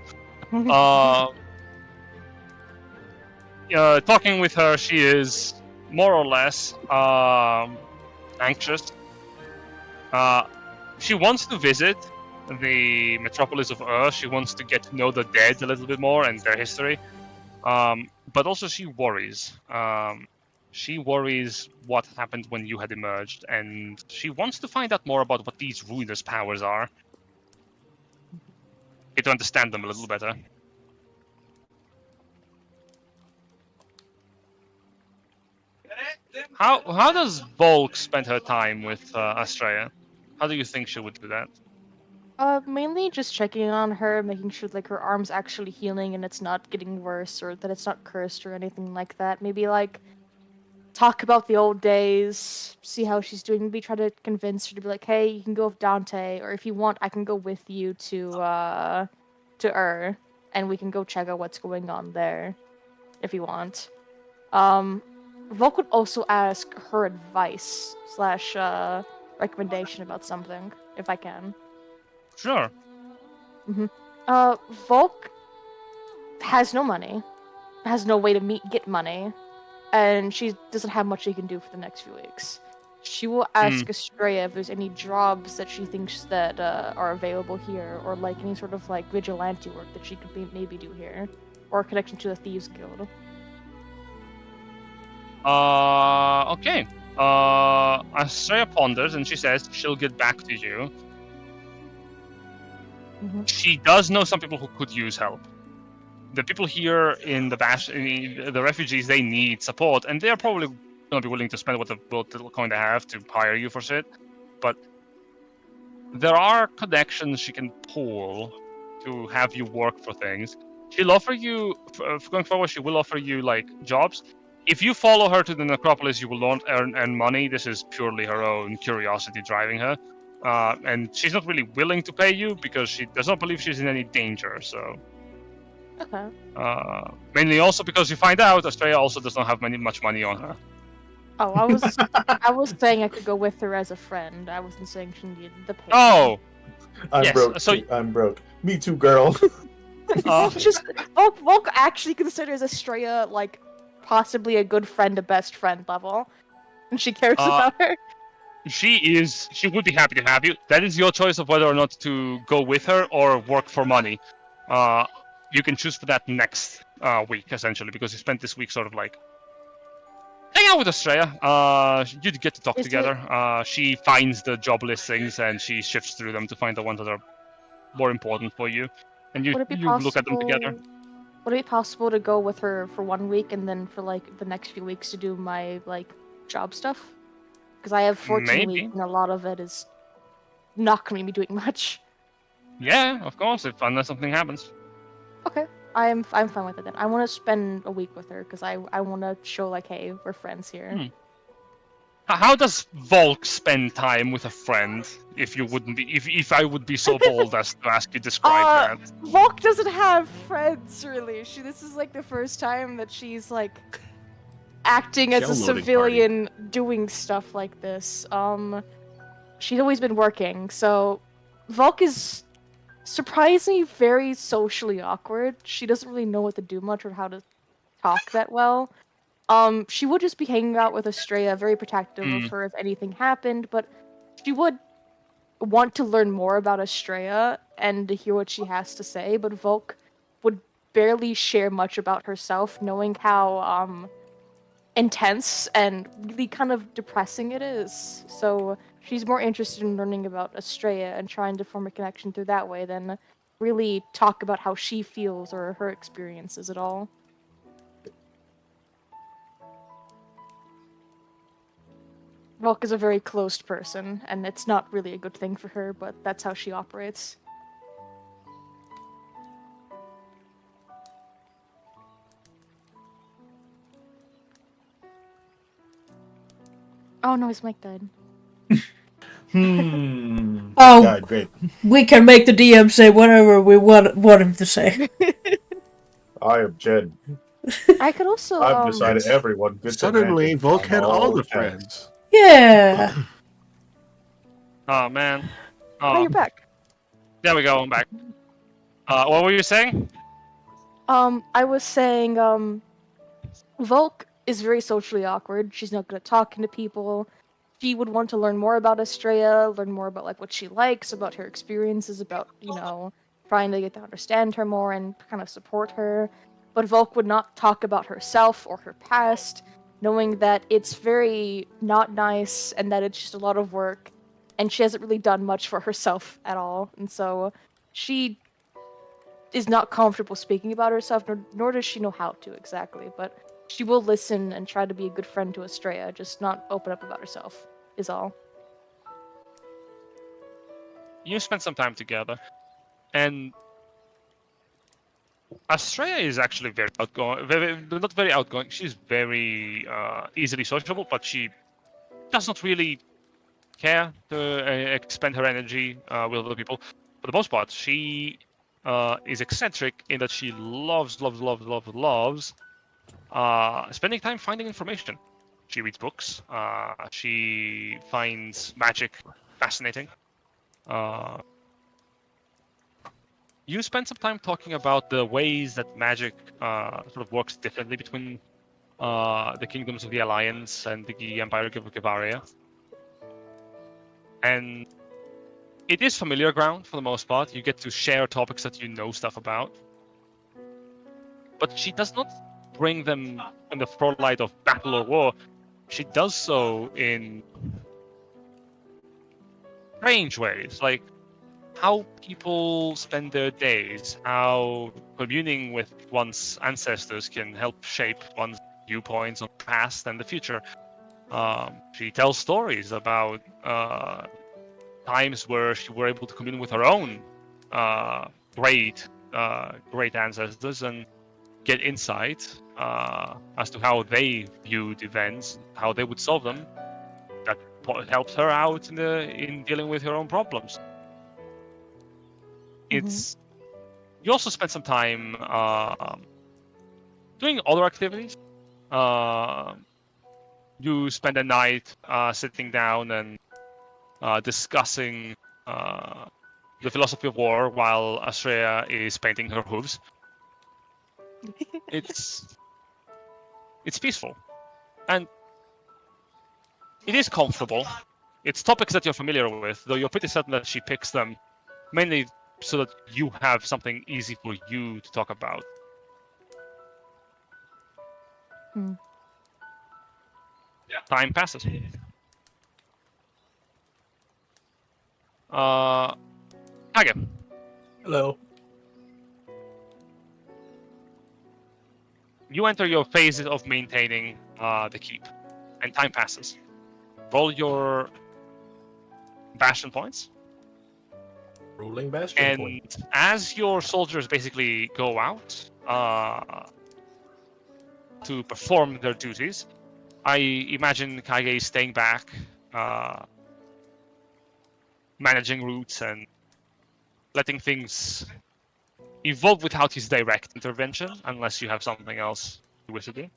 Talking with her, she is more or less anxious. she wants to visit the metropolis of Earth. She wants to get to know the dead a little bit more and their history. But also she worries. She worries what happened when you had emerged, and she wants to find out more about what these ruinous powers are. Get to understand them a little better. How does Volk spend her time with Astraea? How do you think she would do that? Mainly just checking on her, making sure like her arm's actually healing and it's not getting worse, or that it's not cursed or anything like that. Maybe like talk about the old days, see how she's doing. Maybe try to convince her to be like, "Hey, you can go with Dante, or if you want, I can go with you to and we can go check out what's going on there, if you want." Volk would also ask her advice slash recommendation about something, if I can. Sure. Volk has no money, has no way to get money, and she doesn't have much she can do for the next few weeks. She will ask Astraea if there's any jobs that she thinks that are available here, or like any sort of like vigilante work that she could maybe do here, or a connection to the Thieves Guild. Okay. Astraea ponders and she says she'll get back to you. She does know some people who could use help. The people here in the the refugees, they need support, and they are probably gonna be willing to spend what little coin they have to hire you for shit. But there are connections she can pull to have you work for things. She'll offer you, going forward, she will offer you like jobs. If you follow her to the necropolis, you will not earn money. This is purely her own curiosity driving her. And she's not really willing to pay you because she does not believe she's in any danger. So, Okay. mainly also because you find out Astraea also does not have much money on her. Oh, I was saying I could go with her as a friend. I wasn't saying she needed the pay. Oh, I'm yes, broke. so- I'm broke. Me too, girl. Volk actually considers Astraea like possibly a good friend, a best friend level, and she cares about her. She would be happy to have you. That is your choice of whether or not to go with her or work for money. You can choose for that next week, essentially, because you spent this week sort of like hang out with Astraea. You get to talk together. She finds the job listings and she shifts through them to find the ones that are more important for you, and you look at them together. Would it be possible to go with her for 1 week and then for like the next few weeks to do my like job stuff? Because I have 14 weeks and a lot of it is not going to be doing much. Yeah, of course, unless something happens. Okay, I'm fine with it then. I want to spend a week with her because I want to show like, hey, we're friends here. How does Volk spend time with a friend? If you wouldn't be, if I would be so bold as to ask you to describe that. Volk doesn't have friends really. This is like the first time that she's like acting as a civilian doing stuff like this. She's always been working, so Volk is surprisingly very socially awkward. She doesn't really know what to do much or how to talk that well. She would just be hanging out with Astraea, very protective of her if anything happened, but she would want to learn more about Astraea and to hear what she has to say, but Volk would barely share much about herself, knowing how intense and really kind of depressing it is. So she's more interested in learning about Astraea and trying to form a connection through that way than really talk about how she feels or her experiences at all. Volk is a very closed person, and it's not really a good thing for her, but that's how she operates. Oh no, his mic died. Oh, God, great. we can make the DM say whatever we want him to say. I am Jed. I could also I've decided everyone gets Suddenly, advantage Volk on had all the checks. friends. Yeah. Oh man. Oh, you're back. There we go. I'm back. What were you saying? I was saying, Volk is very socially awkward. She's not good at talking to people. she would want to learn more about Estrella, learn more about like what she likes, about her experiences, about trying to get to understand her more and kind of support her. But Volk would not talk about herself or her past, knowing that it's very not nice and that it's just a lot of work, and she hasn't really done much for herself at all, and so she is not comfortable speaking about herself, nor does she know how to exactly, but she will listen and try to be a good friend to Estrella, just not open up about herself, is all. You spend some time together, and Estrella is actually very outgoing. Not very outgoing. She's very easily sociable, but she does not really care to expend her energy with other people. For the most part, she is eccentric in that she loves spending time finding information. She reads books. She finds magic fascinating. You spend some time talking about the ways that magic sort of works differently between the kingdoms of the Alliance and the Empire of Gavaria. And it is familiar ground for the most part. You get to share topics that you know stuff about. But she does not bring them in the front of battle or war. She does so in strange ways, like how people spend their days, how communing with one's ancestors can help shape one's viewpoints on the past and the future. She tells stories about times where she were able to commune with her own great ancestors and get insight as to how they viewed events, how they would solve them. That helps her out in dealing with her own problems. It's you also spend some time doing other activities. You spend a night sitting down and discussing the philosophy of war while Estrella is painting her hooves. It's peaceful, and it is comfortable. It's topics that you're familiar with, though you're pretty certain that she picks them mainly so that you have something easy for you to talk about. Time passes. Kage. Hello. You enter your phases of maintaining the keep, and time passes. Roll your bastion points. Rolling bastion And point. as your soldiers basically go out to perform their duties, I imagine Kage is staying back, managing routes and letting things evolve without his direct intervention, unless you have something else you wish to do.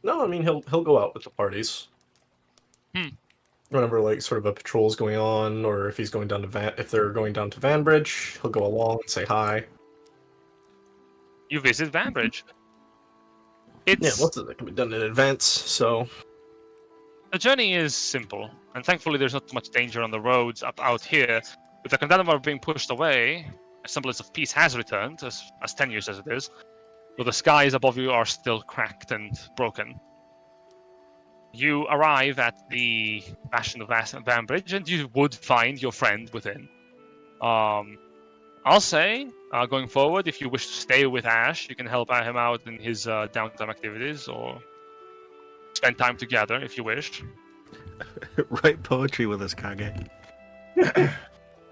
No, I mean he'll go out with the parties. Whenever like sort of a patrol's going on, or if he's going down to if they're going down to Vanbridge, he'll go along and say hi. You visit Vanbridge. Yeah, It's most of it can be done in advance, so the journey is simple, and thankfully there's not too much danger on the roads up out here. With the Condemnor being pushed away, a semblance of peace has returned, as tenuous as it is, though the skies above you are still cracked and broken. You arrive at the Bastion of Vanbridge, and you would find your friend within. I'll say, going forward, if you wish to stay with Ash, you can help him out in his downtime activities, or spend time together if you wish. Write poetry with us, Kage.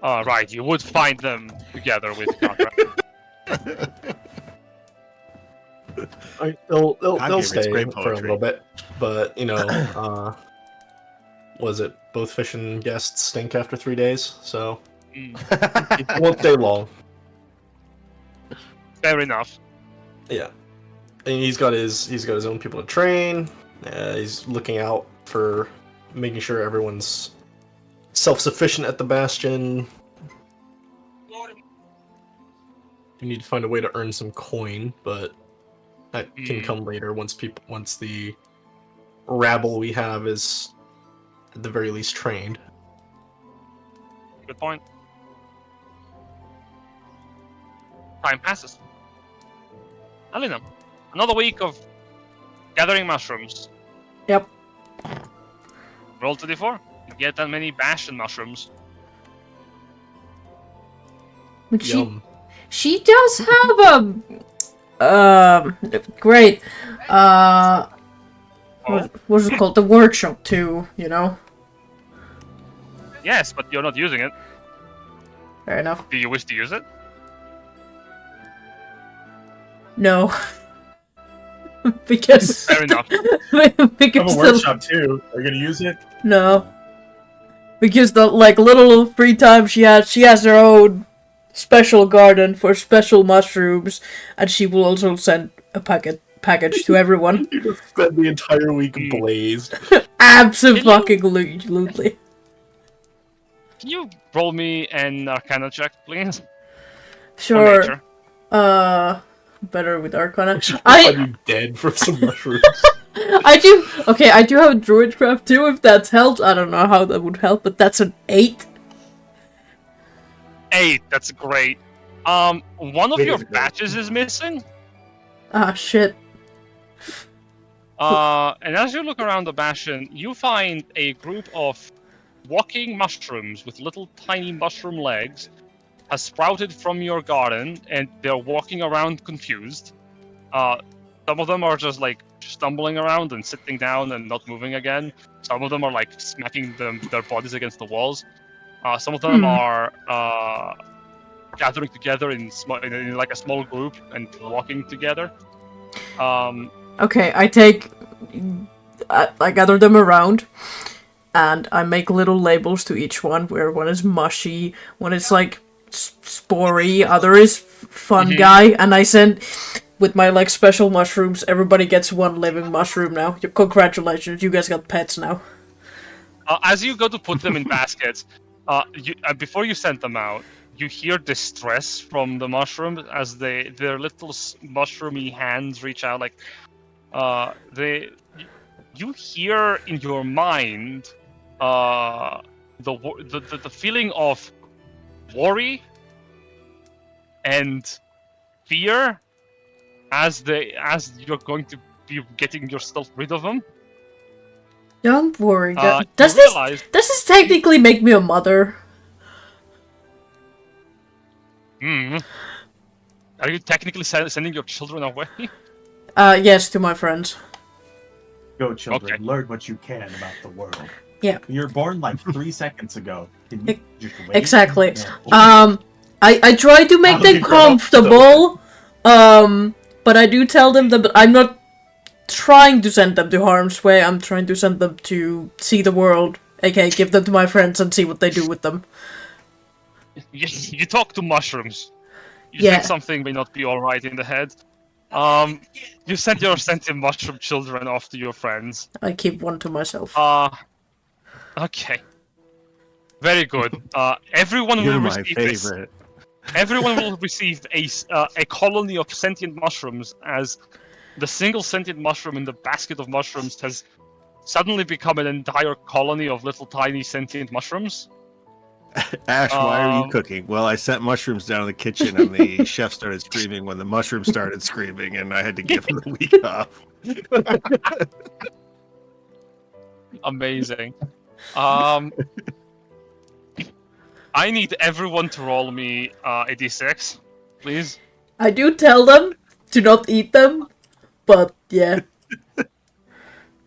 Right, you would find them together with Conrad. they'll reads stay great for a poetry. little bit, but was it both fish and guests stink after 3 days? So it won't stay long. Fair enough. Yeah, and he's got his own people to train. He's looking out for making sure everyone's self-sufficient at the Bastion. You need to find a way to earn some coin, but that can come later once the rabble we have is at the very least trained. Good point. Time passes. Alina, another week of gathering mushrooms. Yep. Roll to d4. You get that many bastion mushrooms. But Yum. she does have great what's it called, the workshop too, you know. Yes, but you're not using it. Fair enough. Do you wish to use it? No. Because Fair enough. I have because a workshop too. Are you gonna use it? no. Because the little free time she has her own special garden for special mushrooms, and she will also send a package to everyone. You just spend the entire week blazed. Absolutely. Can you roll me an Arcana check, please? Or Sure. nature? Better with Arcana. Find I you dead from some mushrooms. I do. Okay, I do have a druidcraft too. If that helps, I don't know how that would help, but that's an 8. 8. That's great. One of It your is great. batches is missing. Ah, shit. And as you look around the bastion, you find a group of walking mushrooms with little tiny mushroom legs has sprouted from your garden, and they're walking around confused. Some of them are just like stumbling around and sitting down and not moving again. Some of them are like smacking their bodies against the walls. Some of them are gathering together in like a small group and walking together. Okay, I gather them around, and I make little labels to each one, where one is mushy, one is like spory, other is fun guy, and I send, with my like special mushrooms, everybody gets one living mushroom now. Congratulations, you guys got pets now. As you go to put them in baskets, before you send them out, you hear distress from the mushrooms as their little mushroomy hands reach out. Like, you hear in your mind the feeling of worry and fear as you're going to be getting yourself rid of them. Don't worry. You Does this technically make me a mother? Are you technically sending your children away? Yes, to my friends. Go, children. Okay. Learn what you can about the world. Yeah. You were born like 3 seconds ago. Can you just wait? Exactly. Yeah. I try to make them comfortable, but I do tell them that I'm not trying to send them to harm's way. I'm trying to send them to see the world, aka give them to my friends and see what they do with them. You talk to mushrooms. You Yeah. think something may not be alright in the head. You send your sentient mushroom children off to your friends. I keep one to myself. Okay. Very good. Everyone You're will my receive this. favorite. Everyone will receive a colony of sentient mushrooms, as the single sentient mushroom in the basket of mushrooms has suddenly become an entire colony of little tiny sentient mushrooms. Ash, why are you cooking? Well, I sent mushrooms down in the kitchen, and the chef started screaming when the mushrooms started screaming, and I had to give him the week off. Amazing. I need everyone to roll me a d6, please. I do tell them to not eat them, but yeah.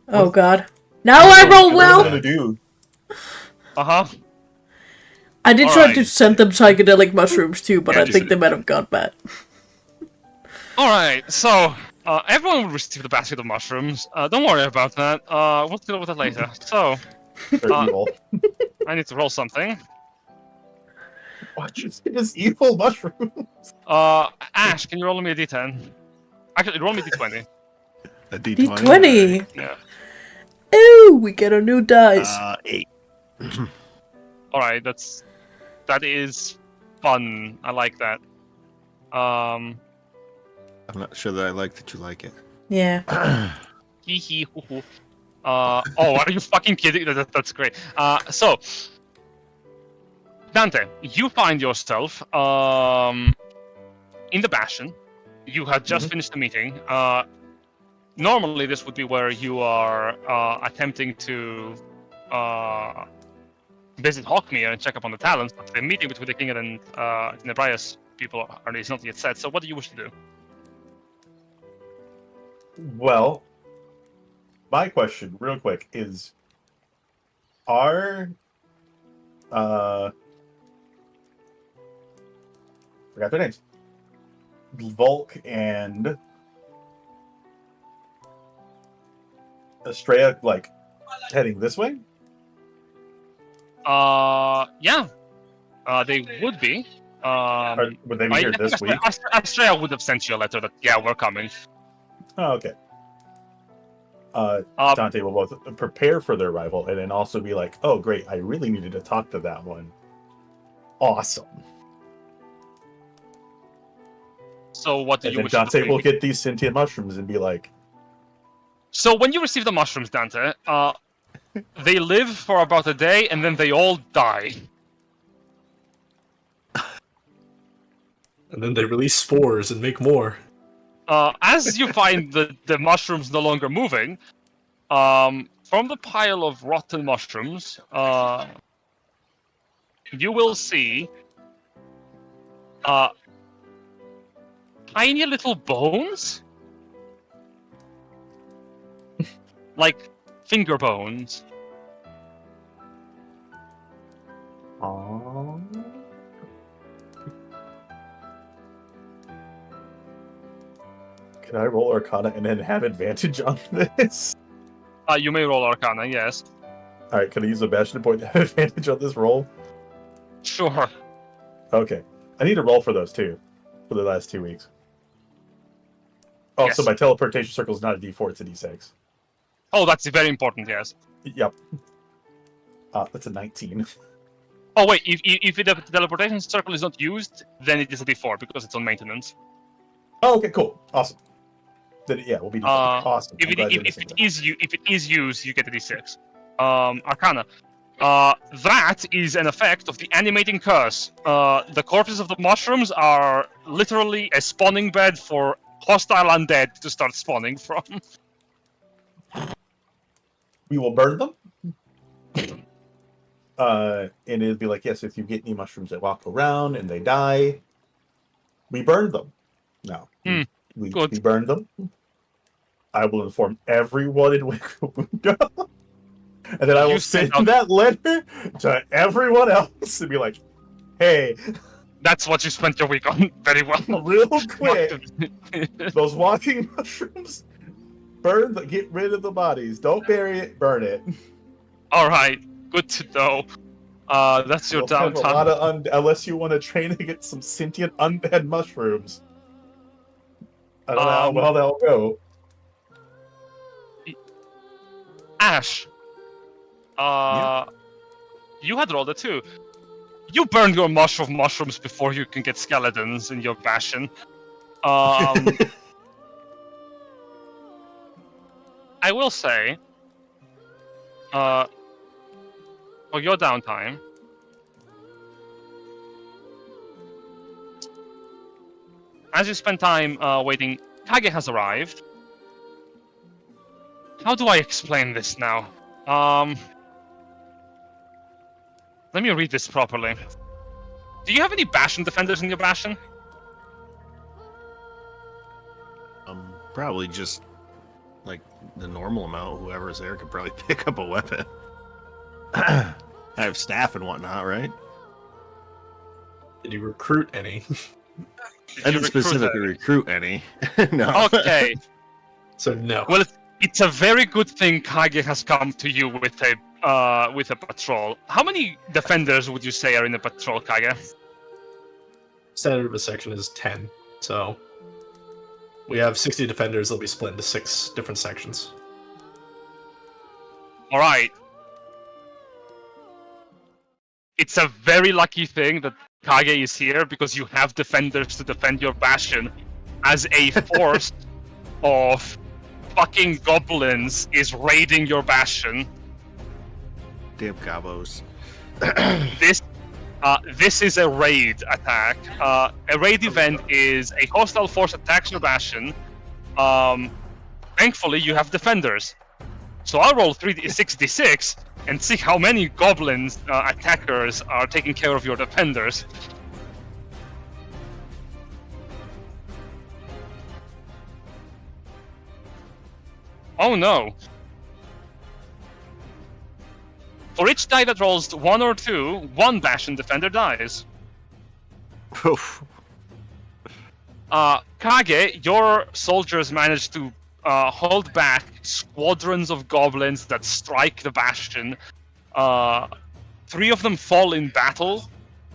Oh god. Now I roll What well! are you gonna do? Uh-huh. I did try to Alright. send them psychedelic mushrooms too, but Yeah, I think they might have gone bad. Alright, so everyone will receive the basket of mushrooms. Don't worry about that. We'll deal with that later. So, They're evil. I need to roll something. Watch this evil mushroom. Ash, can you roll me a d10? Actually, roll me a d20. A D20. D20! Yeah. Ooh, we get a new dice. 8. Alright, that is fun. I like that. I'm not sure that I like that you like it. Yeah. Hee hee hoo hoo. Oh, are you fucking kidding? That's great. So, Dante, you find yourself in the Bastion. You had just finished the meeting. Normally, this would be where you are attempting to visit Hawkmere and check up on the talents, but the meeting between the king and Nebrias people is not yet set. So, what do you wish to do? Well, my question, real quick, is: Are forgot their names. Volk and Estrella, like, heading this way? Yeah. They would be. Or would they be I here think this week? Australia would have sent you a letter that, yeah, we're coming. Oh, okay. Dante will both prepare for their arrival and then also be like, oh, great, I really needed to talk to that one. Awesome. So what do And you then wish Dante to do? will get these sentient mushrooms and be like, So when you receive the mushrooms, Dante, they live for about a day and then they all die. And then they release spores and make more. As you find the mushrooms no longer moving, from the pile of rotten mushrooms, you will see tiny little bones, like finger bones. "Aww." Can I roll Arcana and then have advantage on this? You may roll Arcana, yes. All right, can I use a Bastion point to have advantage on this roll? Sure. Okay. I need to roll for those too, for the last 2 weeks. Also, Yes. my teleportation circle is not a D4, it's a D6. Oh, that's very important, yes. Yep. That's a 19. Oh wait, if the teleportation circle is not used, then it is a D4 because it's on maintenance. Oh, okay, cool. Awesome. Then, yeah, we'll be D4. Awesome. If I'm glad you're it missing that. is used, you get a D6. Arcana. That is an effect of the animating curse. The corpses of the mushrooms are literally a spawning bed for hostile undead to start spawning from. We will burn them. And it'll be like, yes, if you get any mushrooms that walk around and they die, we burn them. No. We burn them. I will inform everyone in Wiccabundo. And then I will send that letter to everyone else and be like, hey, That's what you spent your week on. Very well. real quick, those walking mushrooms, get rid of the bodies. Don't bury it, burn it. Alright, good to know. That's your We'll have downtime. a lot of unless you want to train to get some sentient undead mushrooms. I don't know how well that'll go. Ash, you had rolled it too. You burned your mushrooms before you can get skeletons in your Bastion. I will say, for your downtime, as you spend time waiting, Kage has arrived. How do I explain this now? Let me read this properly. Do you have any Bastion defenders in your Bastion? Probably just like the normal amount. Whoever's there could probably pick up a weapon. I have staff and whatnot, right? Did you recruit any? I didn't specifically recruit any. No. Okay. So no. Well, it's a very good thing Kage has come to you with a patrol. How many defenders would you say are in a patrol, Kage? Standard of a section is 10, so we have 60 defenders. They'll be split into 6 different sections. All right. It's a very lucky thing that Kage is here because you have defenders to defend your Bastion as a force of fucking goblins is raiding your bastion. Damn gobos. This is a raid attack. A raid event is a hostile force attacks your bastion. Thankfully, you have defenders. So I'll roll 6d6 and see how many goblins attackers are taking care of your defenders. Oh no. For each die that rolls 1 or 2, one bastion defender dies. Oof. Kage, your soldiers managed to hold back squadrons of goblins that strike the bastion. 3 of them fall in battle.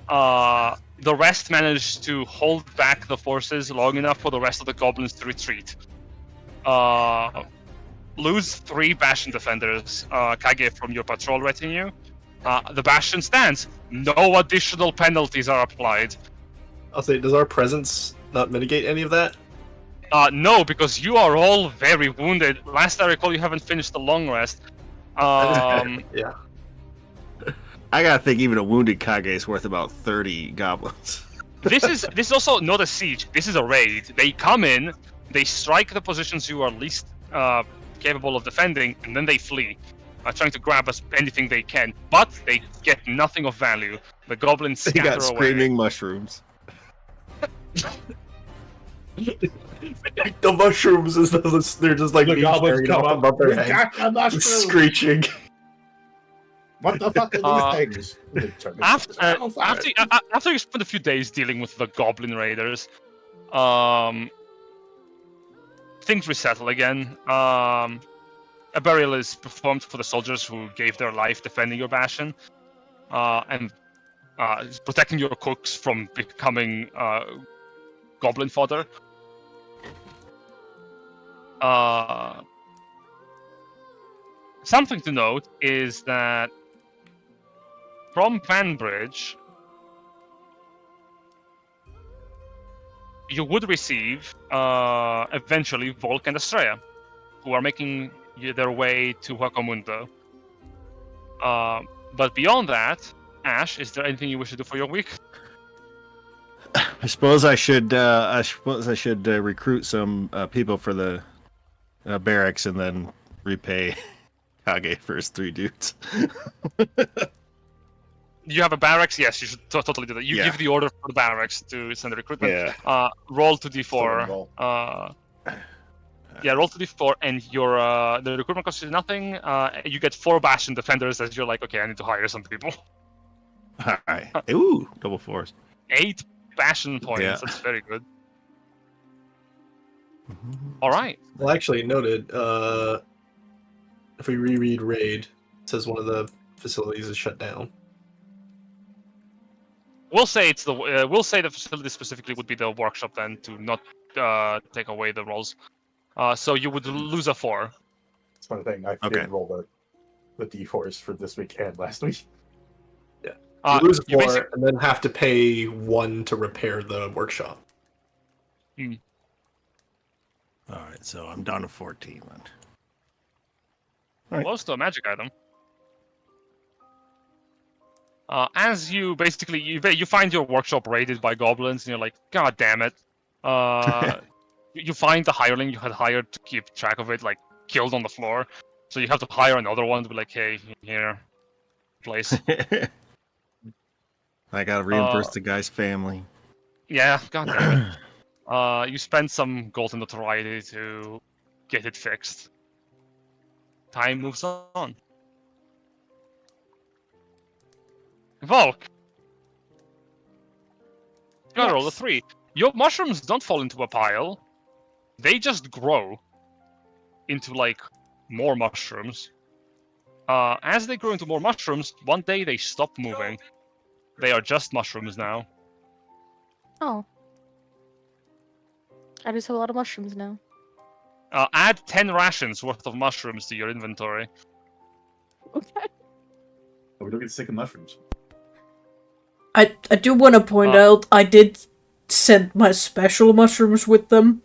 The rest managed to hold back the forces long enough for the rest of the goblins to retreat. Lose 3 bastion defenders, Kage, from your patrol retinue. The bastion stands. No additional penalties are applied. I'll say, does our presence not mitigate any of that? No, because you are all very wounded. Last I recall, you haven't finished the long rest. Yeah. I gotta think even a wounded Kage is worth about 30 goblins. This is also not a siege. This is a raid. They come in, they strike the positions you are least capable of defending, and then they flee, trying to grab anything they can. But they get nothing of value. The goblins They scatter got screaming away. mushrooms. The mushrooms is they're just like The being goblins carried come off up. above their "We heads, got the mushroom!" screeching. What the fuck are these things? They turn into After you spend a few days dealing with the goblin raiders, things resettle again. A burial is performed for the soldiers who gave their life defending your bastion, and protecting your cooks from becoming goblin fodder. Something to note is that from Vanbridge, you would receive eventually Volk and Estrella, who are making their way to Huacamundo. But beyond that, Ash, is there anything you wish to do for your week? I suppose I should recruit some people for the barracks and then repay Kage for his 3 dudes. You have a barracks? Yes, you should totally do that. You Yeah. give the order for the barracks to send the recruitment. Yeah. Roll to d4. Roll. Yeah, roll to d4, and your the recruitment costs you nothing. You get 4 bastion defenders as you're like, okay, I need to hire some people. All right. Ooh, double 4s. 8 bastion points. Yeah. That's very good. All right. Well, actually, noted. If we reread raid, it says one of the facilities is shut down. We'll say it's the the facility specifically would be the workshop then, to not take away the rolls. So you would lose a 4. It's one thing. I Okay. didn't roll the d4s for this week and last week. You lose you 4 basic- and then have to pay 1 to repair the workshop. All right, so I'm down to 14 then. Right. Close to a magic item. As you basically you find your workshop raided by goblins, and you're like, God damn it! You find the hireling you had hired to keep track of it, like killed on the floor. So you have to hire another one to be like, hey, here, place. I gotta reimburse the guy's family. Yeah, God damn it. You spend some gold in notoriety to get it fixed. Time moves on. Volk! You gotta roll a 3. Your mushrooms don't fall into a pile. They just grow into, like, more mushrooms. As they grow into more mushrooms, one day they stop moving. They are just mushrooms now. Oh. I just have a lot of mushrooms now. Add 10 rations worth of mushrooms to your inventory. Okay. We don't get sick of mushrooms. I do want to point out, I did send my special mushrooms with them.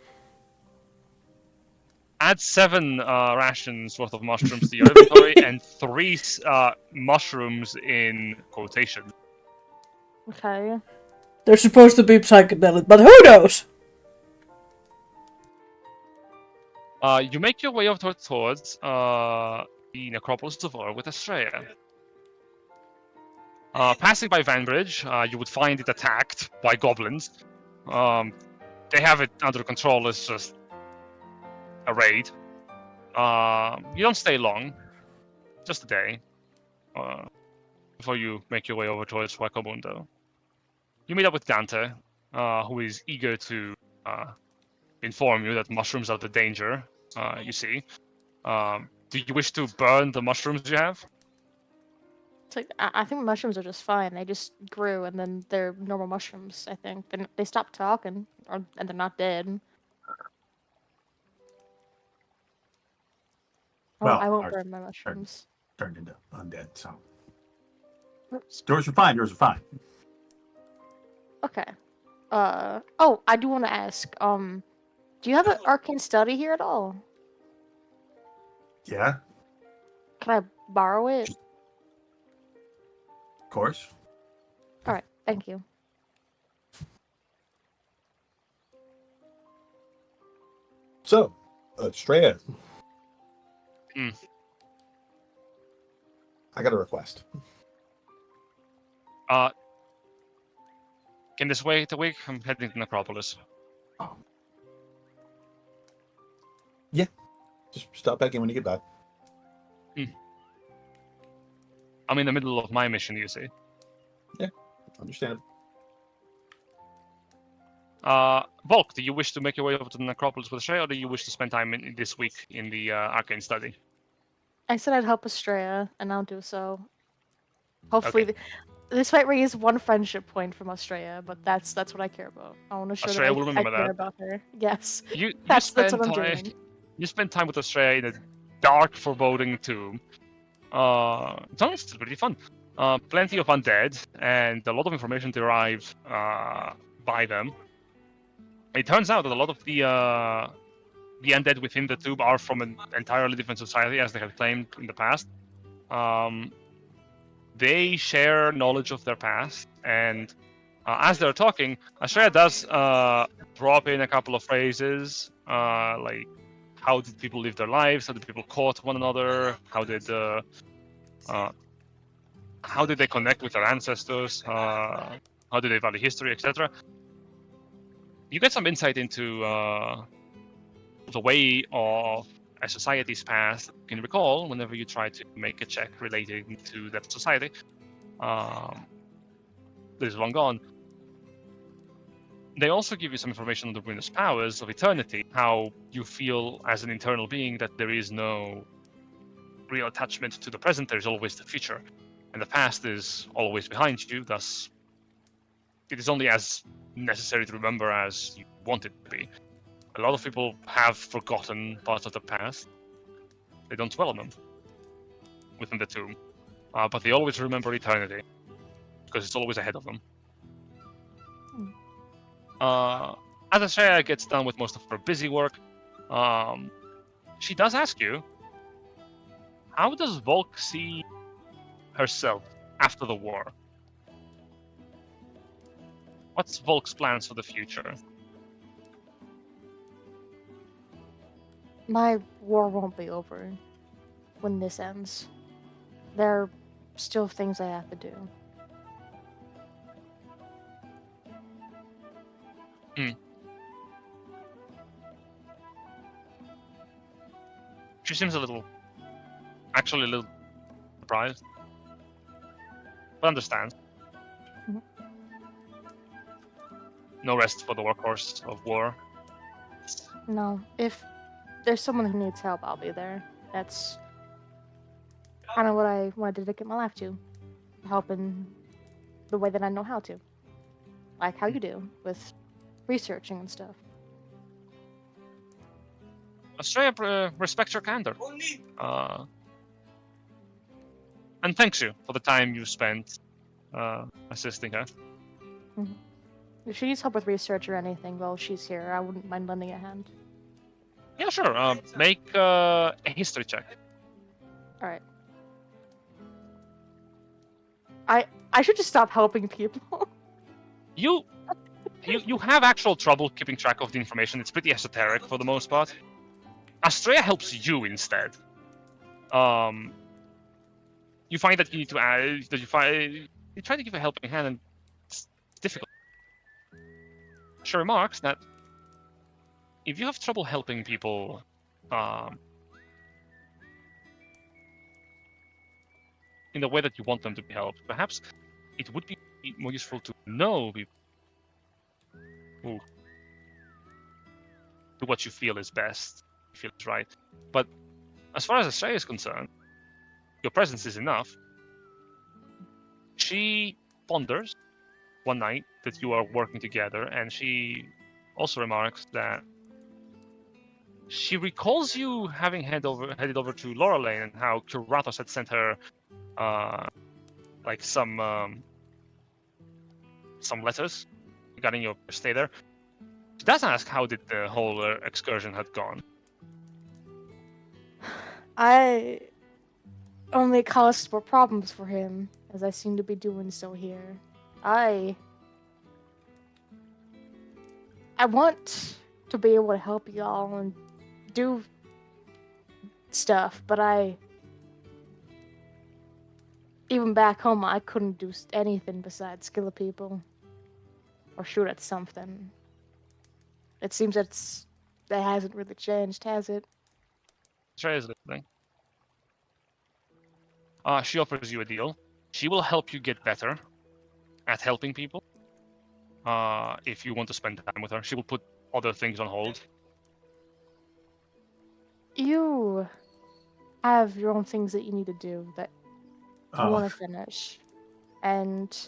Add 7 rations worth of mushrooms to your inventory and 3 mushrooms in quotation. Okay. They're supposed to be psychedelic, but who knows? You make your way over towards the necropolis of Ur with Estrella. Passing by Vanbridge, you would find it attacked by goblins. They have it under control. It's just a raid. You don't stay long, just a day, before you make your way over towards Wakamundo. You meet up with Dante, who is eager to inform you that mushrooms are the danger you see. Do you wish to burn the mushrooms you have? It's like I think mushrooms are just fine. They just grew, and then they're normal mushrooms. I think they stopped talking, and they're not dead. Well, I won't ours burn my mushrooms. turned into undead, so yours are fine. Yours are fine. Okay. Oh, I do want to ask. Do you have an arcane study here at all? Yeah, Can I borrow it? of course. All right. Thank you. So, Estrella. Hmm. I got a request. Can this wait a week? I'm heading to Necropolis. Just stop back in when you get back. I'm in the middle of my mission, you see. Understand. Volk, do you wish to make your way over to the Necropolis with Shrey, or do you wish to spend time this week in the arcane study? I said I'd help Estrella, and I'll do so. Hopefully, Okay. this might raise 1 friendship point from Australia, but that's what I care about. I want to show Australia that will I remember care that. about her. Yes, You that's spend what I'm time. doing. You spend time with Australia in a dark, foreboding tomb. It's honestly pretty fun. Plenty of undead and a lot of information derived by them. It turns out that a lot of the undead within the tube are from an entirely different society, as they have claimed in the past. They share knowledge of their past, and as they're talking, Ashrea does drop in a couple of phrases, like how did people live their lives, how did people court one another, how did they connect with their ancestors, how did they value history, etc. You get some insight into the way of a society's past you can recall whenever you try to make a check relating to that society. There's one gone. They also give you some information on the ruinous powers of eternity, how you feel as an internal being that there is no real attachment to the present, there's always the future, and the past is always behind you, thus it is only as necessary to remember as you want it to be. A lot of people have forgotten parts of the past. They don't dwell on them within the tomb, but they always remember eternity, because it's always ahead of them. As Ashrea gets done with most of her busy work, she does ask you, how does Volk see herself after the war? What's Volk's plans for the future? My war won't be over when this ends. There are still things I have to do. She seems a little surprised, but understands. Mhm. No rest for the workhorse of war. No, if there's someone who needs help, I'll be there. That's kind of what I want to dedicate my life to. Helping the way that I know how to. Like how you do, with researching and stuff. Australia respects your candor. And thanks you for the time you spent assisting her. If she needs help with research or anything while she's here, I wouldn't mind lending a hand. Yeah, sure. Make a history check. All right. I should just stop helping people. You have actual trouble keeping track of the information. It's pretty esoteric for the most part. Astrea helps you instead. You find that you need to add that you try to give a helping hand, and it's difficult. She remarks that if you have trouble helping people, in the way that you want them to be helped, perhaps it would be more useful to know people who do what you feel is best, you feel is right. But as far as Astrea is concerned, your presence is enough. She ponders one night that you are working together, and she also remarks that she recalls you having headed over to Laura Lane, and how Kuratos had sent her like some letters regarding your stay there. She does ask how did the whole excursion had gone. I only caused more problems for him, as I seem to be doing so here. I want to be able to help y'all and do stuff, but even back home, I couldn't do anything besides kill people or shoot at something. It seems that hasn't really changed, has it? Astrea is listening. She offers you a deal. She will help you get better at helping people. If you want to spend time with her, she will put other things on hold. You have your own things that you need to do that you want to finish. And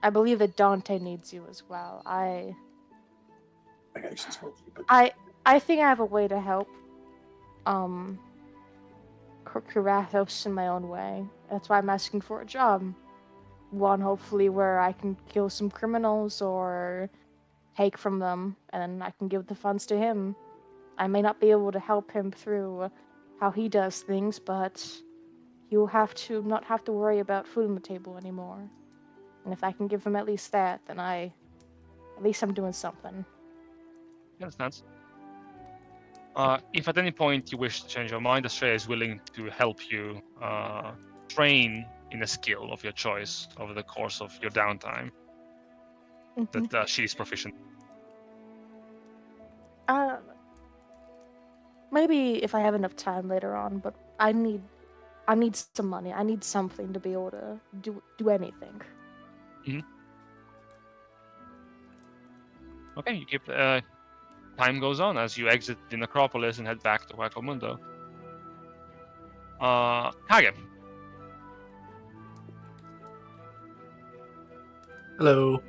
I believe that Dante needs you as well. I think I have a way to help Kurathos in my own way. That's why I'm asking for a job. One, hopefully, where I can kill some criminals or take from them, and then I can give the funds to him. I may not be able to help him through how he does things, but he'll have to not have to worry about food on the table anymore. And if I can give him at least that, then at least I'm doing something. Understands. If at any point you wish to change your mind, Astrea is willing to help you train in a skill of your choice over the course of your downtime that she's proficient. Maybe if I have enough time later on, but I need some money. I need something to be able to do anything. Mm-hmm. Okay, you keep. Time goes on as you exit the necropolis and head back to Hueco Mundo. Kage. Hello.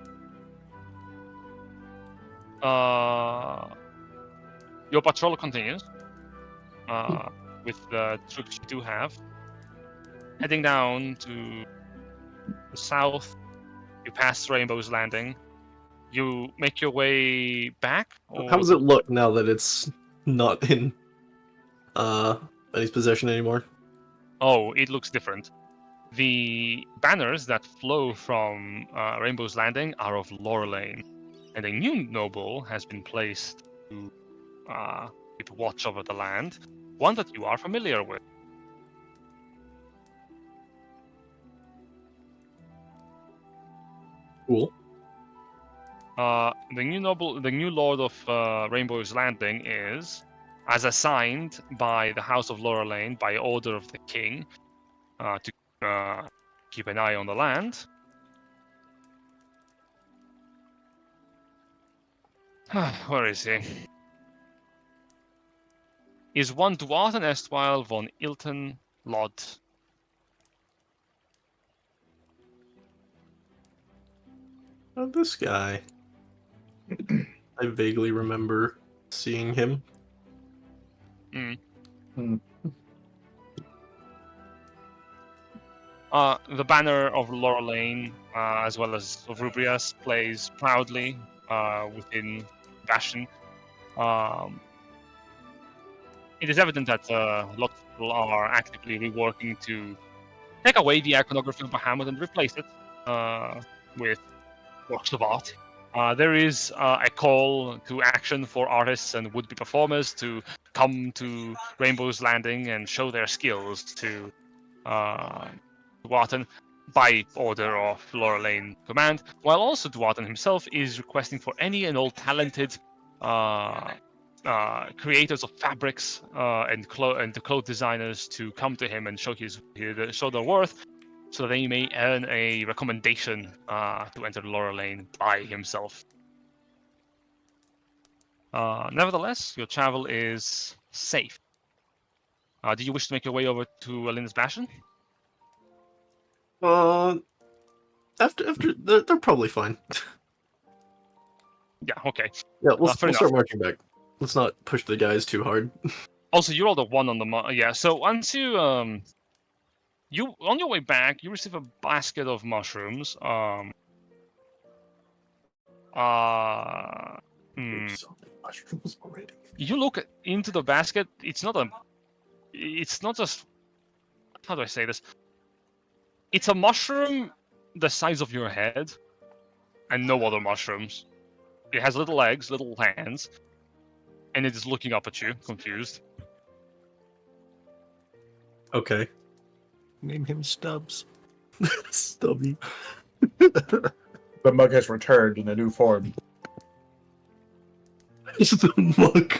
Your patrol continues with the troops you do have. Heading down to the south, you pass Rainbow's Landing. You make your way back? Or... How does it look now that it's not in Benny's possession anymore? Oh, it looks different. The banners that flow from Rainbow's Landing are of Lorelane, and a new noble has been placed to keep watch over the land, one that you are familiar with. Cool. The new lord of Rainbow's Landing is, as assigned by the House of Lorelane by order of the king, to keep an eye on the land. Where is he? Is one Duarten Estwile von Ilton Lod. Oh, this guy. I vaguely remember seeing him. The banner of Lorelane, as well as of Rubrias, plays proudly within Bastion. it is evident that lots of people are actively working to take away the iconography of Bahamut and replace it with works of art. There is a call to action for artists and would-be performers to come to Rainbow's Landing and show their skills to Duarten by order of Laura Lane Command, while also Duarten himself is requesting for any and all talented creators of fabrics and the cloth designers to come to him and show their worth, so that they may earn a recommendation to enter Laura Lane by himself. Nevertheless, your travel is safe. Do you wish to make your way over to Alina's Bastion? After they're probably fine. Yeah, okay. Yeah, we'll Fair start enough. marching back. Let's not push the guys too hard. Also, you rolled a 1 on the yeah. So once you you on your way back, you receive a basket of mushrooms. There's so many mushrooms already. You look into the basket. It's not just. How do I say this? It's a mushroom the size of your head, and no other mushrooms. It has little legs, little hands, and it is looking up at you, confused. Okay. Name him Stubbs. Stubby. The mug has returned in a new form. The mug.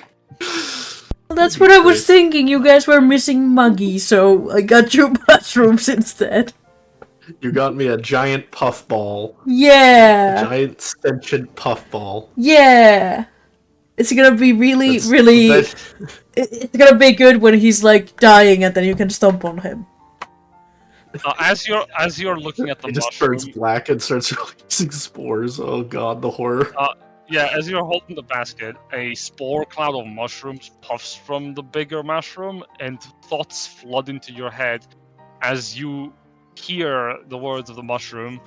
Well, that's what I was thinking. You guys were missing Muggy, so I got you mushrooms instead. You got me a giant puffball. A Yeah. giant sentient puffball. Yeah. It's gonna be really. It's gonna be good when he's like dying, and then you can stomp on him. As you're looking at the It just mushroom, turns black and starts releasing spores. Oh god, the horror. yeah, as you're holding the basket, a spore cloud of mushrooms puffs from the bigger mushroom, and thoughts flood into your head as you hear the words of the mushroom.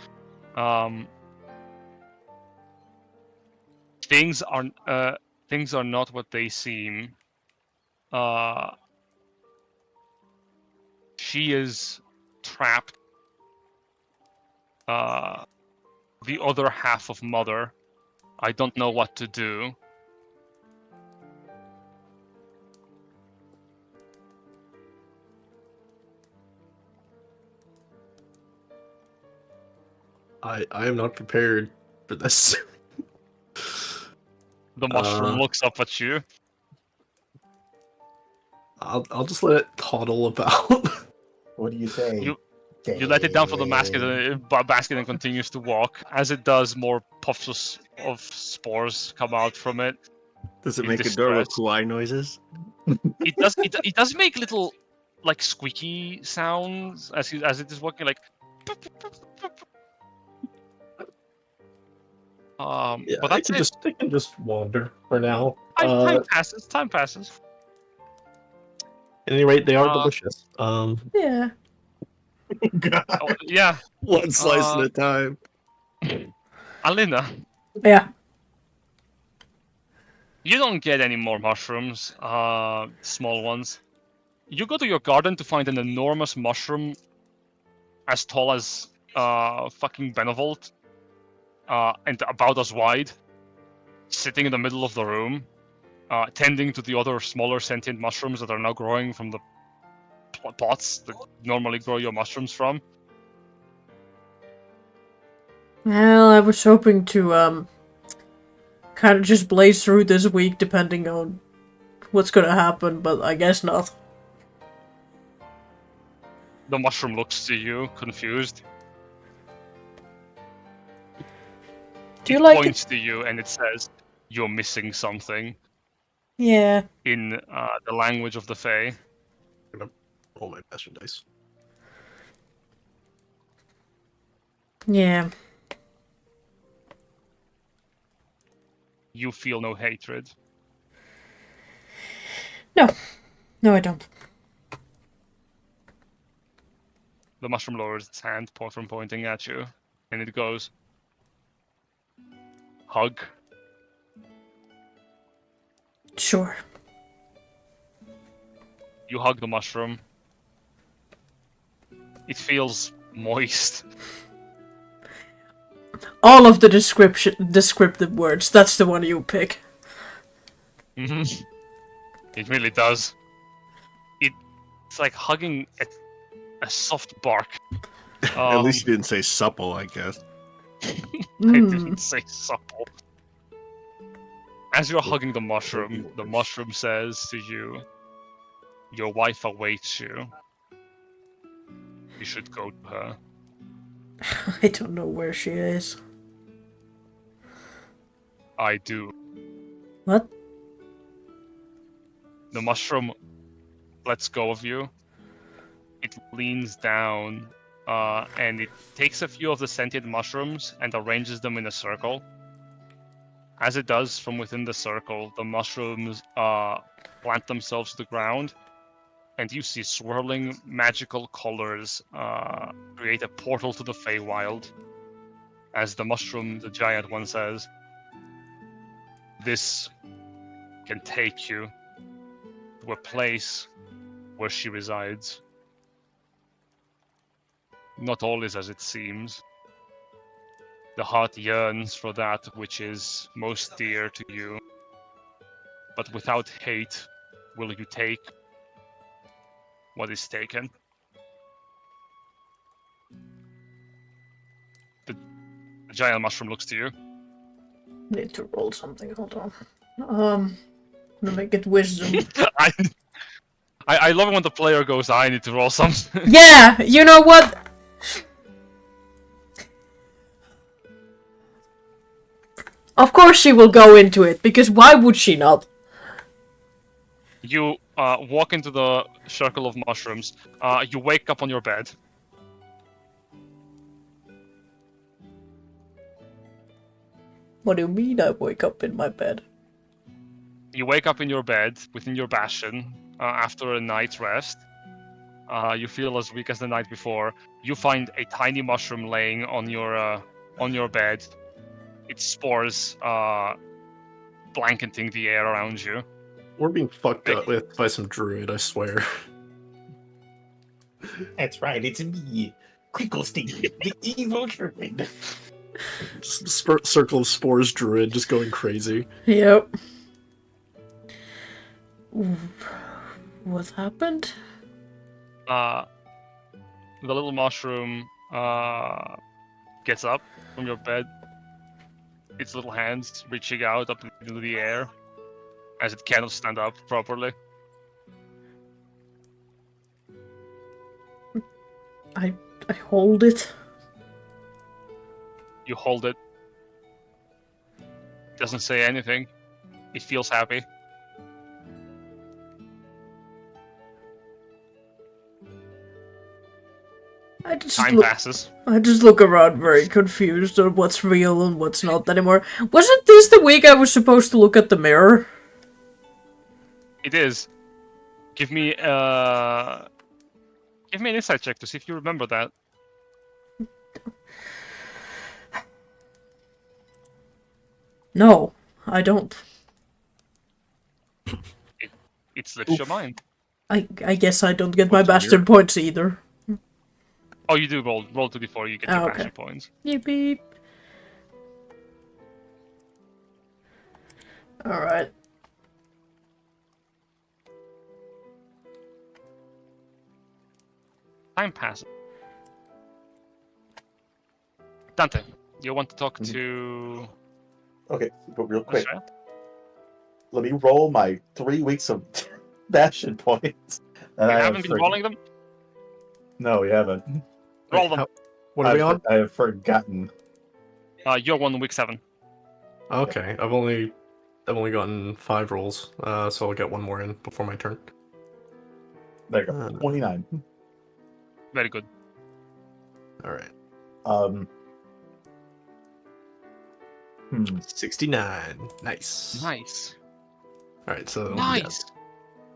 Things are not what they seem. She is trapped. The other half of Mother. I don't know what to do. I am not prepared for this. The mushroom looks up at you. I'll just let it toddle about. What do you say? You let it down for the basket and continues to walk. As it does, more puffs of spores come out from it. Does it In make adorable distress. kawaii noises? It does. It does make little, like, squeaky sounds as it is walking, like. Yeah, But that's it. I can just wander for now. Time passes. Time passes. At any rate, they are delicious. Yeah. God, Oh, yeah, one slice at a time. Alina, Yeah. you don't get any more mushrooms. Small ones. You go to your garden to find an enormous mushroom, as tall as fucking Benevolt, and about as wide, sitting in the middle of the room, tending to the other smaller sentient mushrooms that are now growing from the pots that normally grow your mushrooms from. Well, I was hoping to kind of just blaze through this week, depending on what's gonna happen, but I guess not. The mushroom looks to you, confused. Do you It like it? points to you and it says, "You're missing something," Yeah. in the language of the Fae. I'm gonna roll my master dice. Yeah. You feel no hatred. No, I don't. The mushroom lowers its hand from pointing at you, and it goes, "Hug." Sure. You hug the mushroom. It feels moist. All of the descriptive words. That's the one you pick. It really does. It's like hugging a soft bark. At least you didn't say supple, I guess. I Mm. didn't say supple. As you're hugging the mushroom says to you, "Your wife awaits you. You should go to her." I don't know where she is. I do. What? The mushroom lets go of you. It leans down, and it takes a few of the sentient mushrooms and arranges them in a circle. As it does, from within the circle, the mushrooms plant themselves to the ground, and you see swirling magical colors create a portal to the Feywild. As the mushroom, the giant one, says, "This can take you to a place where she resides. Not all is as it seems. The heart yearns for that which is most dear to you. But without hate, will you take what is taken?" The giant mushroom looks to you. Need to roll something. Hold on. I'm gonna make it wisdom. I love it when the player goes, "I need to roll something." Yeah, you know what? Of course she will go into it, because why would she not? You walk into the circle of mushrooms. You wake up on your bed. What do you mean I wake up in my bed? You wake up in your bed within your bastion after a night's rest. You feel as weak as the night before. You find a tiny mushroom laying on your bed. Its spores blanketing the air around you. We're being fucked up with by some druid, I swear. That's right, it's me, Quicklestein, the evil druid. Just circle of spores druid just going crazy. Yep. What happened? The little mushroom gets up from your bed, its little hands reaching out up into the air as it cannot stand up properly. I hold it. You hold it. Doesn't say anything. It feels happy. Time passes. I just look around very confused on what's real and what's not anymore. Wasn't this the week I was supposed to look at the mirror? It is. Give me an insight check to see if you remember that. No, I don't. It slips your mind. I guess I don't get my What's a bastard mirror? points either. Oh, you do roll 2d4. You get your okay. passion points. Beep beep. Alright. Time passes. Dante, you want to talk to? Okay, but real quick, Shred? let me roll my 3 weeks of bastion points. And You I haven't been rolling them? No, we haven't. Roll them. What are we on? I have forgotten. You're on week 7. Okay, I've only gotten 5 rolls, so I'll get one more in before my turn. There you go. 29. Very good. All right. 69. Nice. Nice. All right, so Nice. yeah.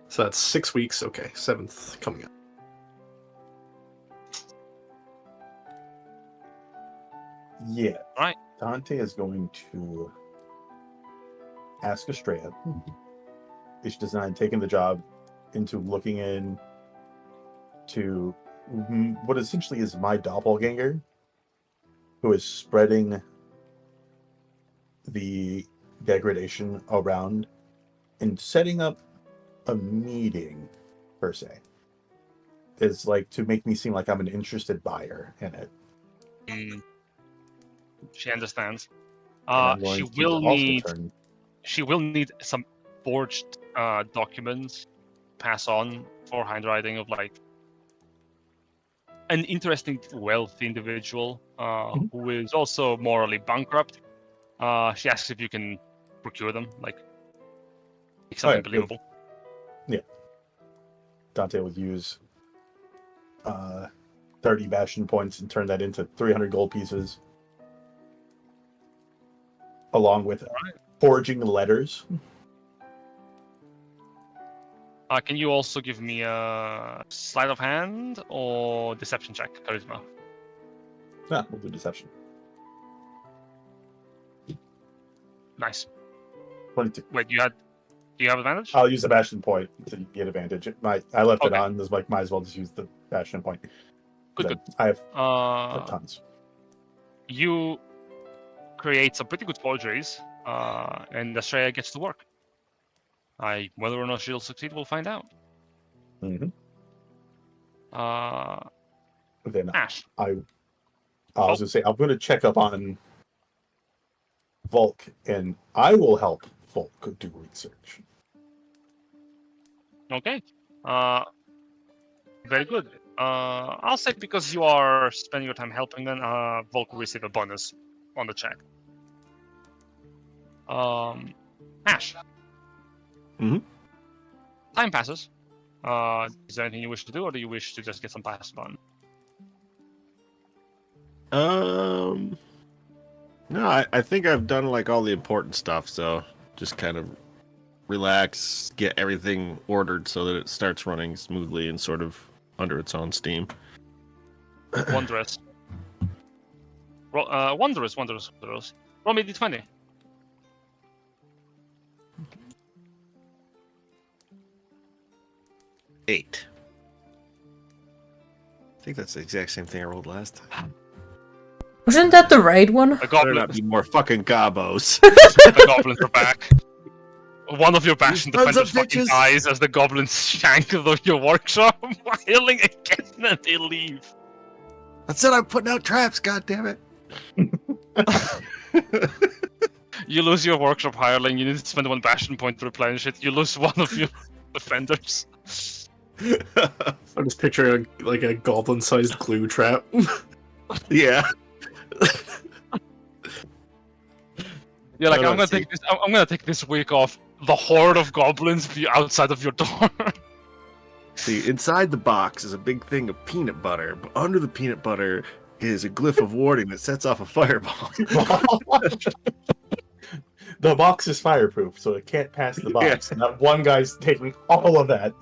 So that's 6 weeks. Okay, 7th coming up. Yeah. Right. Dante is going to ask Estrella if she does not taking the job into looking in to what essentially is my doppelganger, who is spreading the degradation around and setting up a meeting, per se. Is like to make me seem like I'm an interested buyer in it. She understands. And I'm going She to will also need. turn. She will need some forged documents pass on for handwriting of like an interesting, wealthy individual who is also morally bankrupt. She asks if you can procure them, like make something believable. Yeah. Dante would use 30 bastion points and turn that into 300 gold pieces, along with forging letters. Can you also give me a sleight of hand or deception check, charisma? We'll do deception. Nice. 22. Wait, do you have advantage? I'll use the bastion point to get advantage. I left it Okay. on. This like might as well just use the bastion point. Good. I have Uh, tons. you create some pretty good forgeries, and Estrella gets to work. Whether or not she'll succeed, we'll find out. Mm-hmm. Then Ash. I was gonna say I'm gonna check up on Volk, and I will help Volk do research. Okay. Very good. I'll say because you are spending your time helping them, Volk will receive a bonus on the check. Ash. Mhm. Time passes. Is there anything you wish to do, or do you wish to just get some passed on? No, I think I've done like all the important stuff, so just kind of relax, get everything ordered so that it starts running smoothly and sort of under its own steam. Wondrous. Wondrous. Roll me d20. Eight. I think that's the exact same thing I rolled last time. Wasn't that the raid one? The Better goblin, not be more fucking gobos. the goblins are back. One of your bastion You sons defenders of fucking bitches. dies as the goblins shank through your workshop, healing again, and they leave. I said I'm putting out traps, goddammit. You lose your workshop hireling, you need to spend one bastion point to replenish it. You lose one of your defenders. I'm just picturing like a goblin-sized glue trap. Yeah. You're like, No, I'm gonna take this week off. The horde of goblins be outside of your door. See, inside the box is a big thing of peanut butter, but under the peanut butter is a glyph of warding that sets off a fireball. The box is fireproof, so it can't pass the box. And that one guy's taking all of that.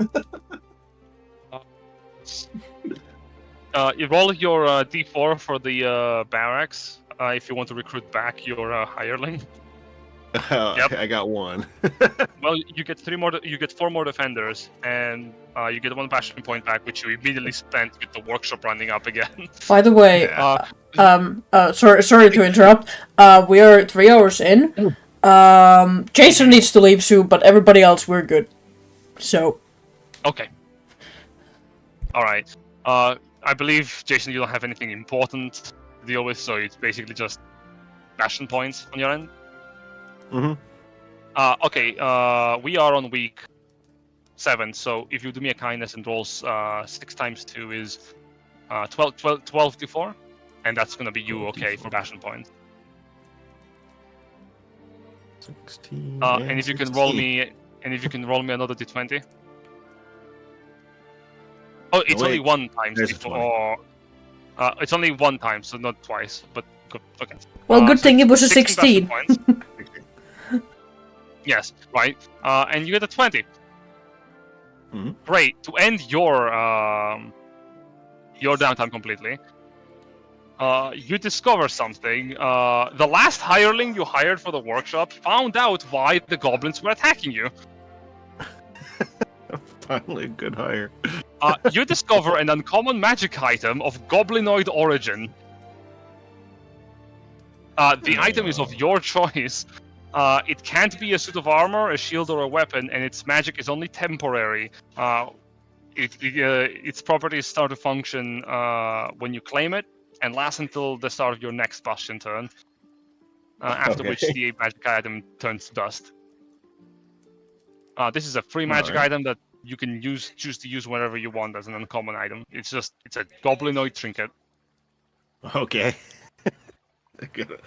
You roll your d4 for the barracks if you want to recruit back your hireling. Yep. I got one. Well, you get 4 more defenders, and you get 1 passion point back, which you immediately spent with the workshop running up again. By the way, sorry to interrupt. We are 3 hours in. Jason needs to leave soon, but everybody else, we're good. So. Okay. All right. I believe, Jason, you don't have anything important to deal with, so it's basically just passion points on your end. Mm-hmm. Okay. We are on week 7, so if you do me a kindness and rolls 6 times 2 is 12 to 4, and that's gonna be you, okay, for passion points. 16. And if you can roll me another d20. Oh, it's only 1 time. There's a It's only 1 time, so not twice. But good. Okay. Well, good thing it was a 16 16. points. Yes, right. And you get a 20. Mhm. Great. To end your downtime completely, you discover something. The last hireling you hired for the workshop found out why the goblins were attacking you. Finally, a good hire. You discover an uncommon magic item of goblinoid origin. The item is of your choice. It can't be a suit of armor, a shield, or a weapon, and its magic is only temporary. Its properties start to function when you claim it, and last until the start of your next bastion turn. After which Okay. the magic item turns to dust. This is a free magic Alright. item that you can choose to use whenever you want as an uncommon item. It's a goblinoid trinket. Okay. Gotta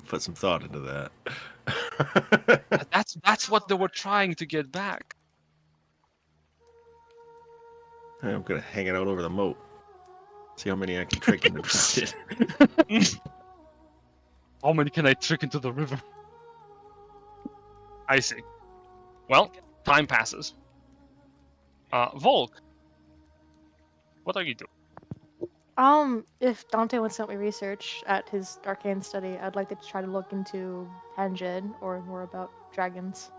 put some thought into that. That's what they were trying to get back. I'm gonna hang it out over the moat. See how many I can trick into it. How many can I trick into the river? I see. Well, time passes. Volk, what are you doing? If Dante wants to help me research at his arcane study, I'd like to try to look into Tangid or more about dragons.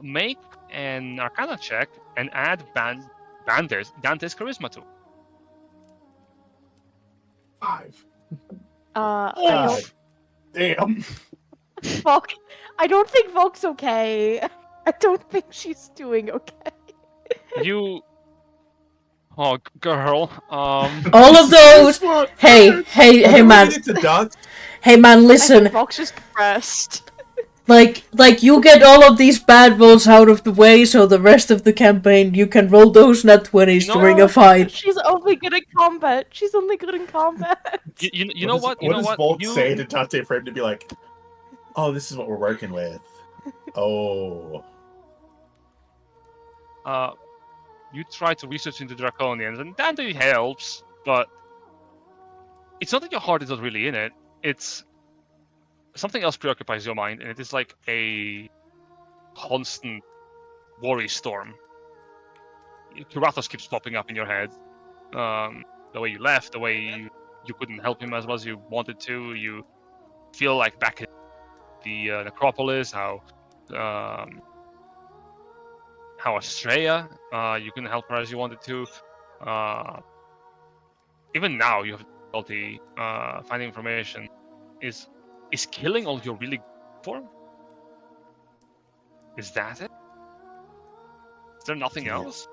Make an Arcana check and add Dante's charisma to it. 5. I God damn. Volk, I don't think Volk's okay. I don't think she's doing okay. You, oh girl, All of those. Hey, man. It's a duck. Hey, man, I listen. think Volk's just depressed. Like you get all of these bad rolls out of the way, so the rest of the campaign you can roll those nat 20s during a fight. She's only good at combat. She's only good in combat. you know what? You know does what? Volt You- say to Dante for him to be like, "Oh, this is what we're working with." Oh, You try to research into draconians, and Dante helps, but it's not that your heart is not really in it. It's something else preoccupies your mind, and it is like a constant worry storm. Kurathos keeps popping up in your head. The way you left, the way you couldn't help him as well as you wanted to. You feel like back at the necropolis, how Estrella, you couldn't help her as you wanted to. Even now, you have difficulty finding information. Is killing all you're really good for? Is that it? Is there nothing else?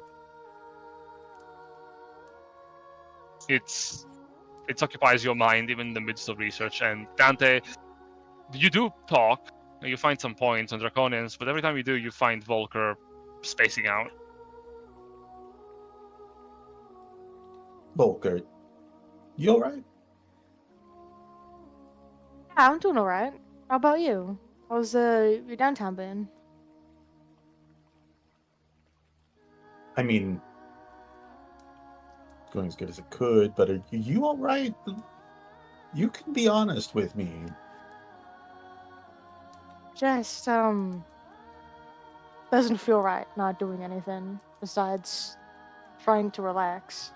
It occupies your mind even in the midst of research. And Dante, you do talk. You find some points on Draconians, but every time you do, you find Volker spacing out. Volker, you alright? Yeah, I'm doing alright. How about you? How's your downtown been? I mean, going as good as it could, but are you alright? You can be honest with me. Just, doesn't feel right not doing anything besides trying to relax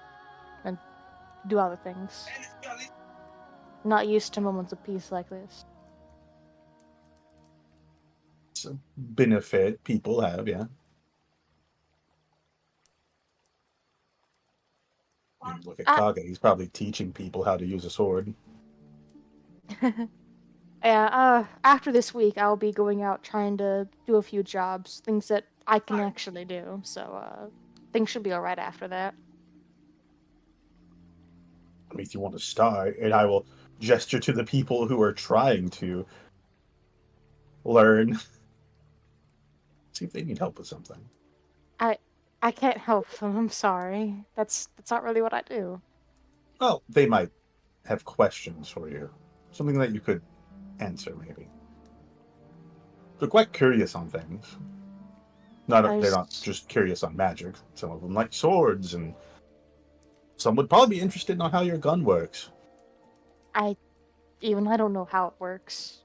and do other things. Not used to moments of peace like this. It's a benefit people have, yeah. I mean, look at Kage, he's probably teaching people how to use a sword. Yeah, after this week, I'll be going out trying to do a few jobs, things that I can actually do, so, things should be alright after that. I mean, if you want to start, and I will gesture to the people who are trying to learn. See if they need help with something. I can't help them, I'm sorry. That's not really what I do. Well, they might have questions for you. Something that you could answer, maybe. They're quite curious on things. They're not just curious on magic. Some of them like swords, and some would probably be interested in how your gun works. I don't know how it works.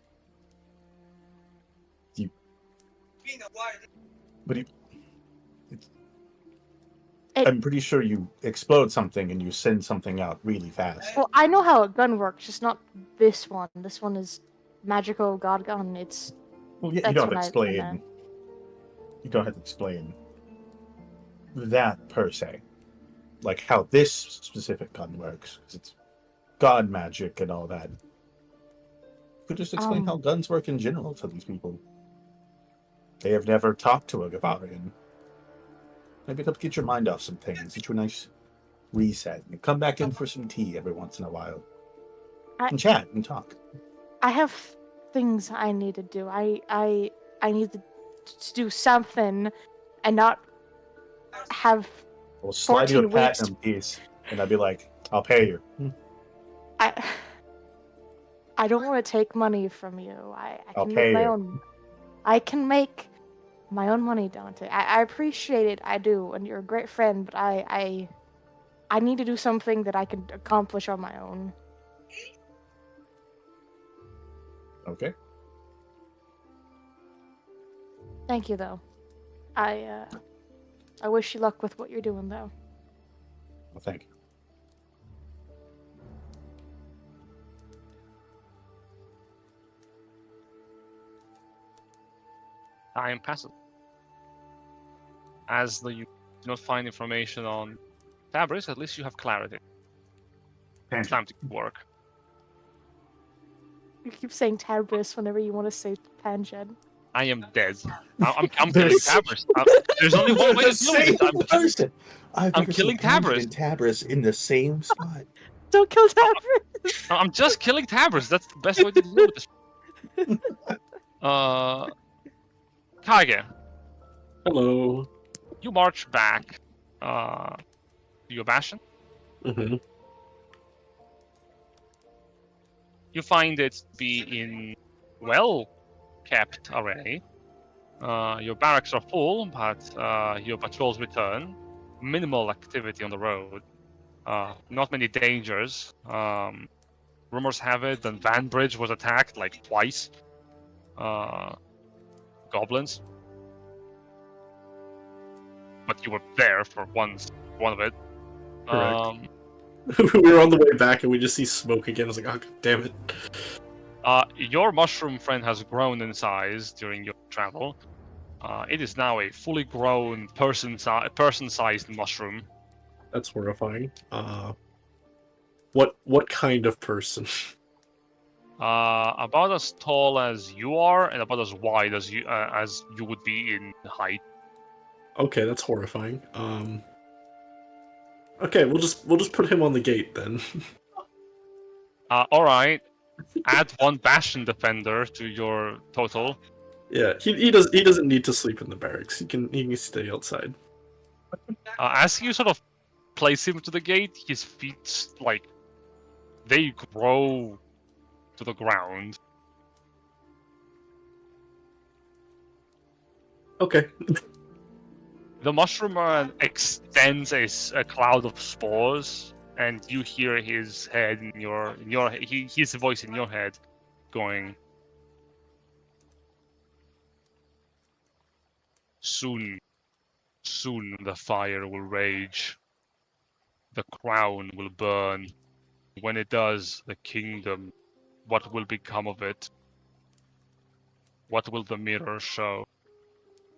But I'm pretty sure you explode something and you send something out really fast. Well, I know how a gun works, just not this one. This one is magical god gun. Well, yeah, you That's don't have what to I explain. meant. You don't have to explain. that per se, like how this specific gun works, because it's god magic and all that. Could just explain how guns work in general to these people. They have never talked to a Gavarian. Maybe it'll get your mind off some things, get you a nice reset, and come back in for some tea every once in a while. And chat and talk. I have things I need to do. I need to do something and not have We'll slide you a 14 weeks. platinum piece, and I'd be like, I'll pay you. I don't want to take money from you. I I'll can pay make my you. own. I can make my own money, Dante. I appreciate it. I do, and you're a great friend. But I need to do something that I can accomplish on my own. Okay. Thank you, though. I wish you luck with what you're doing, though. Well, thank you. Time passes. As you do not find information on Fabris, at least you have clarity. It's time to work. You keep saying Tabris whenever you want to say Pangen. I am dead. I'm killing Tabris. There's only one way to do it. Person. I'm killing Tabris. Tabris. And Tabris in the same spot. Don't kill Tabris! I'm just killing Tabris. That's the best way to do this. Kage, Hello. you march back to your bastion. Mm-hmm. You find it to be in well-kept array. Your barracks are full, but your patrols return. Minimal activity on the road. Not many dangers. Rumors have it that Van Bridge was attacked like twice. Goblins. But you were there for one of it. Correct. We were on the way back and we just see smoke again. I was like, oh, God damn it. Your mushroom friend has grown in size during your travel. It is now a fully grown person-sized mushroom. That's horrifying. What kind of person? About as tall as you are, and about as wide as you would be in height. Okay, that's horrifying. Okay, we'll just put him on the gate then. All right. Add one bastion defender to your total. Yeah, he doesn't need to sleep in the barracks. He can stay outside. As you sort of place him to the gate, his feet they grow to the ground. Okay. The mushroom extends a cloud of spores, and you hear his head in your his voice in your head, going, "Soon the fire will rage. The crown will burn. When it does, the kingdom, what will become of it? What will the mirror show?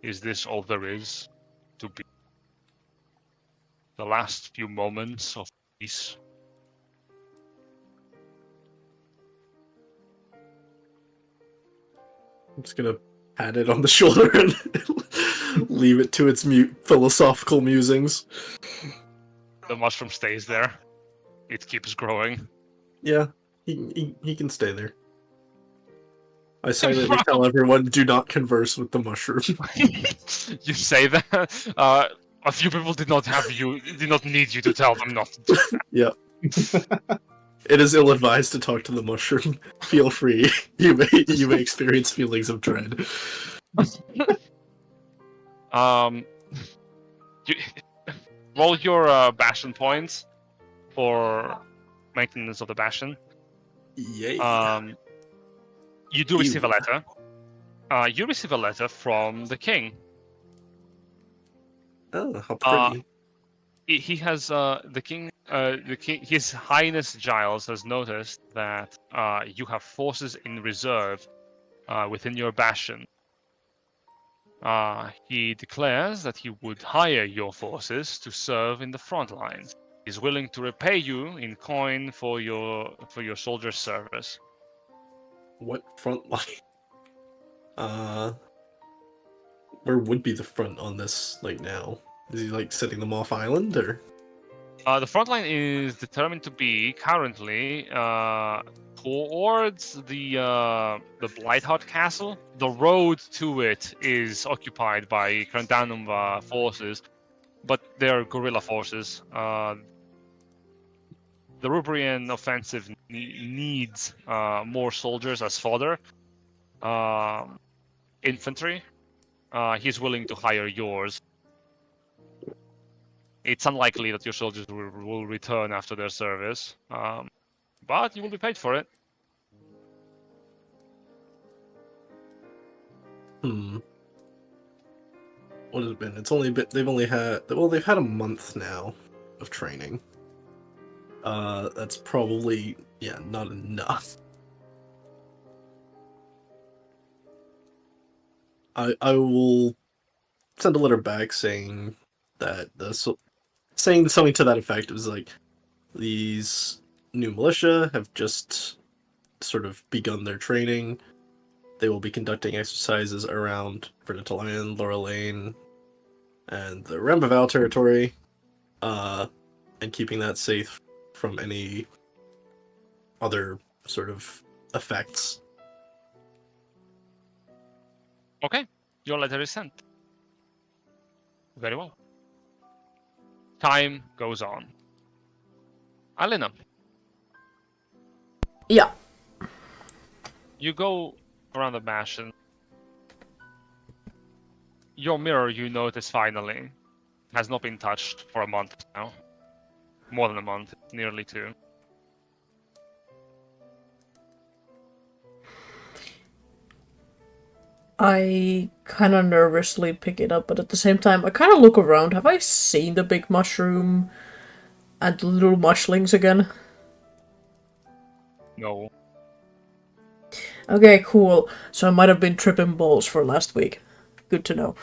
Is this all there is to be? The last few moments of peace?" I'm just gonna pat it on the shoulder and leave it to its philosophical musings. The mushroom stays there. It keeps growing. Yeah, he can stay there. I silently tell everyone, do not converse with the mushroom. You say that? A few people did not need you to tell them not to do that. Yep. It is ill-advised to talk to the mushroom. Feel free. You may experience feelings of dread. Roll your bastion points for maintenance of the bastion. Yay. You do receive a letter. You receive a letter from the king. Oh, how pretty. He has the king. His Highness Giles has noticed that you have forces in reserve within your bastion. He declares that he would hire your forces to serve in the front lines. He's willing to repay you in coin for your soldiers' service. What front line? Where would be the front on this, like, now? Is he, like, setting them off island, or? The front line is determined to be currently towards the Blightheart Castle. The road to it is occupied by Krandanum forces, but they're guerrilla forces. The Rubrian offensive needs more soldiers as fodder. Infantry. He's willing to hire yours. It's unlikely that your soldiers will return after their service, but you will be paid for it. What has it been? It's only been, they've had a month now of training. That's probably, not enough. I will send a letter back saying that saying something to that effect. It was like, these new militia have just sort of begun their training. They will be conducting exercises around Vernitalan, Laura Lane, and the Rambaval territory, and keeping that safe from any other sort of effects. Okay, your letter is sent. Very well. Time goes on. Alina. Yeah. You go around the mansion. Your mirror, you notice finally, has not been touched for a month now. More than a month, nearly 2. I kind of nervously pick it up, but at the same time, I kind of look around. Have I seen the big mushroom and the little mushlings again? No. Okay, cool. So I might have been tripping balls for last week. Good to know.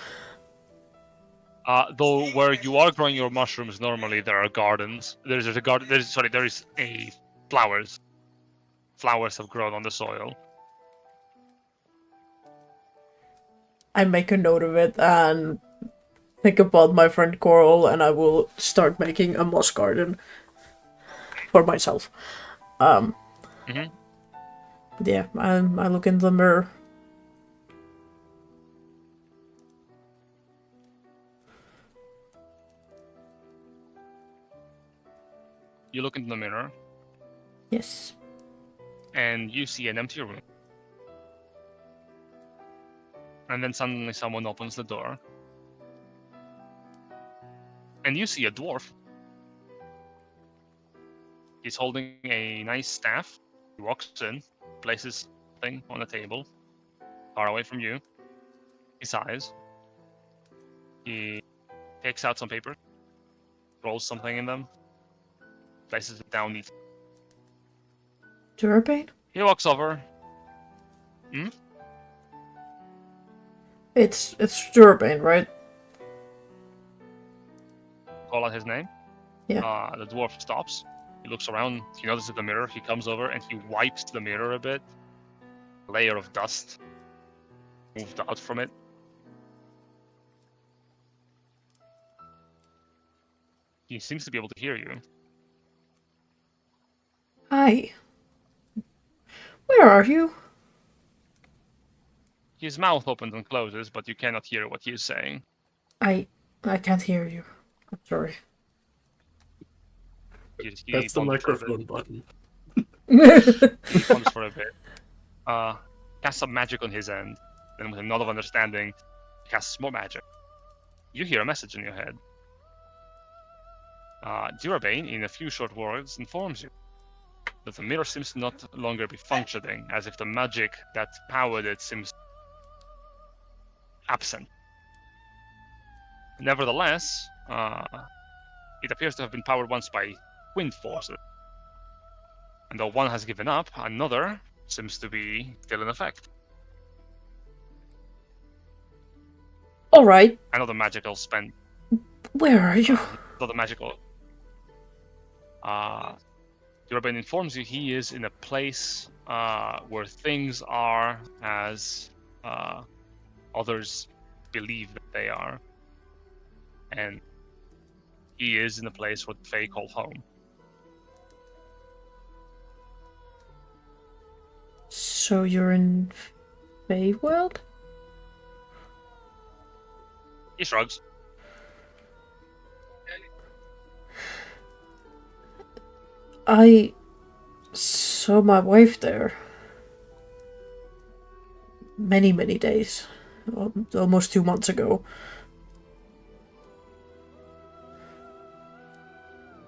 Though where you are growing your mushrooms, normally there are gardens. There is a flowers. Flowers have grown on the soil. I make a note of it and think about my friend Coral, and I will start making a moss garden for myself. But yeah, I look in the mirror. You look into the mirror. Yes. And you see an empty room. And then suddenly someone opens the door. And you see a dwarf. He's holding a nice staff. He walks in, places something on the table, far away from you. He sighs. He takes out some paper, rolls something in them, places it down neatly. Durabane? He walks over. It's Durabane, right? Call out his name. Yeah. The dwarf stops. He looks around. He notices the mirror. He comes over and he wipes the mirror a bit. A layer of dust moved out from it. He seems to be able to hear you. Hi. Where are you? His mouth opens and closes, but you cannot hear what he is saying. I can't hear you. I'm sorry. He That's the ponders for a bit. microphone button. He ponders for a bit. Casts some magic on his end. Then with a nod of understanding, casts more magic. You hear a message in your head. Durabane, in a few short words, informs you that the mirror seems to not longer be functioning, as if the magic that powered it seems absent. Nevertheless, it appears to have been powered once by wind forces. And though one has given up, another seems to be still in effect. Alright, Another magical spend. where are you? Another magical. Durban informs you he is in a place where things are as others believe that they are. And he is in a place what Fae call home. So you're in Feywild? He shrugs. I saw my wife there. Many, many days. Almost 2 months ago.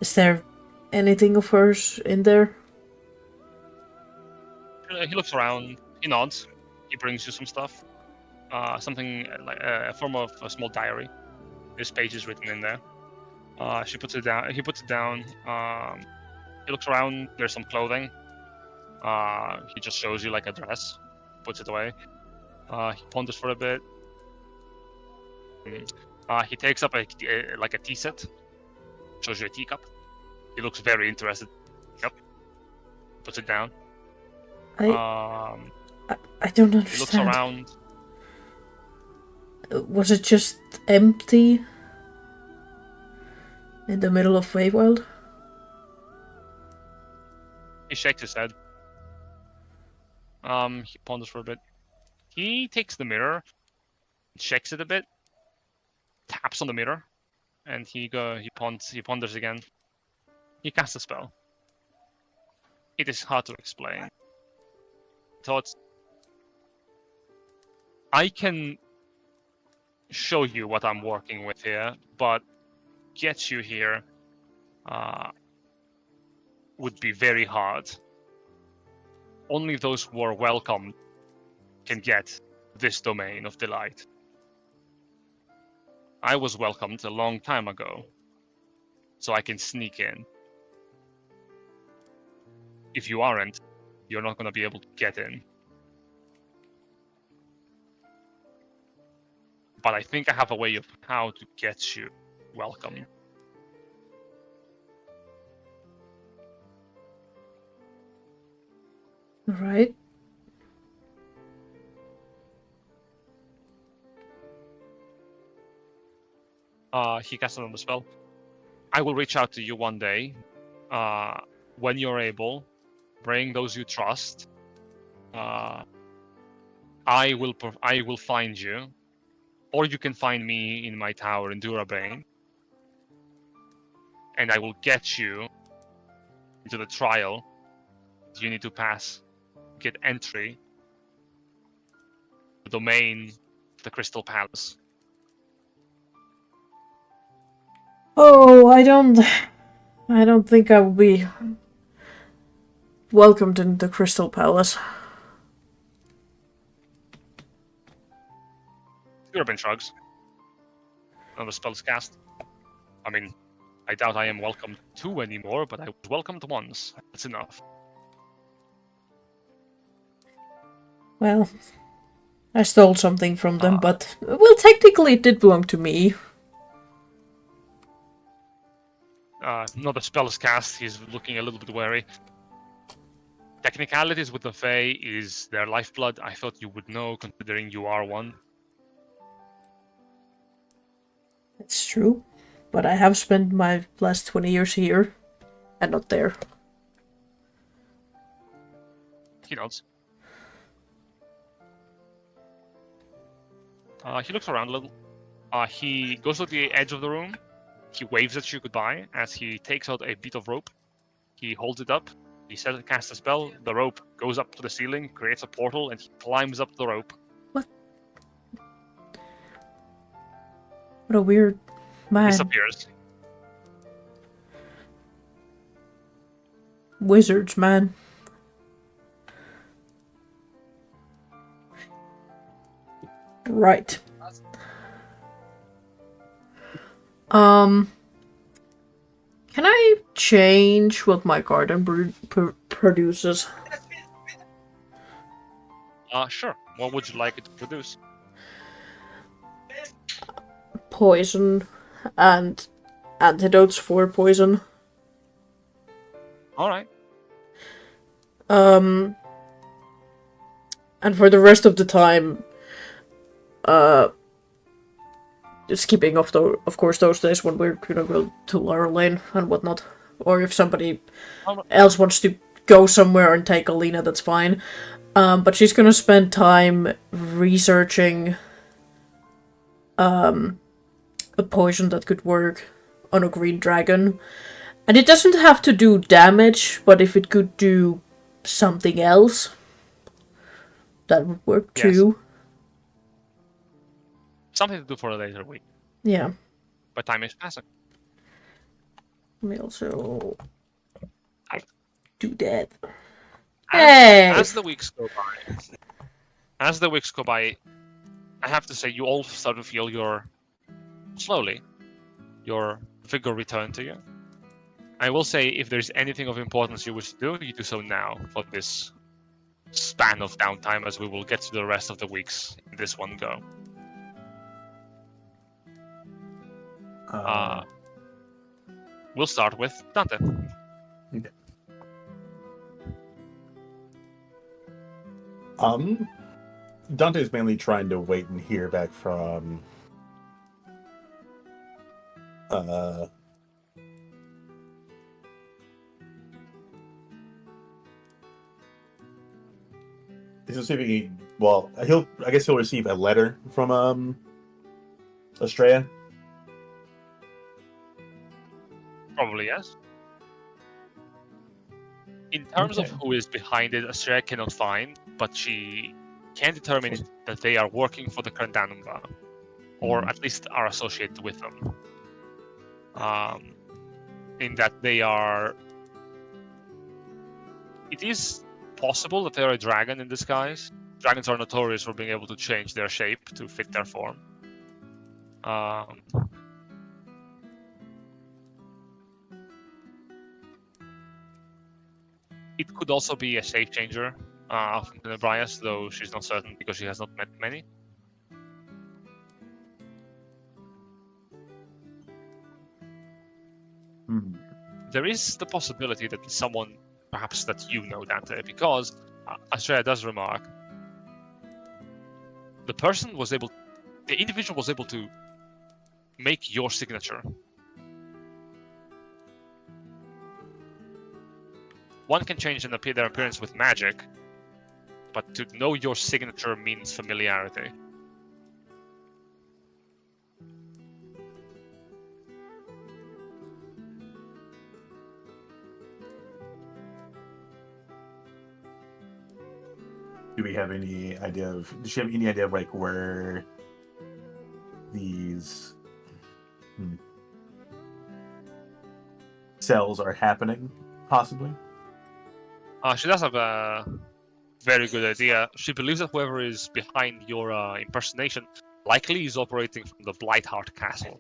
Is there anything of hers in there? He looks around. He nods. He brings you some stuff. Something like a form of a small diary. There's pages written in there. She puts it down. He puts it down. He looks around. There's some clothing. He just shows you like a dress. Puts it away. He ponders for a bit. He takes up a tea set. Shows you a teacup. He looks very interested. Yep. Puts it down. I don't understand. He looks around. Was it just empty? In the middle of Feywild? He shakes his head. He ponders for a bit. He takes the mirror, shakes it a bit, taps on the mirror, and he ponders again. He casts a spell. It is hard to explain. Thoughts. I can show you what I'm working with here, but get you here would be very hard. Only those who are welcome can get this domain of delight. I was welcomed a long time ago, so I can sneak in. If you aren't, you're not going to be able to get in. But I think I have a way of how to get you welcome. Right. He casts another spell. I will reach out to you one day. When you're able, bring those you trust. I will find you, or you can find me in my tower in Durabane, and I will get you into the trial. You need to pass, get entry, the domain, the Crystal Palace. Oh, I don't think I will be welcomed in the Crystal Palace. Durabane shrugs. Another spell is cast. I mean, I doubt I am welcomed two anymore, but I was welcomed once. That's enough. Well, I stole something from them, but well, technically it did belong to me. Another spell is cast. He's looking a little bit wary. Technicalities with the Fae is their lifeblood. I thought you would know, considering you are one. It's true, but I have spent my last 20 years here, and not there. He nods. He looks around a little. He goes to the edge of the room. He waves at you goodbye as he takes out a bit of rope. He holds it up. He casts a spell. The rope goes up to the ceiling, creates a portal, and he climbs up the rope. What a weird man. Disappears. Wizards, man. Right. Can I change what my garden produces? Sure. What would you like it to produce? poison and antidotes for poison. All right. And for the rest of the time, skipping off of course those days when we're gonna go to our lane and whatnot, or if somebody else wants to go somewhere and take Alina, that's fine. But she's gonna spend time researching a poison that could work on a green dragon. And it doesn't have to do damage, but if it could do something else, that would work too. Something to do for a later week. Yeah. But time is passing. Let me also do that. Hey! As the weeks go by, I have to say you all start to feel your vigor return to you. I will say, if there's anything of importance you wish to do, you do so now for this span of downtime, as we will get to the rest of the weeks in this one go. We'll start with Dante. Okay. Dante's mainly trying to wait and hear back from he's receiving I guess he'll receive a letter from Estrella. Probably yes. In terms of who is behind it, Estrella cannot find, but she can determine that they are working for the Krandanumba, or at least are associated with them. In that they are... It is possible that they are a dragon in disguise. Dragons are notorious for being able to change their shape to fit their form. It could also be a shape changer from Tenebrius, though she's not certain because she has not met many. There is the possibility that it's someone perhaps that you know, Dante, because Estrella does remark the individual was able to make your signature. One can change their appearance with magic, but to know your signature means familiarity. Do we have any idea of? Does she have any idea of like where these cells are happening? Possibly. She does have a very good idea. She believes that whoever is behind your impersonation likely is operating from the Blightheart Castle.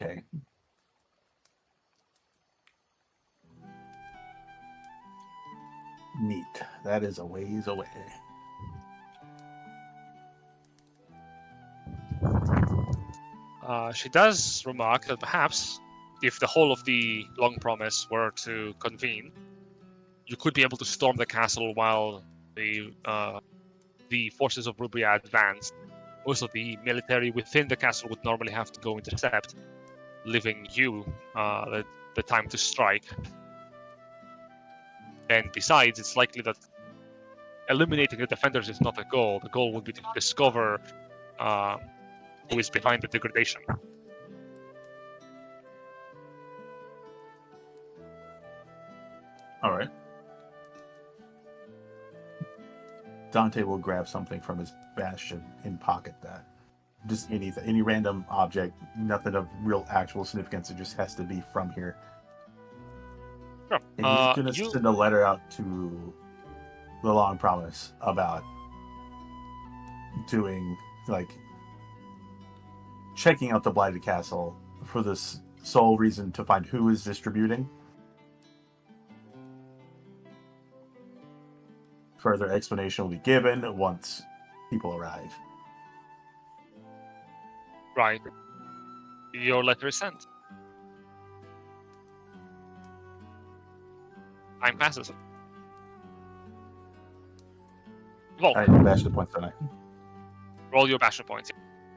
Okay. Neat. That is a ways away. She does remark that perhaps, if the whole of the Long Promise were to convene, you could be able to storm the castle while the forces of Rubria advance. Also, the military within the castle would normally have to go intercept, leaving you the time to strike. And besides, it's likely that eliminating the defenders is not the goal. The goal would be to discover who is behind the degradation. All right. Dante will grab something from his bastion and pocket that. Just anything, any random object, nothing of real actual significance. It just has to be from here. Sure. And he's going to send a letter out to the Long Promise about doing, checking out the Blighted Castle for this sole reason to find who is distributing. Further explanation will be given once people arrive. Right. Your letter is sent. Time passes. Volk, All right, bash the points, don't I? roll your basher points.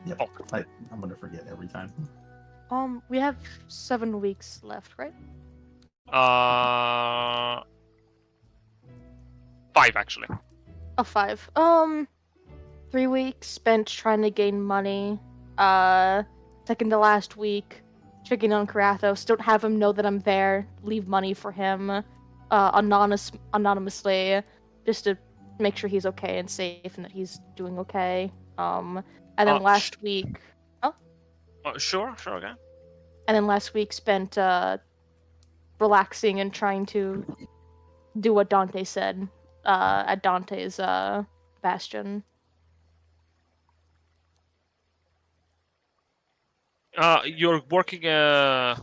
Yep. Volk. I'm gonna forget every time. We have 7 weeks left, right? 5 actually. Oh, 5. 3 weeks spent trying to gain money. Second to last week, checking on Karathos. Don't have him know that I'm there. Leave money for him, anonymously, just to make sure he's okay and safe and that he's doing okay. And then last week. Sure, okay. And then last week spent relaxing and trying to do what Dante said at Dante's bastion. You're working an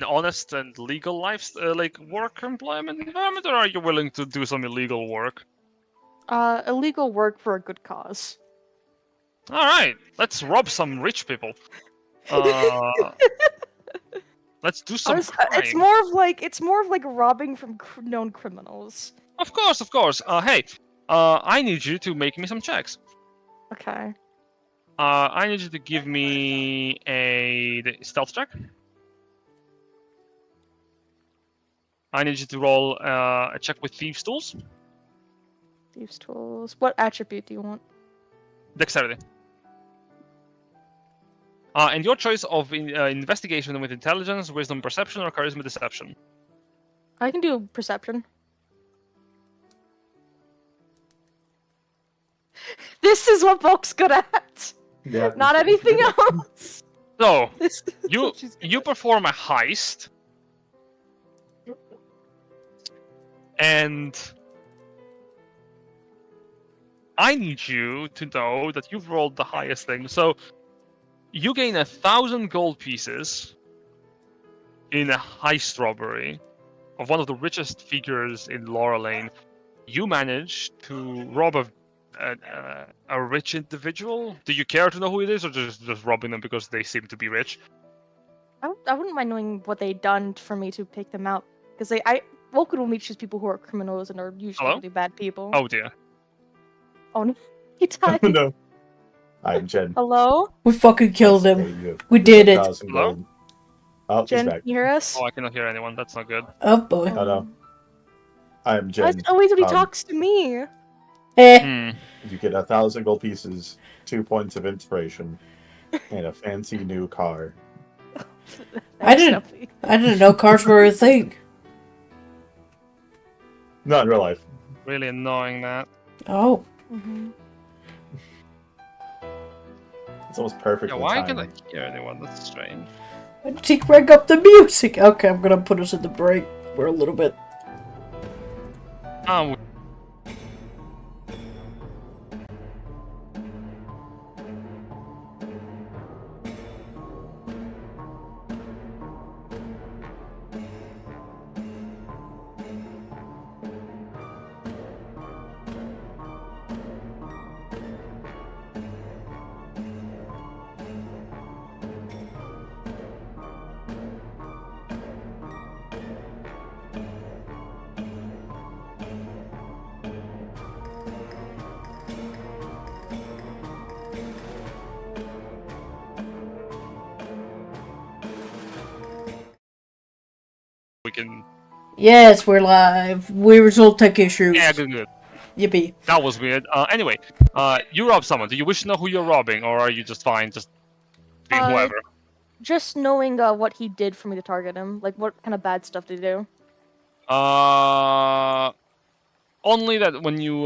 honest and legal life, like work employment environment, or are you willing to do some illegal work? Illegal work for a good cause. All right, let's rob some rich people. Let's do some crime. It's more of like robbing from known criminals. Of course. Hey, I need you to make me some checks. Okay. I need you to give me a stealth check. I need you to roll a check with thieves' tools. Thieves' tools. What attribute do you want? Dexterity. And your choice of investigation with intelligence, wisdom, perception, or charisma deception. I can do perception. This is what Volk's good at. Yeah. Not anything else. So This is you what she's good you at. perform a heist, and I need you to know that you've rolled the highest thing. So you gain 1,000 gold pieces in a heist robbery of one of the richest figures in Laura Lane. You manage to rob a rich individual. Do you care to know who it is, or just robbing them because they seem to be rich? I wouldn't mind knowing what they've done for me to pick them out, because Volk would only choose people who are criminals and are usually Hello? really bad people. Oh dear. Oh no, he died. No. I'm Jen. Hello, We fucking killed Hey, him. you- We you did have it. 1,000 Hello? gold. Oh, he's Jen, back. can you hear us? Oh, I cannot hear anyone. That's not good. Oh boy. Oh, no. I'm Jen. That's always when he Um, talks to me. Eh. Hmm. You get 1,000 gold pieces, 2 points of inspiration, and a fancy new car. I Thanks, didn't- Snuffy. I didn't know cars were a thing. Not in real life. Really annoying that. Oh. Mhm. It's almost perfect. Yeah, why can't I hear anyone? That's strange. I need to crank up the music. Okay, I'm gonna put us in the break for a little bit. Um, we can. Yes, we're live. We resolved tech issues. Yeah, good. Yippee. That was weird. Anyway, you rob someone. Do you wish to know who you're robbing, or are you just fine, just being whoever? Just knowing what he did for me to target him, like what kind of bad stuff did he do? Only that when you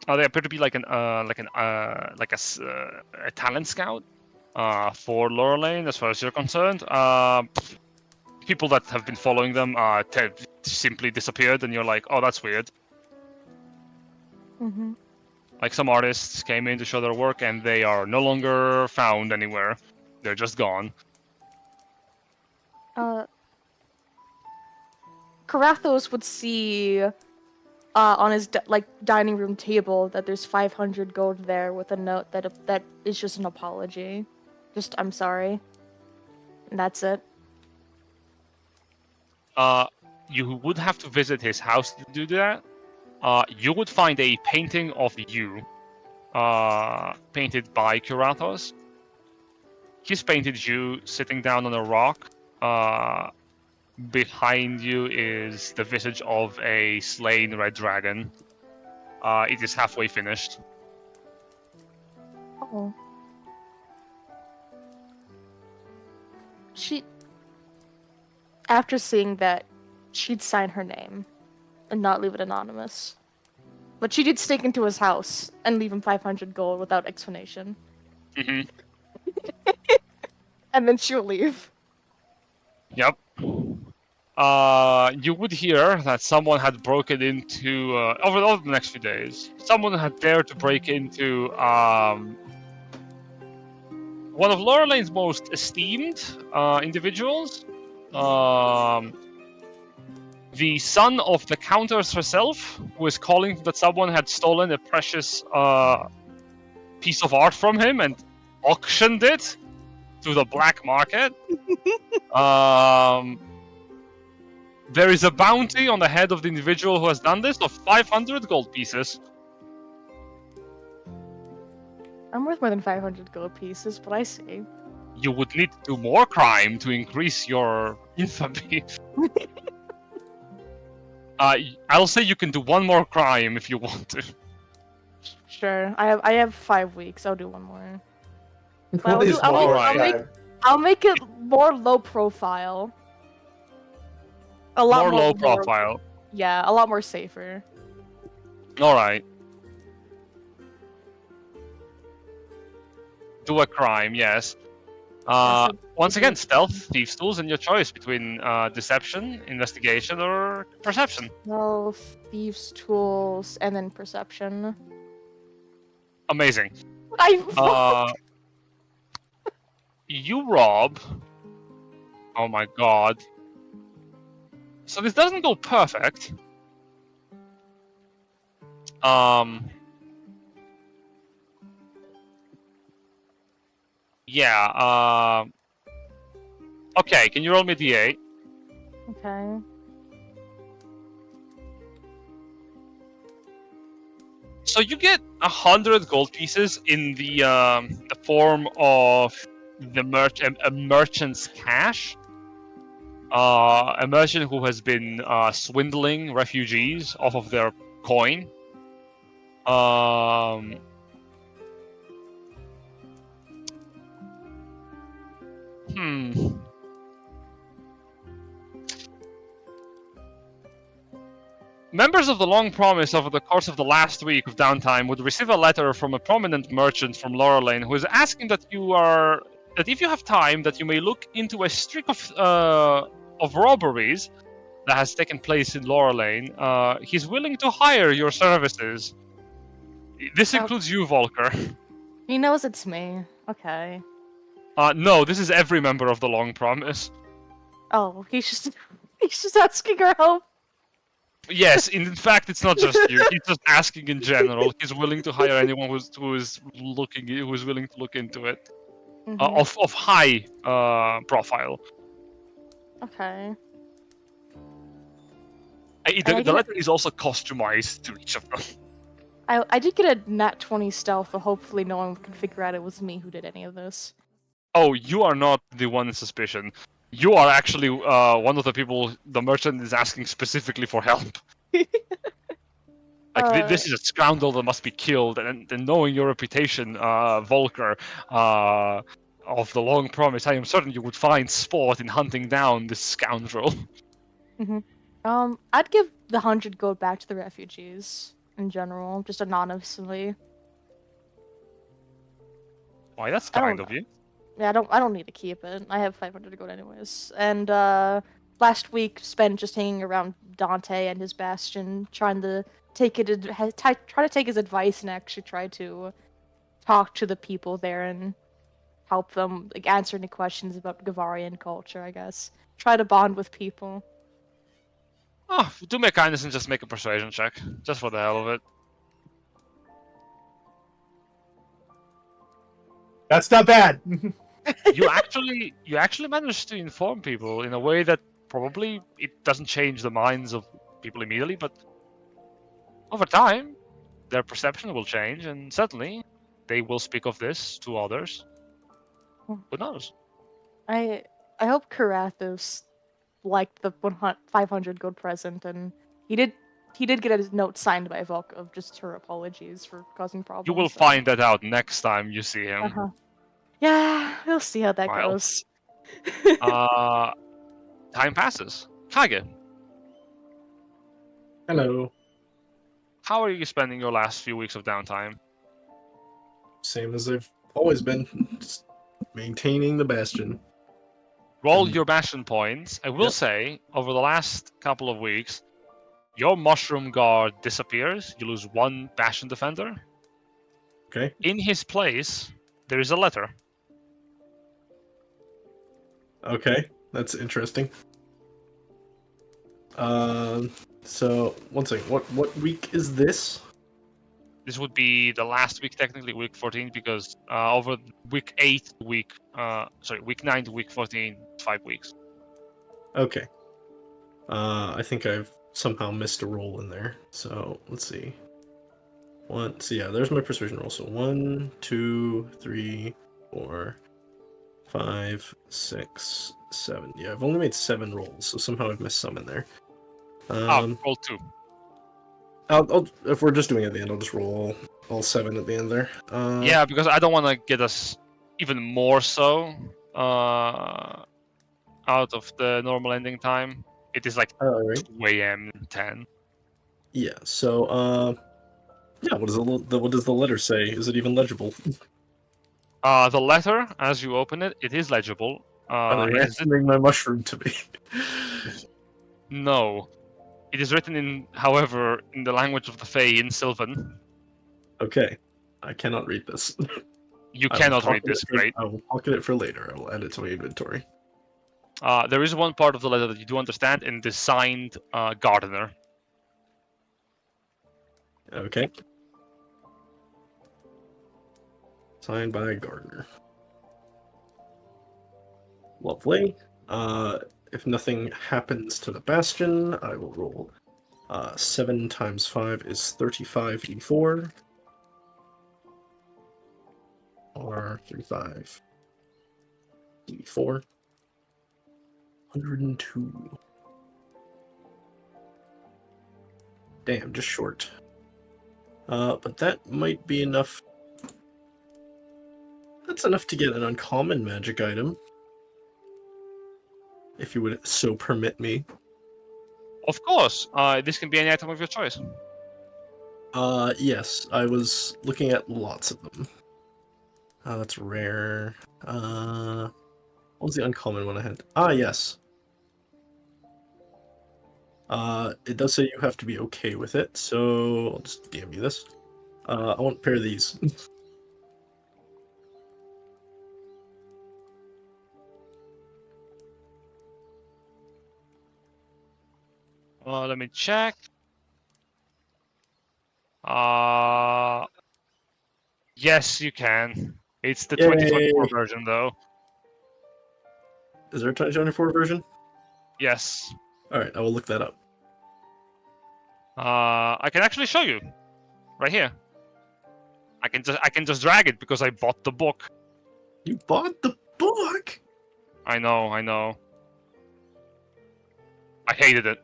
they appear to be like a talent scout for Lorelane, as far as you're concerned. People that have been following them simply disappeared, and you're like, oh, that's weird. Mm-hmm. Like some artists came in to show their work, and they are no longer found anywhere. They're just gone. Karathos would see on his dining room table that there's 500 gold there with a note that is just an apology. Just I'm sorry. And that's it. You would have to visit his house to do that. You would find a painting of you, painted by Curatos. He's painted you sitting down on a rock. Behind you is the visage of a slain red dragon. It is halfway finished. Oh. After seeing that, she'd sign her name and not leave it anonymous. But she did sneak into his house and leave him 500 gold without explanation. Mm-hmm. And then she'll leave. Yep. You would hear that someone had broken into over the next few days. Someone had dared to break into one of Lorelane's most esteemed individuals. The son of the Countess herself, who is calling that someone had stolen a precious piece of art from him and auctioned it to the black market. There is a bounty on the head of the individual who has done this of 500 gold pieces. I'm worth more than 500 gold pieces, but I see. You would need to do more crime to increase your infamy. I'll say you can do one more crime if you want to. Sure. I have 5 weeks. I'll do one more. What is I'll more make- crime? I'll make it more low profile. A lot More low profile. Yeah, a lot more safer. Alright. Do a crime, yes. Once again, stealth, thieves' tools, and your choice between deception, investigation, or perception. Well, thieves' tools, and then perception. Amazing. I You rob. Oh my god. So this doesn't go perfect. Yeah, okay, can you roll me a d8? Okay. So you get 100 gold pieces in the form of a merchant's cash. A merchant who has been swindling refugees off of their coin. Members of the Long Promise over the course of the last week of downtime would receive a letter from a prominent merchant from Lorelane who is asking that if you have time, that you may look into a streak of robberies that has taken place in Lorelane. He's willing to hire your services. This includes you, Volker. He knows it's me. Okay. No, this is every member of the Long Promise. Oh, he's just asking her help. Yes, in fact, it's not just you. He's just asking in general. He's willing to hire anyone who is willing to look into it, of high profile. Okay. The letter is also customized to each of them. I did get a nat 20 stealth, so hopefully no one can figure out it was me who did any of this. Oh, you are not the one in suspicion. You are actually one of the people the merchant is asking specifically for help. This is a scoundrel that must be killed, and knowing your reputation, Volker, of the Long Promise, I am certain you would find sport in hunting down this scoundrel. I'd give the 100 gold back to the refugees in general, just anonymously. Why, that's kind of you. Yeah, I don't need to keep it. I have 500 gold anyways. And last week spent just hanging around Dante and his bastion, trying to take his advice and actually try to talk to the people there and help them answer any questions about Gavarian culture, I guess. Try to bond with people. Oh, do me a kindness and just make a persuasion check, just for the hell of it. That's not bad. You actually managed to inform people in a way that probably it doesn't change the minds of people immediately, but over time, their perception will change, and suddenly they will speak of this to others. Who knows? I hope Karathos liked the 500 gold present, and he did get a note signed by Volk of just her apologies for causing problems. You will so- find that out next time you see him. Uh-huh. Yeah, we'll see how that Smile. goes. Time passes. Kage, Hello. how are you spending your last few weeks of downtime? Same as I've always been. Just maintaining the bastion. Roll your bastion points. I will Yep. say, over the last couple of weeks, your mushroom guard disappears. You lose one bastion defender. Okay. In his place, there is a letter. Okay. That's interesting. So one second. What week is this? This would be the last week, technically, week 14, because over week 8 to week 9 to week 14, 5 weeks. Okay. I think I've somehow missed a roll in there. So let's see. So yeah, there's my persuasion roll. So 1, 2, 3, 4, 5, 6, 7. Yeah, I've only made 7 rolls, so somehow I've missed some in there. Roll 2. I'll if we're just doing it at the end, I'll just roll all 7 at the end there. Yeah, because I don't want to get us even more so out of the normal ending time. It is like All right. 2 a.m. 10. Yeah. So yeah. What does the letter say? Is it even legible? The letter, as you open it, it is legible. Are they It is ransoming my mushroom to me? No. It is written in, however, in the language of the Fae in Sylvan. Okay. I cannot read this. You I will cannot read pocket this, it for- great. I will pocket it for later. I will add it to my inventory. There is one part of the letter that you do understand, and it is signed Gardener. Okay. Signed by Gardner. Lovely. If nothing happens to the bastion, I will roll. 7 times 5 is 35 d4. Or 35 d4. 102. Damn, just short. But that might be enough. That's enough to get an uncommon magic item. If you would so permit me. Of course, this can be any item of your choice. Yes, I was looking at lots of them. That's rare. What was the uncommon one I had? Yes. It does say you have to be okay with it, so I'll just DM you this. I want a pair of these. Let me check. Yes, you can. It's the Yay. 2024 version, though. Is there a 2024 version? Yes. Alright, I will look that up. I can actually show you, right here. I can just drag it because I bought the book. You bought the book? I know. I hated it.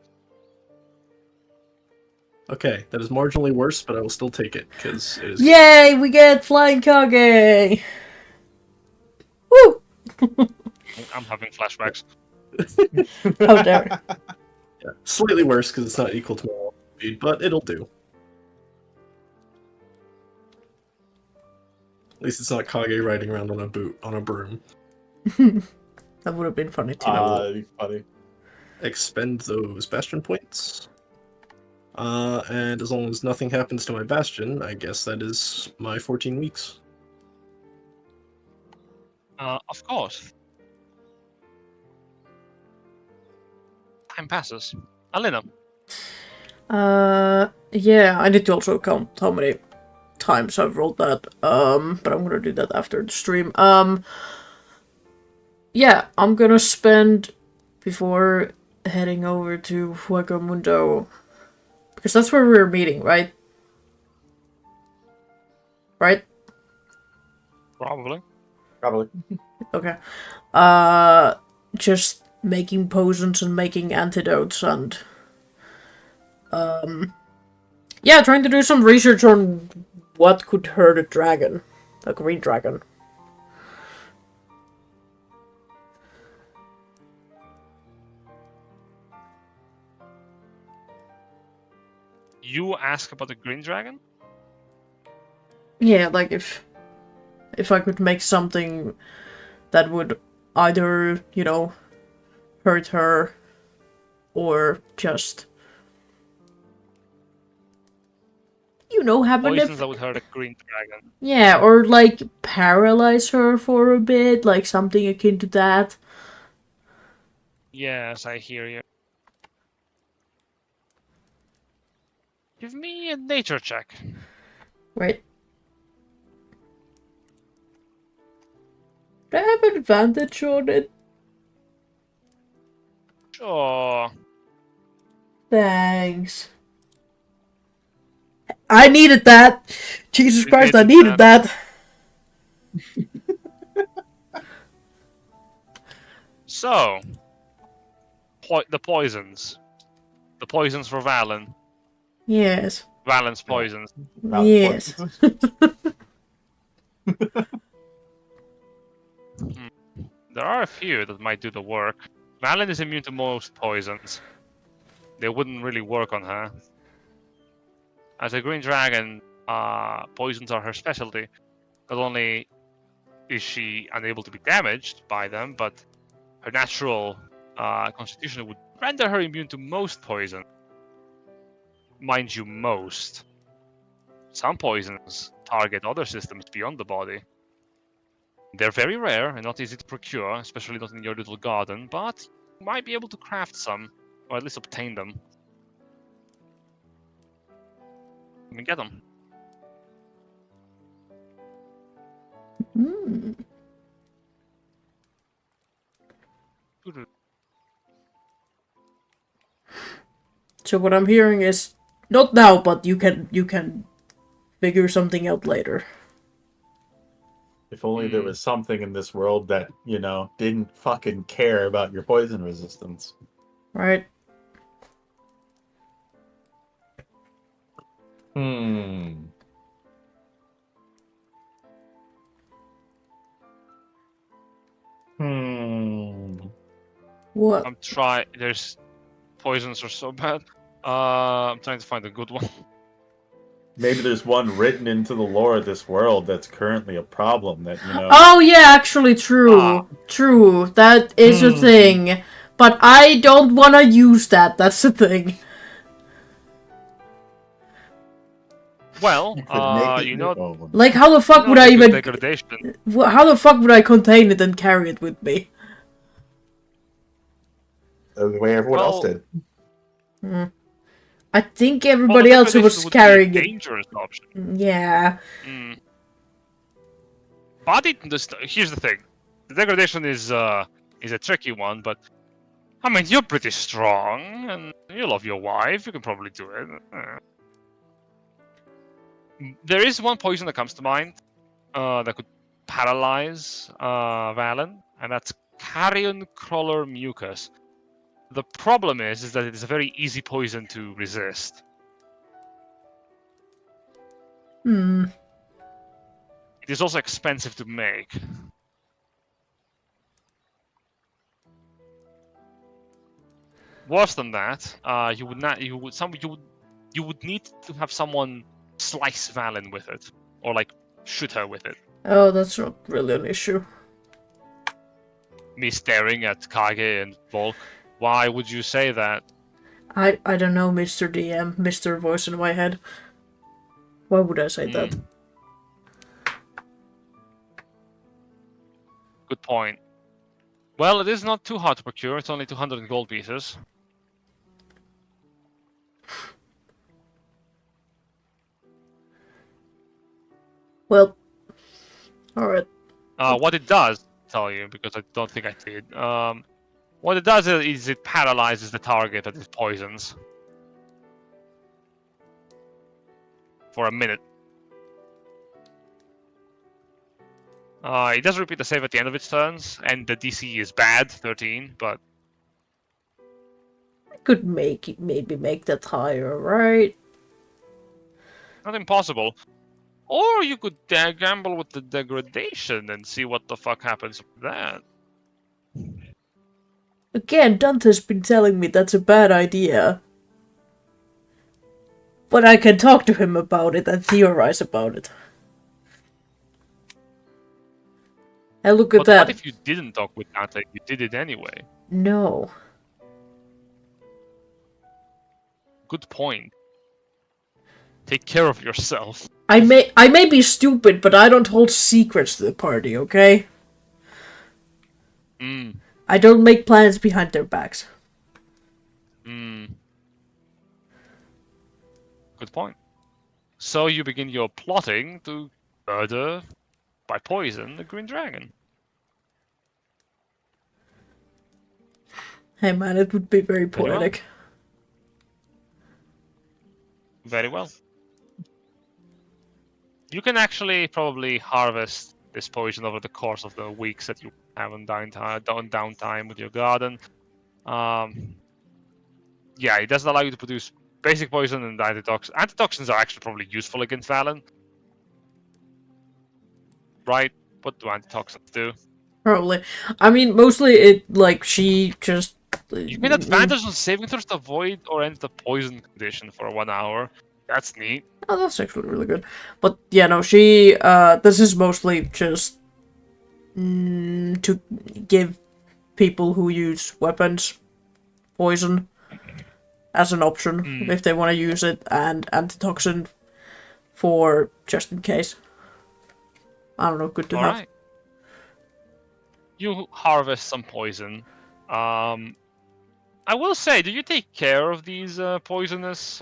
Okay, that is marginally worse, but I will still take it, because it is... Yay, we get Flying Kage! Woo! I'm having flashbacks. How dare. Yeah, slightly worse, because it's not equal to my wall speed, but it'll do. At least it's not Kage riding around on a broom. That would have been funny too. That'd be funny. Expend those bastion points. And as long as nothing happens to my bastion, I guess that is my 14 weeks. Of course. Time passes. Alina, Yeah, I need to also count how many times I've rolled that. But I'm gonna do that after the stream. Yeah, I'm gonna spend before heading over to Huecamundo, because that's where we're meeting, right? Right? Probably. Probably. Okay. Just making potions and making antidotes and yeah, trying to do some research on what could hurt a dragon, a green dragon. You ask about the green dragon? Yeah, like if I could make something that would either, hurt her or just have an Poisons that would hurt a green dragon. yeah, or like paralyze her for a bit, like something akin to that. Yes, I hear you. Give me a nature check. Right. Do I have advantage on it? Sure. Thanks. I needed that. Jesus You Christ, I needed needed that. So, the poisons. The poisons for Valen. Yes. Valen's poisons. About Yes. There are a few that might do the work. Valen is immune to most poisons. They wouldn't really work on her. As a green dragon, poisons are her specialty. Not only is she unable to be damaged by them, but her natural constitution would render her immune to most poison. Mind you, most. Some poisons target other systems beyond the body. They're very rare and not easy to procure, especially not in your little garden, but you might be able to craft some, or at least obtain them. Let me get them. Mm. So what I'm hearing is not now, but you can figure something out later. If only there was something in this world that, didn't fucking care about your poison resistance. Right? Hmm. What? I'm trying. There's poisons are so bad. I'm trying to find a good one. Maybe there's one written into the lore of this world that's currently a problem that, Oh yeah, actually true. Ah. True. That is a thing. But I don't wanna use that, that's the thing. Well, Like, how the fuck would I even... degradation. How the fuck would I contain it and carry it with me? The way everyone else did. I think everybody else who was carrying it... Dangerous option. Yeah. But here's the thing. The degradation is a tricky one, but... I mean, you're pretty strong, and you love your wife, you can probably do it. There is one poison that comes to mind that could paralyze Valen, and that's carrion crawler mucus. The problem is that it is a very easy poison to resist. Hmm. It is also expensive to make. Worse than that, you would need to have someone slice Valen with it, or like shoot her with it. Oh, that's not really an issue. Me staring at Kage and Volk. Why would you say that? I don't know, Mr. DM, Mr. Voice in my head. Why would I say that? Good point. Well, it is not too hard to procure. It's only 200 gold pieces. Well, alright. What it does, tell you, because I don't think I did. What it does is it paralyzes the target that it poisons for a minute. It does repeat the save at the end of its turns, and the DC is bad, 13, but I could maybe make that higher, right? not impossible. Or you could gamble with the degradation and see what the fuck happens with that. Again, Dante's been telling me that's a bad idea. But I can talk to him about it and theorize about it. And look at But that. what if you didn't talk with Dante? You did it anyway. No. Good point. Take care of yourself. I may be stupid, but I don't hold secrets to the party, okay? Mm. I don't make plans behind their backs. Mm. Good point. So you begin your plotting to murder by poison the Green Dragon. Hey man, it would be very Very well. poetic. Very well. You can actually probably harvest this poison over the course of the weeks that you have on downtime with your garden. Yeah, it doesn't allow you to produce basic poison and antitoxins. Antitoxins are actually probably useful against Valen. Right? What do antitoxins do? Probably. I mean, mostly it, like, she just... You can advantage on saving throws to avoid or end the poison condition for 1 hour. That's neat. Oh, that's actually really good. But, yeah, no, she, this is mostly just... to give people who use weapons poison as an option if they want to use it, and antitoxin for just in case. I don't know, good to have. Alright. You harvest some poison. I will say, do you take care of these poisonous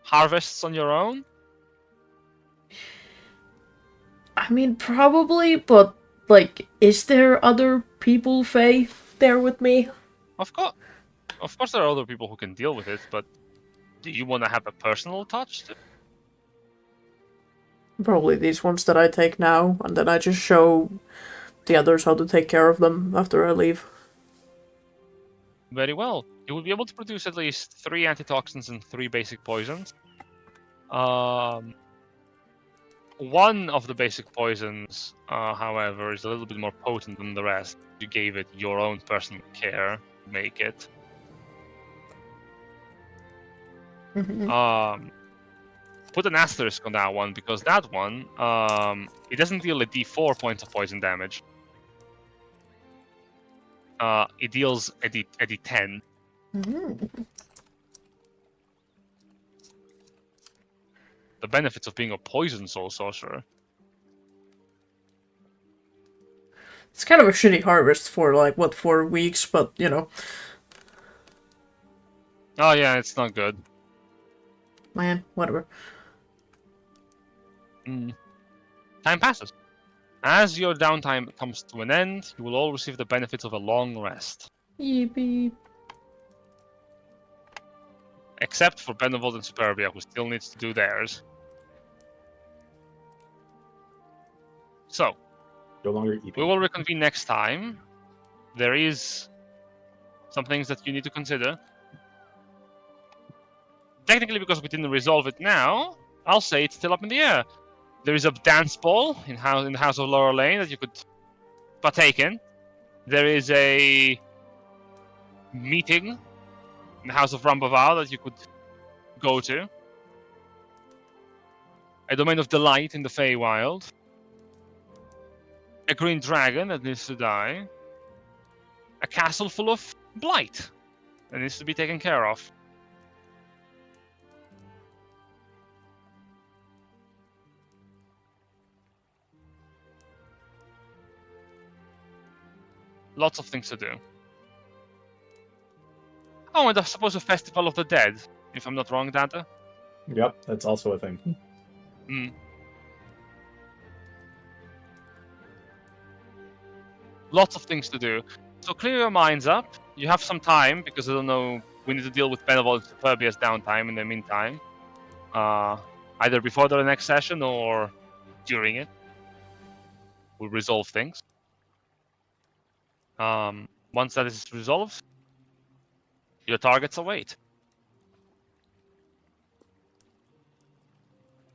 harvests on your own? I mean, probably, but, like, is there other people, Faye, there with me? Of course there are other people who can deal with it, but do you want to have a personal touch to? Probably these ones that I take now, and then I just show the others how to take care of them after I leave. Very well. You will be able to produce at least 3 antitoxins and 3 basic poisons. One of the basic poisons, however, is a little bit more potent than the rest. You gave it your own personal care to make it. Put an asterisk on that one, because that one, it doesn't deal a d4 points of poison damage. It deals a d10. The benefits of being a poison soul sorcerer. It's kind of a shitty harvest for, like, what, 4 weeks, but, you know. Oh yeah, it's not good. Man, whatever. Time passes. As your downtime comes to an end, you will all receive the benefits of a long rest. Yippee. Except for Benevold and Superbia, who still needs to do theirs. So, No longer eating. we will reconvene next time. There is some things that you need to consider. Technically, because we didn't resolve it now, I'll say it's still up in the air. There is a dance ball in the House of Laurel Lane that you could partake in. There is a meeting in the House of Rambaval that you could go to. A Domain of Delight in the Feywild. A green dragon that needs to die. A castle full of blight that needs to be taken care of. Lots of things to do. Oh, and I suppose a Festival of the Dead, if I'm not wrong, Dante. Yep, that's also a thing. Mm. Lots of things to do. So clear your minds up. You have some time because I don't know. We need to deal with Benevolent Superbia's downtime in the meantime. Either before the next session or during it. We'll resolve things. Once that is resolved, your targets await.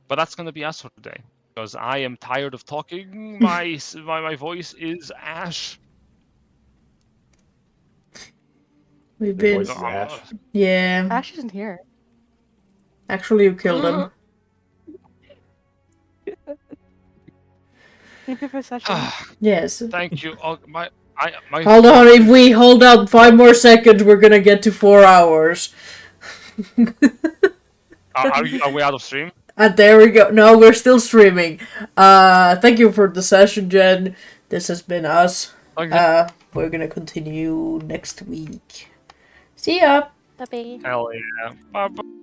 But that's going to be us for today. Because I am tired of talking. My voice is ash. We've Your been. voice is Ash. Yeah. Ash isn't here. Actually, you killed him. Thank you for the session. Yes. Thank you. Oh, my Hold on, if we hold out 5 more seconds, we're gonna get to 4 hours. Are we out of stream? And there we go. No, we're still streaming. Thank you for the session, Jen. This has been us. Okay. We're gonna continue next week. See ya! Bye-bye. Hell yeah. Bye-bye.